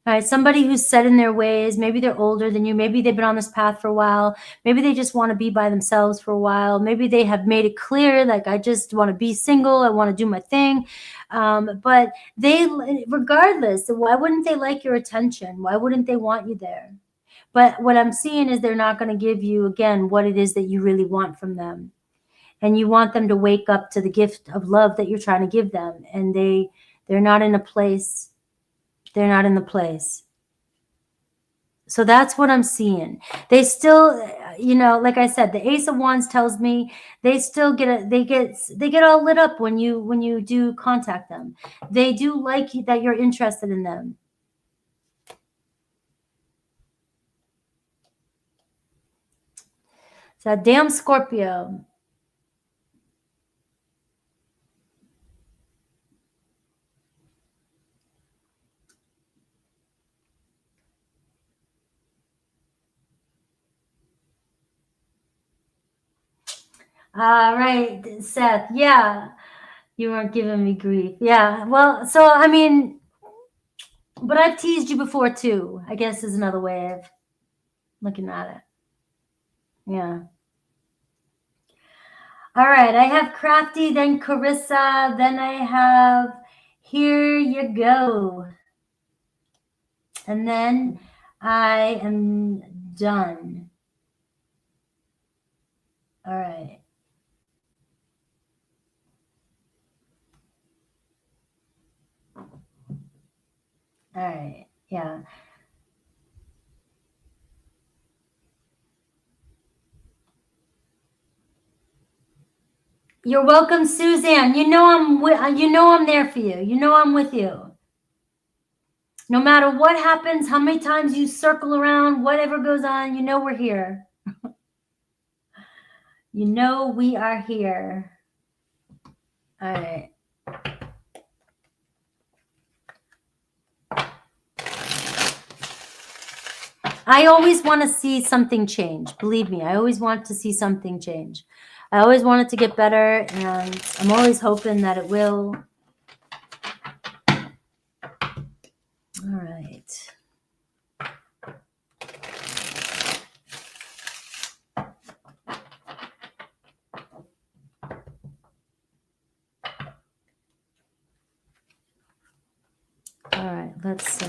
All right, somebody who's set in their ways. Maybe they're older than you. Maybe they've been on this path for a while. Maybe they just want to be by themselves for a while. Maybe they have made it clear, like, I just want to be single. I want to do my thing. But regardless, why wouldn't they like your attention? Why wouldn't they want you there? But what I'm seeing is they're not going to give you, again, what it is that you really want from them. And you want them to wake up to the gift of love that you're trying to give them. And they're not in a place. They're not in the place. So that's what I'm seeing. They still, you know, like I said, the Ace of Wands tells me they still they get all lit up when you do contact them. They do like that you're interested in them. So damn Scorpio. All right, Seth. Yeah, you weren't giving me grief. Yeah, well, so I mean, but I've teased you before too, I guess, is another way of looking at it. Yeah. All right, I have Crafty, then Carissa, then I have Here You Go. And then I am done. All right. All right. Yeah. You're welcome, Suzanne. You know I'm there for you. You know I'm with you. No matter what happens, how many times you circle around, whatever goes on, you know we're here. You know we are here. All right. I always want to see something change. Believe me, I always want to see something change. I always want it to get better, and I'm always hoping that it will. All right. All right, let's see.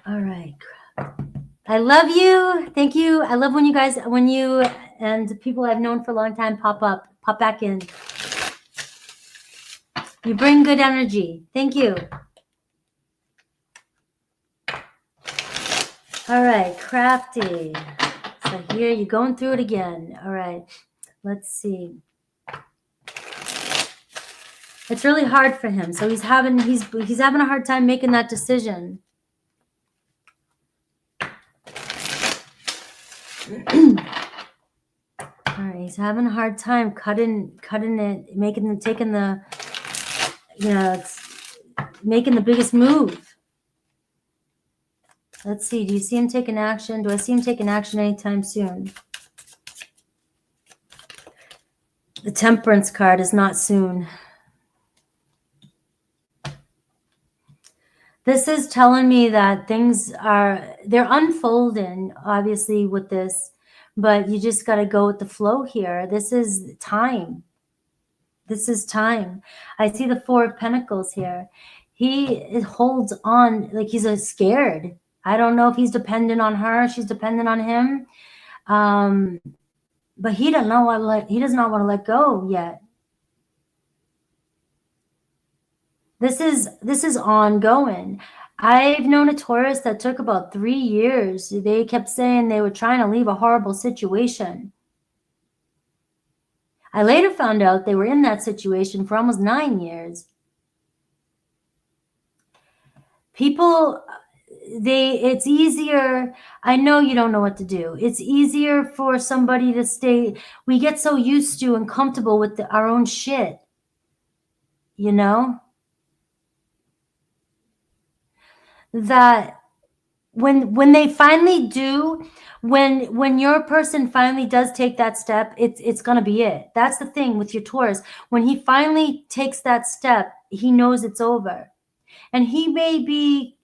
All right. I love you. Thank you. I love when you guys, when you and people I've known for a long time pop back in. You bring good energy. Thank you. All right, Crafty. So here you're going through it again. All right, let's see. It's really hard for him. So he's having a hard time making that decision. All right, he's having a hard time cutting it, taking the, making the biggest move. Let's see. Do you see him taking action? Do I see him taking action anytime soon? The Temperance card is not soon. This is telling me that they're unfolding, obviously, with this, but you just got to go with the flow here. This is time. This is time. I see the Four of Pentacles here. He holds on like he's scared. I don't know if he's dependent on her. She's dependent on him. But he does not want to let go yet. This is ongoing. I've known a Taurus that took about 3 years. They kept saying they were trying to leave a horrible situation. I later found out they were in that situation for almost 9 years. People, it's easier. I know you don't know what to do. It's easier for somebody to stay. We get so used to and comfortable with our own shit, that when they finally do, when your person finally does take that step, it's going to be it. That's the thing with your Taurus. When he finally takes that step, he knows it's over. And he may be,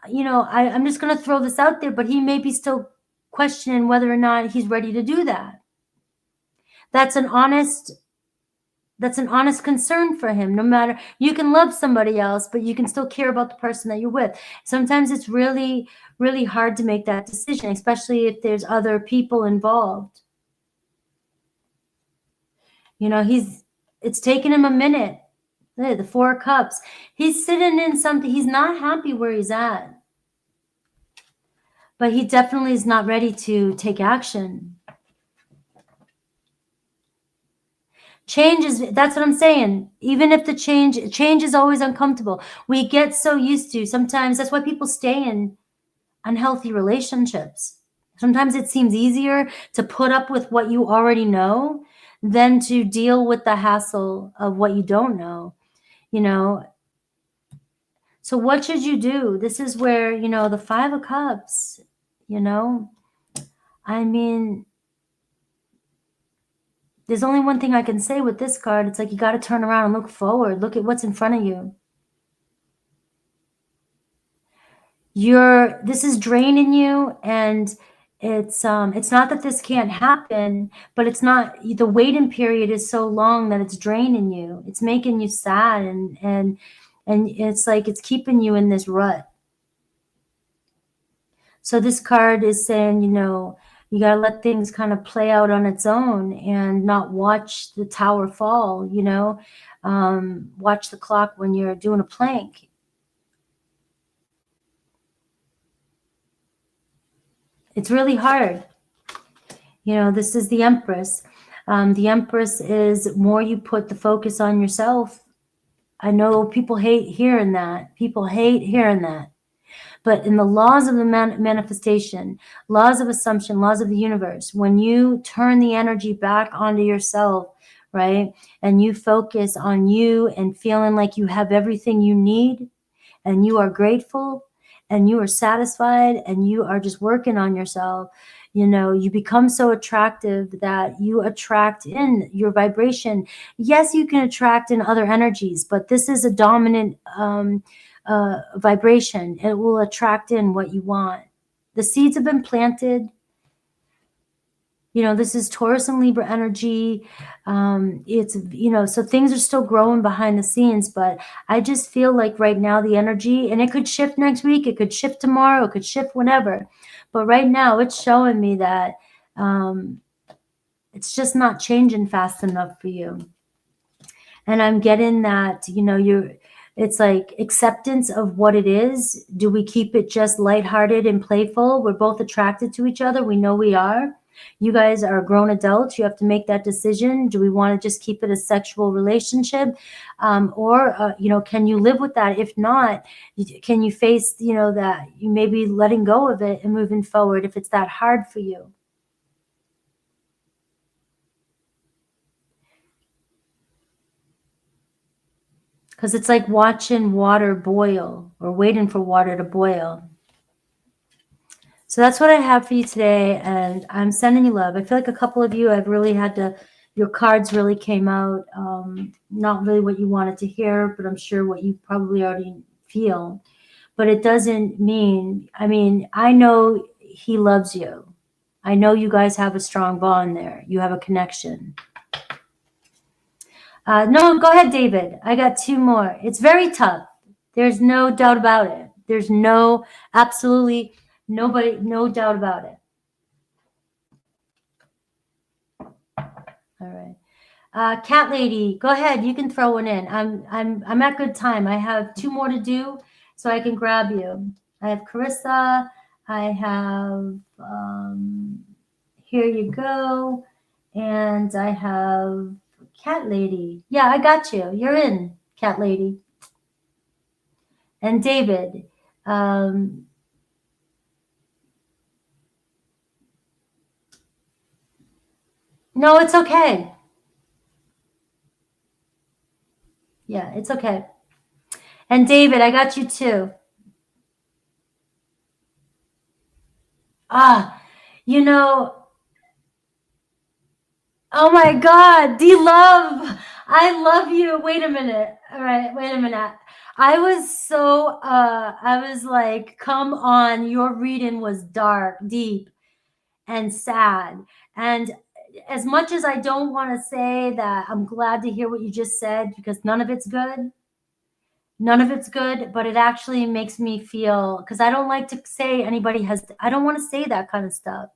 I'm just going to throw this out there, but he may be still questioning whether or not he's ready to do that. That's an honest concern for him. No matter, you can love somebody else, but you can still care about the person that you're with. Sometimes it's really, really hard to make that decision, especially if there's other people involved. It's taken him a minute. The Four of Cups. He's sitting in something. He's not happy where he's at. But he definitely is not ready to take action. That's what I'm saying. Even if the change is always uncomfortable. We get so used to, sometimes that's why people stay in unhealthy relationships. Sometimes it seems easier to put up with what you already know than to deal with the hassle of what you don't know, So what should you do? This is where, the Five of Cups, I mean, there's only one thing I can say with this card. It's like you got to turn around and look forward. Look at what's in front of you. This is draining you, and it's not that this can't happen, but it's not, the waiting period is so long that it's draining you. It's making you sad, and And it's like it's keeping you in this rut. So this card is saying, you know, you got to let things kind of play out on its own and not watch the tower fall, you know. Watch the clock when you're doing a plank. It's really hard. You know, this is the Empress. The Empress is more you put the focus on yourself. I know people hate hearing that. People hate hearing that. But in the laws of the manifestation, laws of assumption, laws of the universe, when you turn the energy back onto yourself, right, and you focus on you and feeling like you have everything you need and you are grateful and you are satisfied and you are just working on yourself, you know, you become so attractive that you attract in your vibration. Yes, you can attract in other energies, but this is a dominant vibration. It will attract in what you want. The seeds have been planted. You know, this is Taurus and Libra energy. It's, you know, so things are still growing behind the scenes, but I just feel like right now the energy, and it could shift next week, it could shift tomorrow, it could shift whenever. But right now it's showing me that it's just not changing fast enough for you. And I'm getting that, you know, it's like acceptance of what it is. Do we keep it just lighthearted and playful? We're both attracted to each other. We know we are. You guys are grown adults. You have to make that decision. Do we want to just keep it a sexual relationship? Or, you know, can you live with that? If not, can you face, you know, that you may be letting go of it and moving forward if it's that hard for you? Because it's like watching water boil or waiting for water to boil. So that's what I have for you today, and I'm sending you love. I feel like a couple of you, I've really had to, your cards really came out, not really what you wanted to hear, but I'm sure what you probably already feel. But it doesn't mean, I mean, I know he loves you. I know you guys have a strong bond there. You have a connection. No, go ahead, David. I got two more. It's very tough. There's no doubt about it. There's no, absolutely nobody, no doubt about it. All right. Cat lady, go ahead. You can throw one in. I'm at good time. I have two more to do, so I can grab you. I have Carissa. I have here you go, and I have cat lady. Yeah, I got you. You're in, cat lady. And David. No, it's okay. Yeah, it's okay. And David, I got you too. You know, oh my God, D-Love, I love you. Wait a minute. All right, wait a minute. I was like, come on, your reading was dark, deep, and sad. And as much as I don't want to say that I'm glad to hear what you just said, because none of it's good, but it actually makes me feel, because I don't like to say anybody has, I don't want to say that kind of stuff.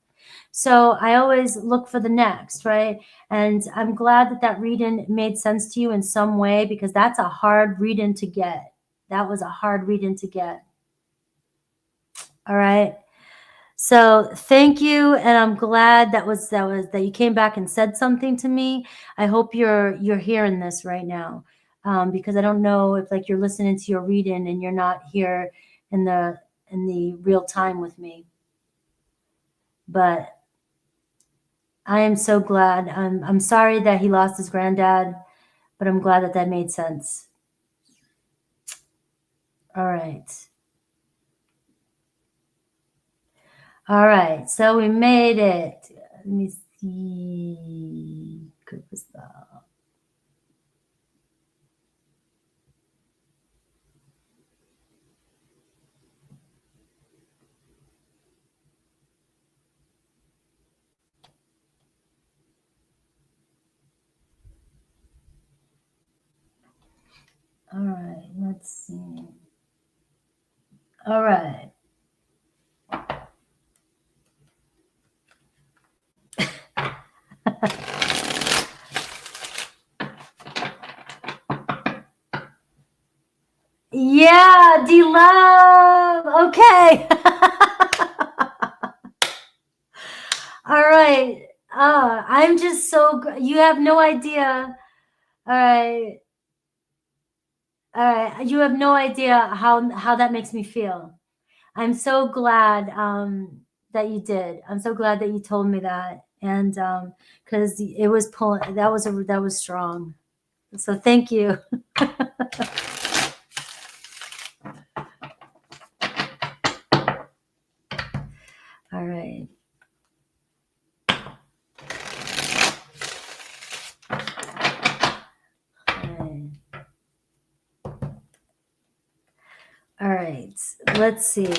So I always look for the next, right? And I'm glad that that reading made sense to you in some way, because that's a hard reading to get. That was a hard reading to get. All right. So thank you, and I'm glad that you came back and said something to me. I hope you're hearing this right now, because I don't know if like you're listening to your reading and you're not here in the real time with me. But I am so glad. I'm sorry that he lost his granddad, but I'm glad that that made sense. All right. All right. So we made it. Let me see. Good was that? All right, let's see. All right. Yeah, D-Love. Okay. All right. I'm just so you have no idea. All right. All right. You have no idea how that makes me feel. I'm so glad that you did. I'm so glad that you told me that. And because it was pulling, that was strong. So thank you. All right. All right, let's see.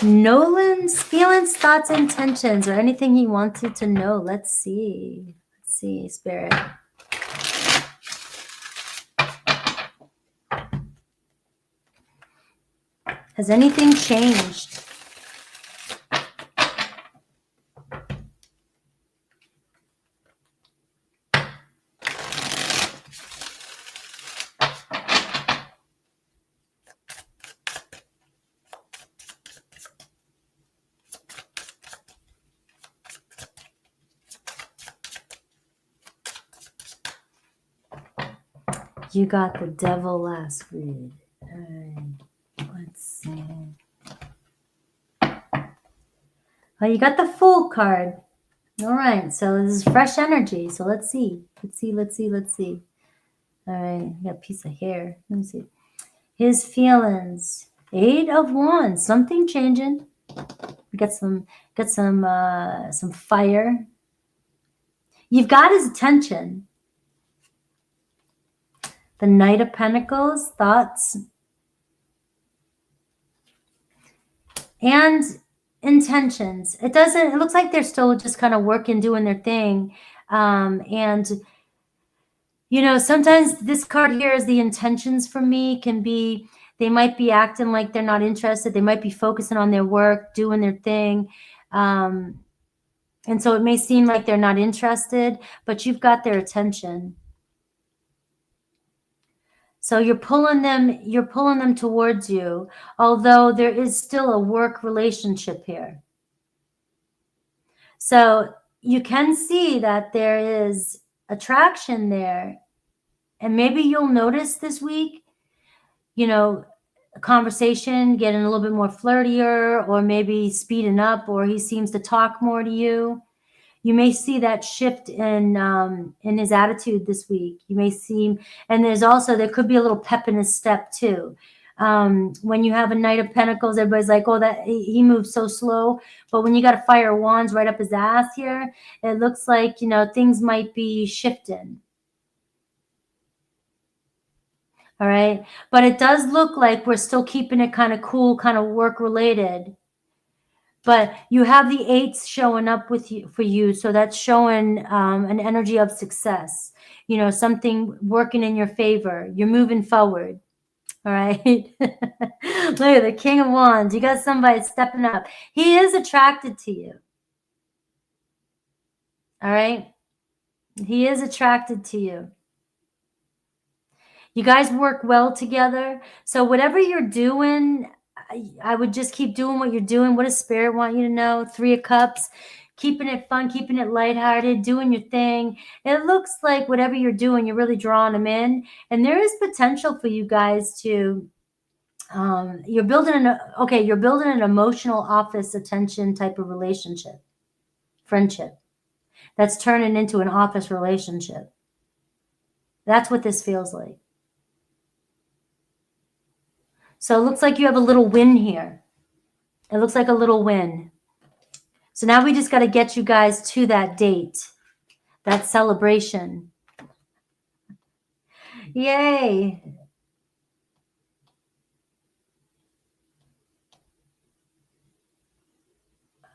Nolan's feelings, thoughts, intentions, or anything he wanted to know. Let's see. Let's see, Spirit. Has anything changed? You got the devil last read. All right, let's see. Oh, you got the Fool card. All right, so this is fresh energy. So let's see. Let's see. All right, you got a piece of hair. Let me see. His feelings. 8 of Wands. Something changing. Got some fire. You've got his attention. The Knight of Pentacles, thoughts, and intentions. It looks like they're still just kind of working, doing their thing. And you know, sometimes this card here is the intentions for me can be, they might be acting like they're not interested. They might be focusing on their work, doing their thing. And so it may seem like they're not interested, but you've got their attention. So you're pulling them towards you, although there is still a work relationship here. So you can see that there is attraction there. And maybe you'll notice this week, you know, a conversation getting a little bit more flirtier, or maybe speeding up, or he seems to talk more to you. You may see that shift in his attitude this week. You may see, and there could be a little pep in his step too. When you have a Knight of Pentacles, everybody's like, oh, that he moves so slow. But when you got a Fire of Wands right up his ass here, it looks like, you know, things might be shifting. All right. But it does look like we're still keeping it kind of cool, kind of work related. But you have the 8s showing up with you for you. So that's showing an energy of success, you know, something working in your favor. You're moving forward. All right. Look at the King of Wands. You got somebody stepping up. He is attracted to you. All right. He is attracted to you. You guys work well together. So whatever you're doing, I would just keep doing what you're doing. What does Spirit want you to know? 3 of Cups, keeping it fun, keeping it lighthearted, doing your thing. It looks like whatever you're doing, you're really drawing them in. And there is potential for you guys to, you're building an emotional office attention type of relationship, friendship. That's turning into an office relationship. That's what this feels like. So it looks like you have a little win here. It looks like a little win. So now we just got to get you guys to that date, that celebration. Yay.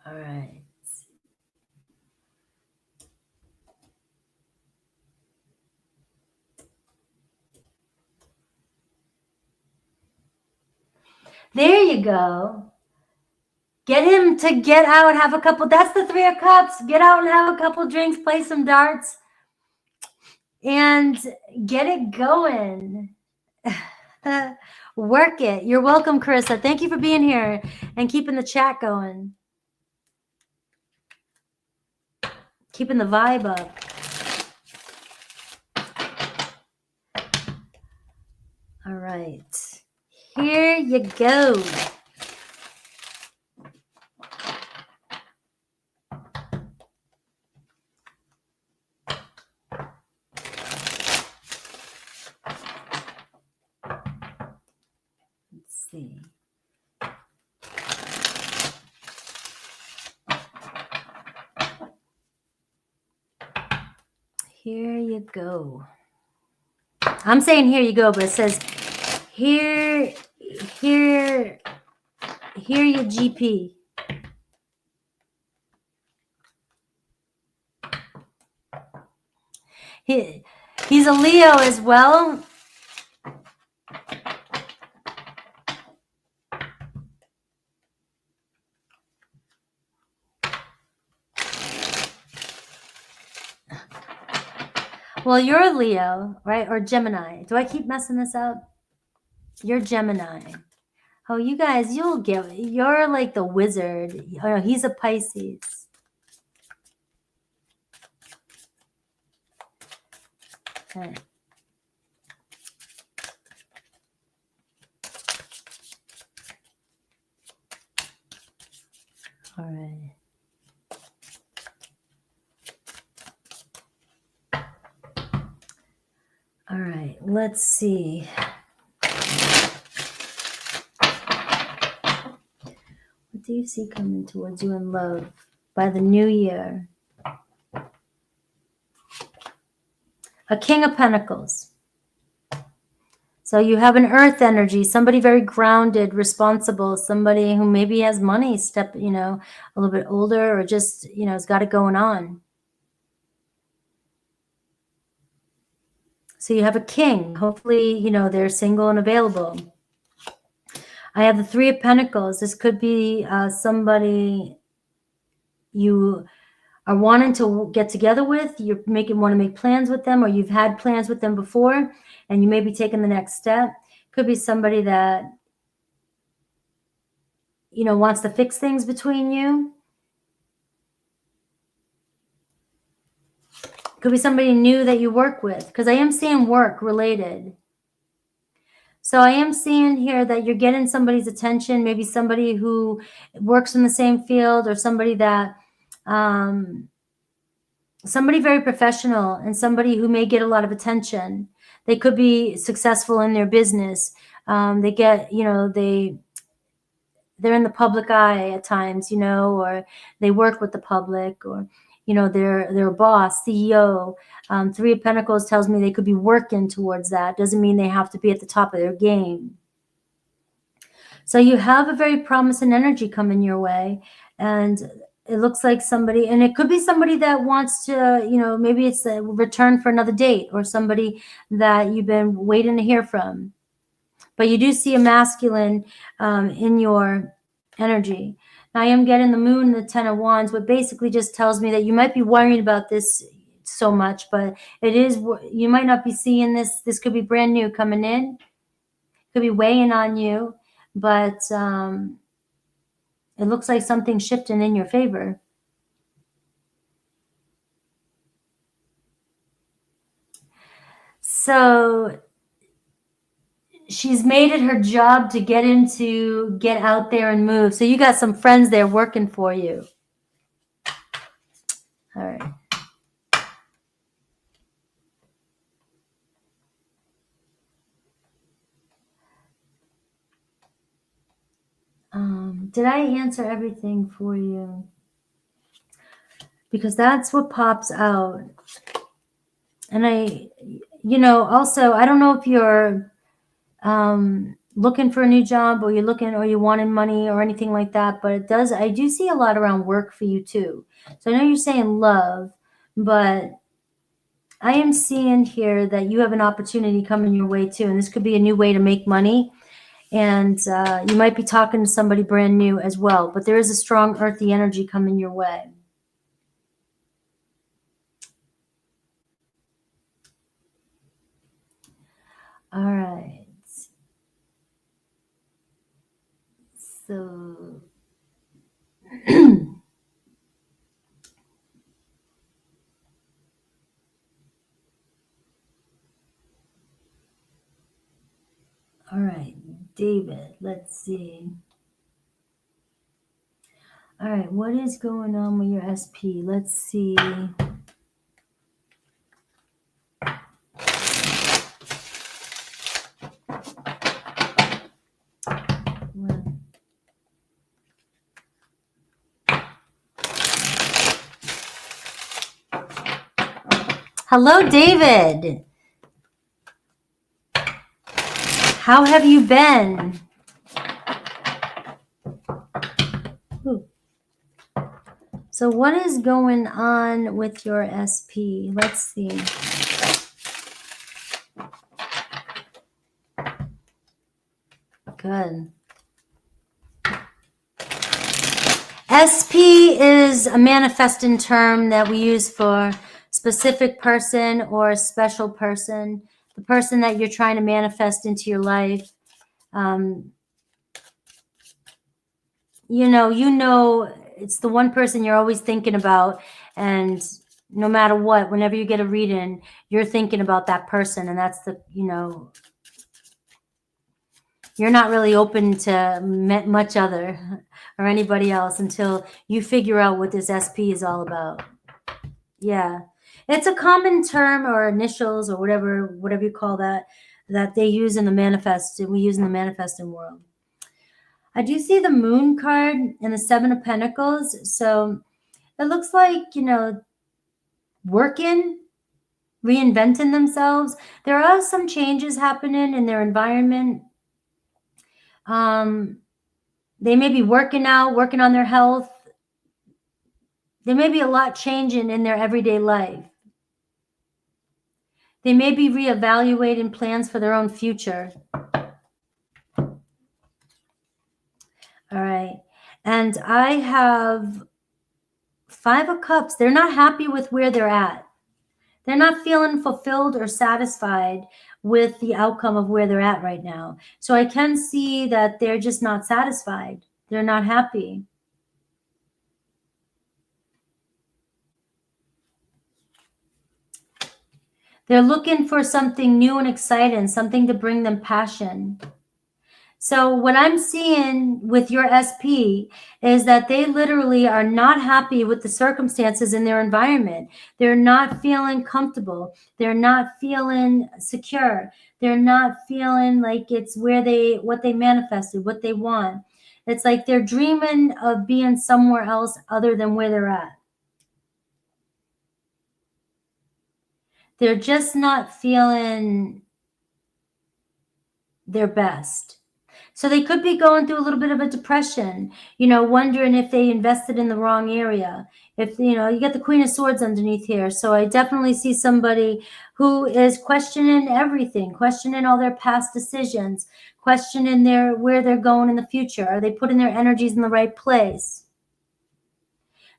All right. There you go. Get him to get out, have a couple. That's the 3 of Cups. Get out and have a couple drinks, play some darts, and get it going. Work it. You're welcome, Carissa. Thank you for being here and keeping the chat going. Keeping the vibe up. All right. Here you go. Let's see. Here you go. I'm saying here you go, but it says here you GP. He's a Leo as well. Well, you're a Leo, right? Or Gemini. Do I keep messing this up? You're Gemini. Oh, you guys, you're like the wizard. Oh, he's a Pisces. Okay. All right. All right, let's see. What do you see coming towards you in love by the new year? A King of Pentacles. So you have an earth energy, somebody very grounded, responsible, somebody who maybe has money, a little bit older, or just, has got it going on. So you have a king. Hopefully, they're single and available. I have the 3 of Pentacles. This could be somebody you are wanting to get together with. You want to make plans with them, or you've had plans with them before, and you may be taking the next step. Could be somebody that, wants to fix things between you. Could be somebody new that you work with, because I am seeing work related. So I am seeing here that you're getting somebody's attention, maybe somebody who works in the same field, or somebody that, somebody very professional, and somebody who may get a lot of attention. They could be successful in their business. They get, they're in the public eye at times, or they work with the public, or, they're a boss, CEO. 3 of Pentacles tells me they could be working towards that. Doesn't mean they have to be at the top of their game. So you have a very promising energy coming your way, and it looks like somebody, and it could be somebody that wants to, maybe it's a return for another date, or somebody that you've been waiting to hear from. But you do see a masculine in your energy. Now, I am getting the moon, the 10 of Wands, what basically just tells me that you might be worrying about this so much, but you might not be seeing this. This could be brand new coming in. Could be weighing on you, but it looks like something's shifting in your favor. So she's made it her job to get out there and move. So you got some friends there working for you. All right. Did I answer everything for you? Because that's what pops out. And also, I don't know if you're looking for a new job, or you're wanting money or anything like that, but I do see a lot around work for you too. So I know you're saying love, but I am seeing here that you have an opportunity coming your way too. And this could be a new way to make money. And you might be talking to somebody brand new as well, but there is a strong earthy energy coming your way. All right. So all right, David, let's see. All right, what is going on with your SP? Let's see. Hello, David. How have you been? Ooh. So what is going on with your SP? Let's see. Good. SP is a manifesting term that we use for specific person or a special person, the person that you're trying to manifest into your life. You know, it's the one person you're always thinking about, and no matter what, whenever you get a reading, you're thinking about that person, and that's the, you're not really open to much other or anybody else until you figure out what this SP is all about. Yeah. It's a common term or initials or whatever you call that they use in the manifest, we use in the manifesting world. I do see the Moon card and the Seven of Pentacles. So it looks like, working, reinventing themselves. There are some changes happening in their environment. They may be working out, working on their health. There may be a lot changing in their everyday life. They may be reevaluating plans for their own future. All right. And I have Five of Cups. They're not happy with where they're at. They're not feeling fulfilled or satisfied with the outcome of where they're at right now. So I can see that they're just not satisfied. They're not happy. They're looking for something new and exciting, something to bring them passion. So what I'm seeing with your SP is that they literally are not happy with the circumstances in their environment. They're not feeling comfortable. They're not feeling secure. They're not feeling like it's what they manifested, what they want. It's like they're dreaming of being somewhere else other than where they're at. They're just not feeling their best. So they could be going through a little bit of a depression, wondering if they invested in the wrong area. If, you get the Queen of Swords underneath here. So I definitely see somebody who is questioning everything, questioning all their past decisions, questioning where they're going in the future. Are they putting their energies in the right place?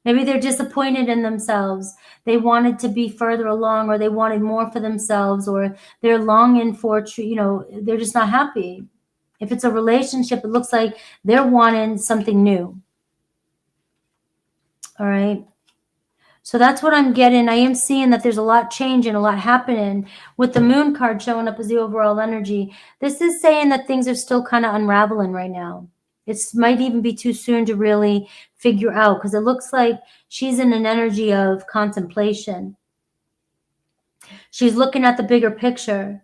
Maybe they're disappointed in themselves. They wanted to be further along, or they wanted more for themselves, or they're longing for, they're just not happy. If it's a relationship, it looks like they're wanting something new. All right. So that's what I'm getting. I am seeing that there's a lot changing, a lot happening with the Moon card showing up as the overall energy. This is saying that things are still kind of unraveling right now. It might even be too soon to really figure out, because it looks like she's in an energy of contemplation. She's looking at the bigger picture.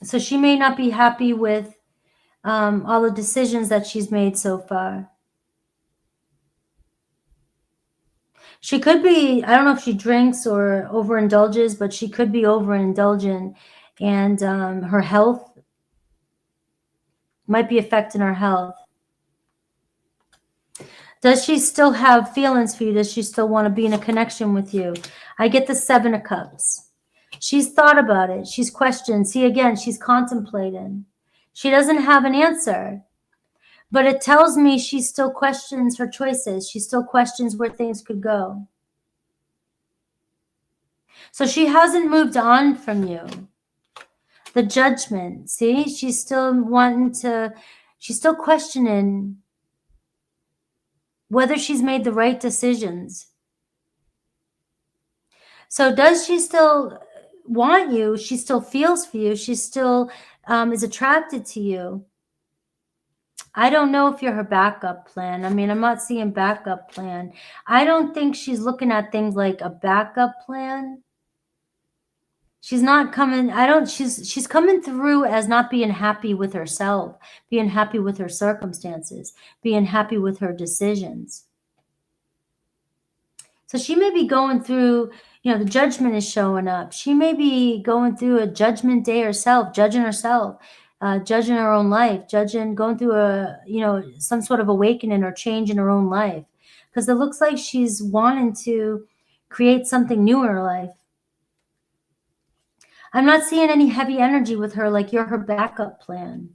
So she may not be happy with all the decisions that she's made so far. She could be, I don't know if she drinks or overindulges, but she could be overindulgent, and her health might be affecting her health. Does she still have feelings for you? Does she still want to be in a connection with you? I get the Seven of Cups. She's thought about it. She's questioned. See, again, she's contemplating. She doesn't have an answer, but it tells me she still questions her choices. She still questions where things could go. So she hasn't moved on from you. The judgment, see, she's still she's still questioning whether she's made the right decisions. So does she still want you? She still feels for you. She still is attracted to you. I don't know if you're her backup plan. I mean, I'm not seeing backup plan. I don't think she's looking at things like a backup plan. She's not coming, she's coming through as not being happy with herself, being happy with her circumstances, being happy with her decisions. So she may be going through, the judgment is showing up. She may be going through a judgment day herself, judging herself, judging her own life, going through some sort of awakening or change in her own life. Because it looks like she's wanting to create something new in her life. I'm not seeing any heavy energy with her, like you're her backup plan.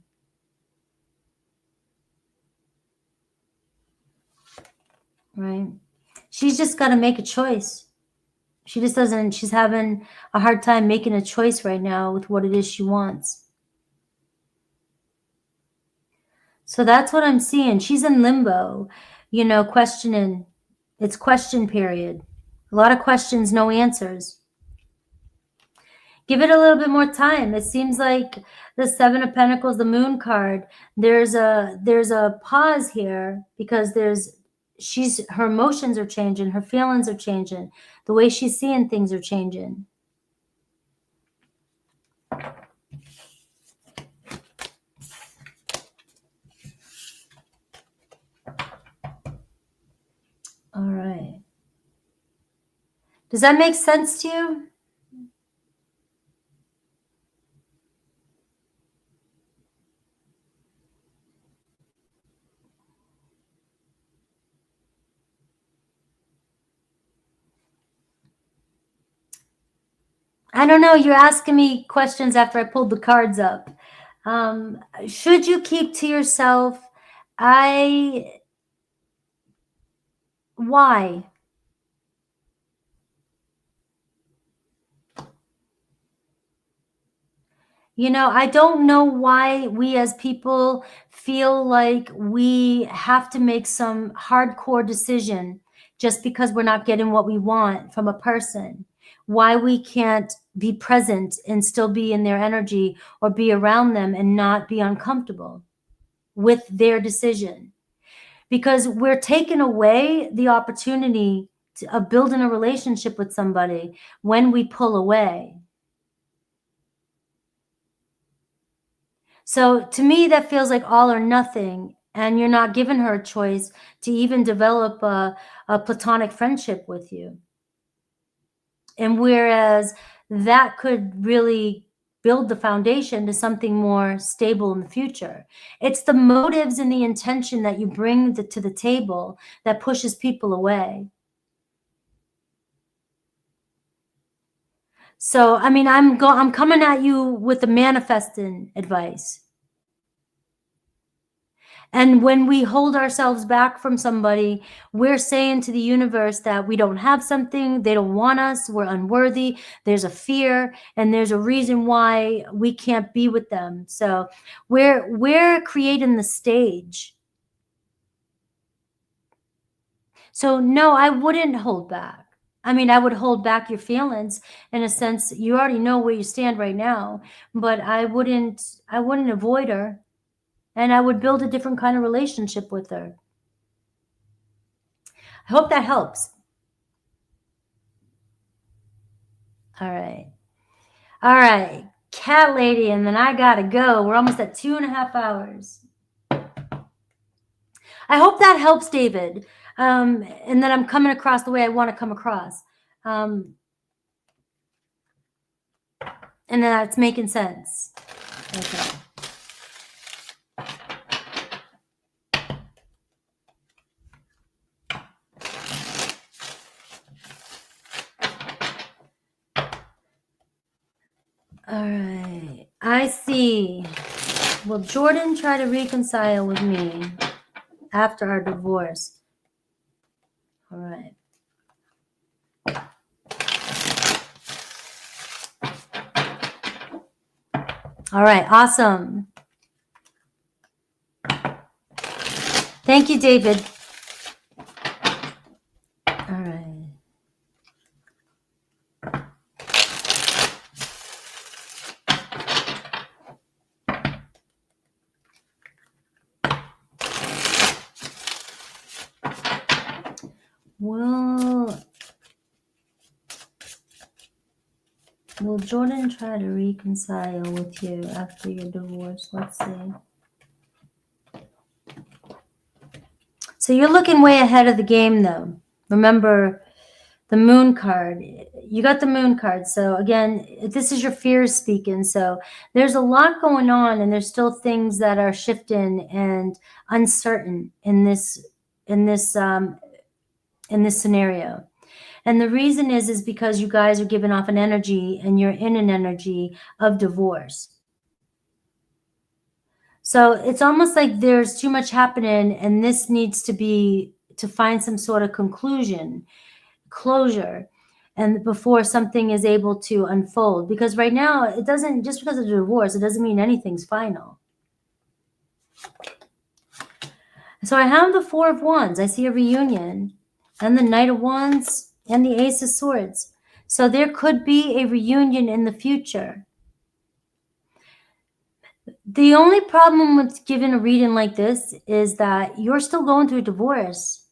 Right? She's just got to make a choice. She's having a hard time making a choice right now with what it is she wants. So that's what I'm seeing. She's in limbo, questioning. It's question period. A lot of questions, no answers. Give it a little bit more time. It seems like the Seven of Pentacles, the Moon card, there's a pause here because her emotions are changing, her feelings are changing, the way she's seeing things are changing. All right. Does that make sense to you? I don't know. You're asking me questions after I pulled the cards up. Should you keep to yourself? Why? I don't know why we as people feel like we have to make some hardcore decision just because we're not getting what we want from a person. Why we can't be present and still be in their energy or be around them and not be uncomfortable with their decision. Because we're taking away the opportunity of building a relationship with somebody when we pull away. So to me, that feels like all or nothing, and you're not giving her a choice to even develop a platonic friendship with you. And whereas that could really build the foundation to something more stable in the future. It's the motives and the intention that you bring to the table that pushes people away. So, I mean, I'm coming at you with the manifesting advice. And when we hold ourselves back from somebody, we're saying to the universe that we don't have something, they don't want us, we're unworthy, there's a fear, and there's a reason why we can't be with them. So we're creating the stage. So no, I wouldn't hold back. I mean, I would hold back your feelings in a sense. You already know where you stand right now, but I wouldn't avoid her, and I would build a different kind of relationship with her. I hope that helps. All right. All right. Cat lady, and then I gotta go. We're almost at 2.5 hours. I hope that helps, David. And then I'm coming across the way I want to come across. And then that's making sense. Okay. All right. I see. Will Jordan try to reconcile with me after our divorce? All right. All right. Awesome. Thank you, David. All right. Will Jordan try to reconcile with you after your divorce? Let's see. So you're looking way ahead of the game, though. Remember the moon card. You got the moon card. So again, this is your fears speaking. So there's a lot going on, and there's still things that are shifting and uncertain in this scenario. And the reason is because you guys are giving off an energy, and you're in an energy of divorce. So it's almost like there's too much happening, and this needs to find some sort of closure, and before something is able to unfold. Because right now, it doesn't, just because of the divorce, it doesn't mean anything's final. So I have the Four of Wands. I see a reunion, and the Knight of Wands, and the Ace of Swords. So there could be a reunion in the future. The only problem with giving a reading like this is that you're still going through a divorce.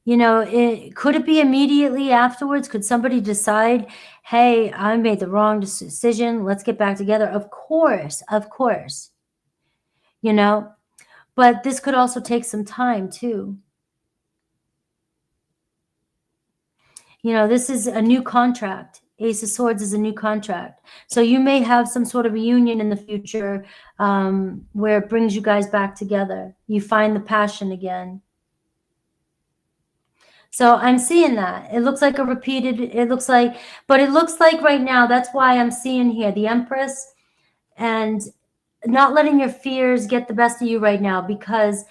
You know, could it be immediately afterwards? Could somebody decide, hey, I made the wrong decision, let's get back together? Of course. You know, but this could also take some time too. You know, this is a new contract. Ace of Swords is a new contract. So you may have some sort of reunion in the future where it brings you guys back together. You find the passion again. So I'm seeing that. It looks like but it looks like right now, that's why I'm seeing here the Empress, and not letting your fears get the best of you right now, because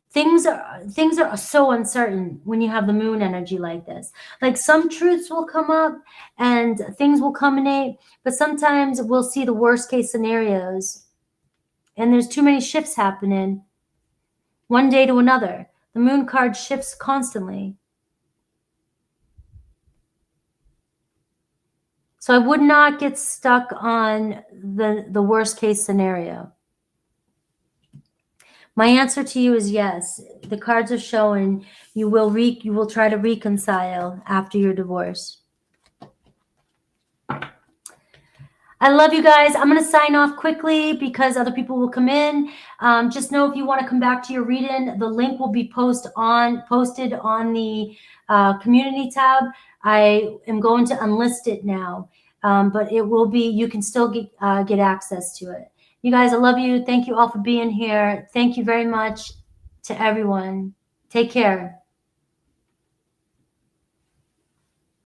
things are so uncertain when you have the moon energy like this. Like, some truths will come up and things will culminate, but sometimes we'll see the worst case scenarios, and there's too many shifts happening one day to another. The moon card shifts constantly. So I would not get stuck on the worst case scenario. My answer to you is yes. The cards are showing you will try to reconcile after your divorce. I love you guys. I'm going to sign off quickly because other people will come in. Just know, if you want to come back to your reading, the link will be posted on the community tab. I am going to unlist it now, but it will be, you can still get access to it. You guys, I love you. Thank you all for being here. Thank you very much to everyone. Take care.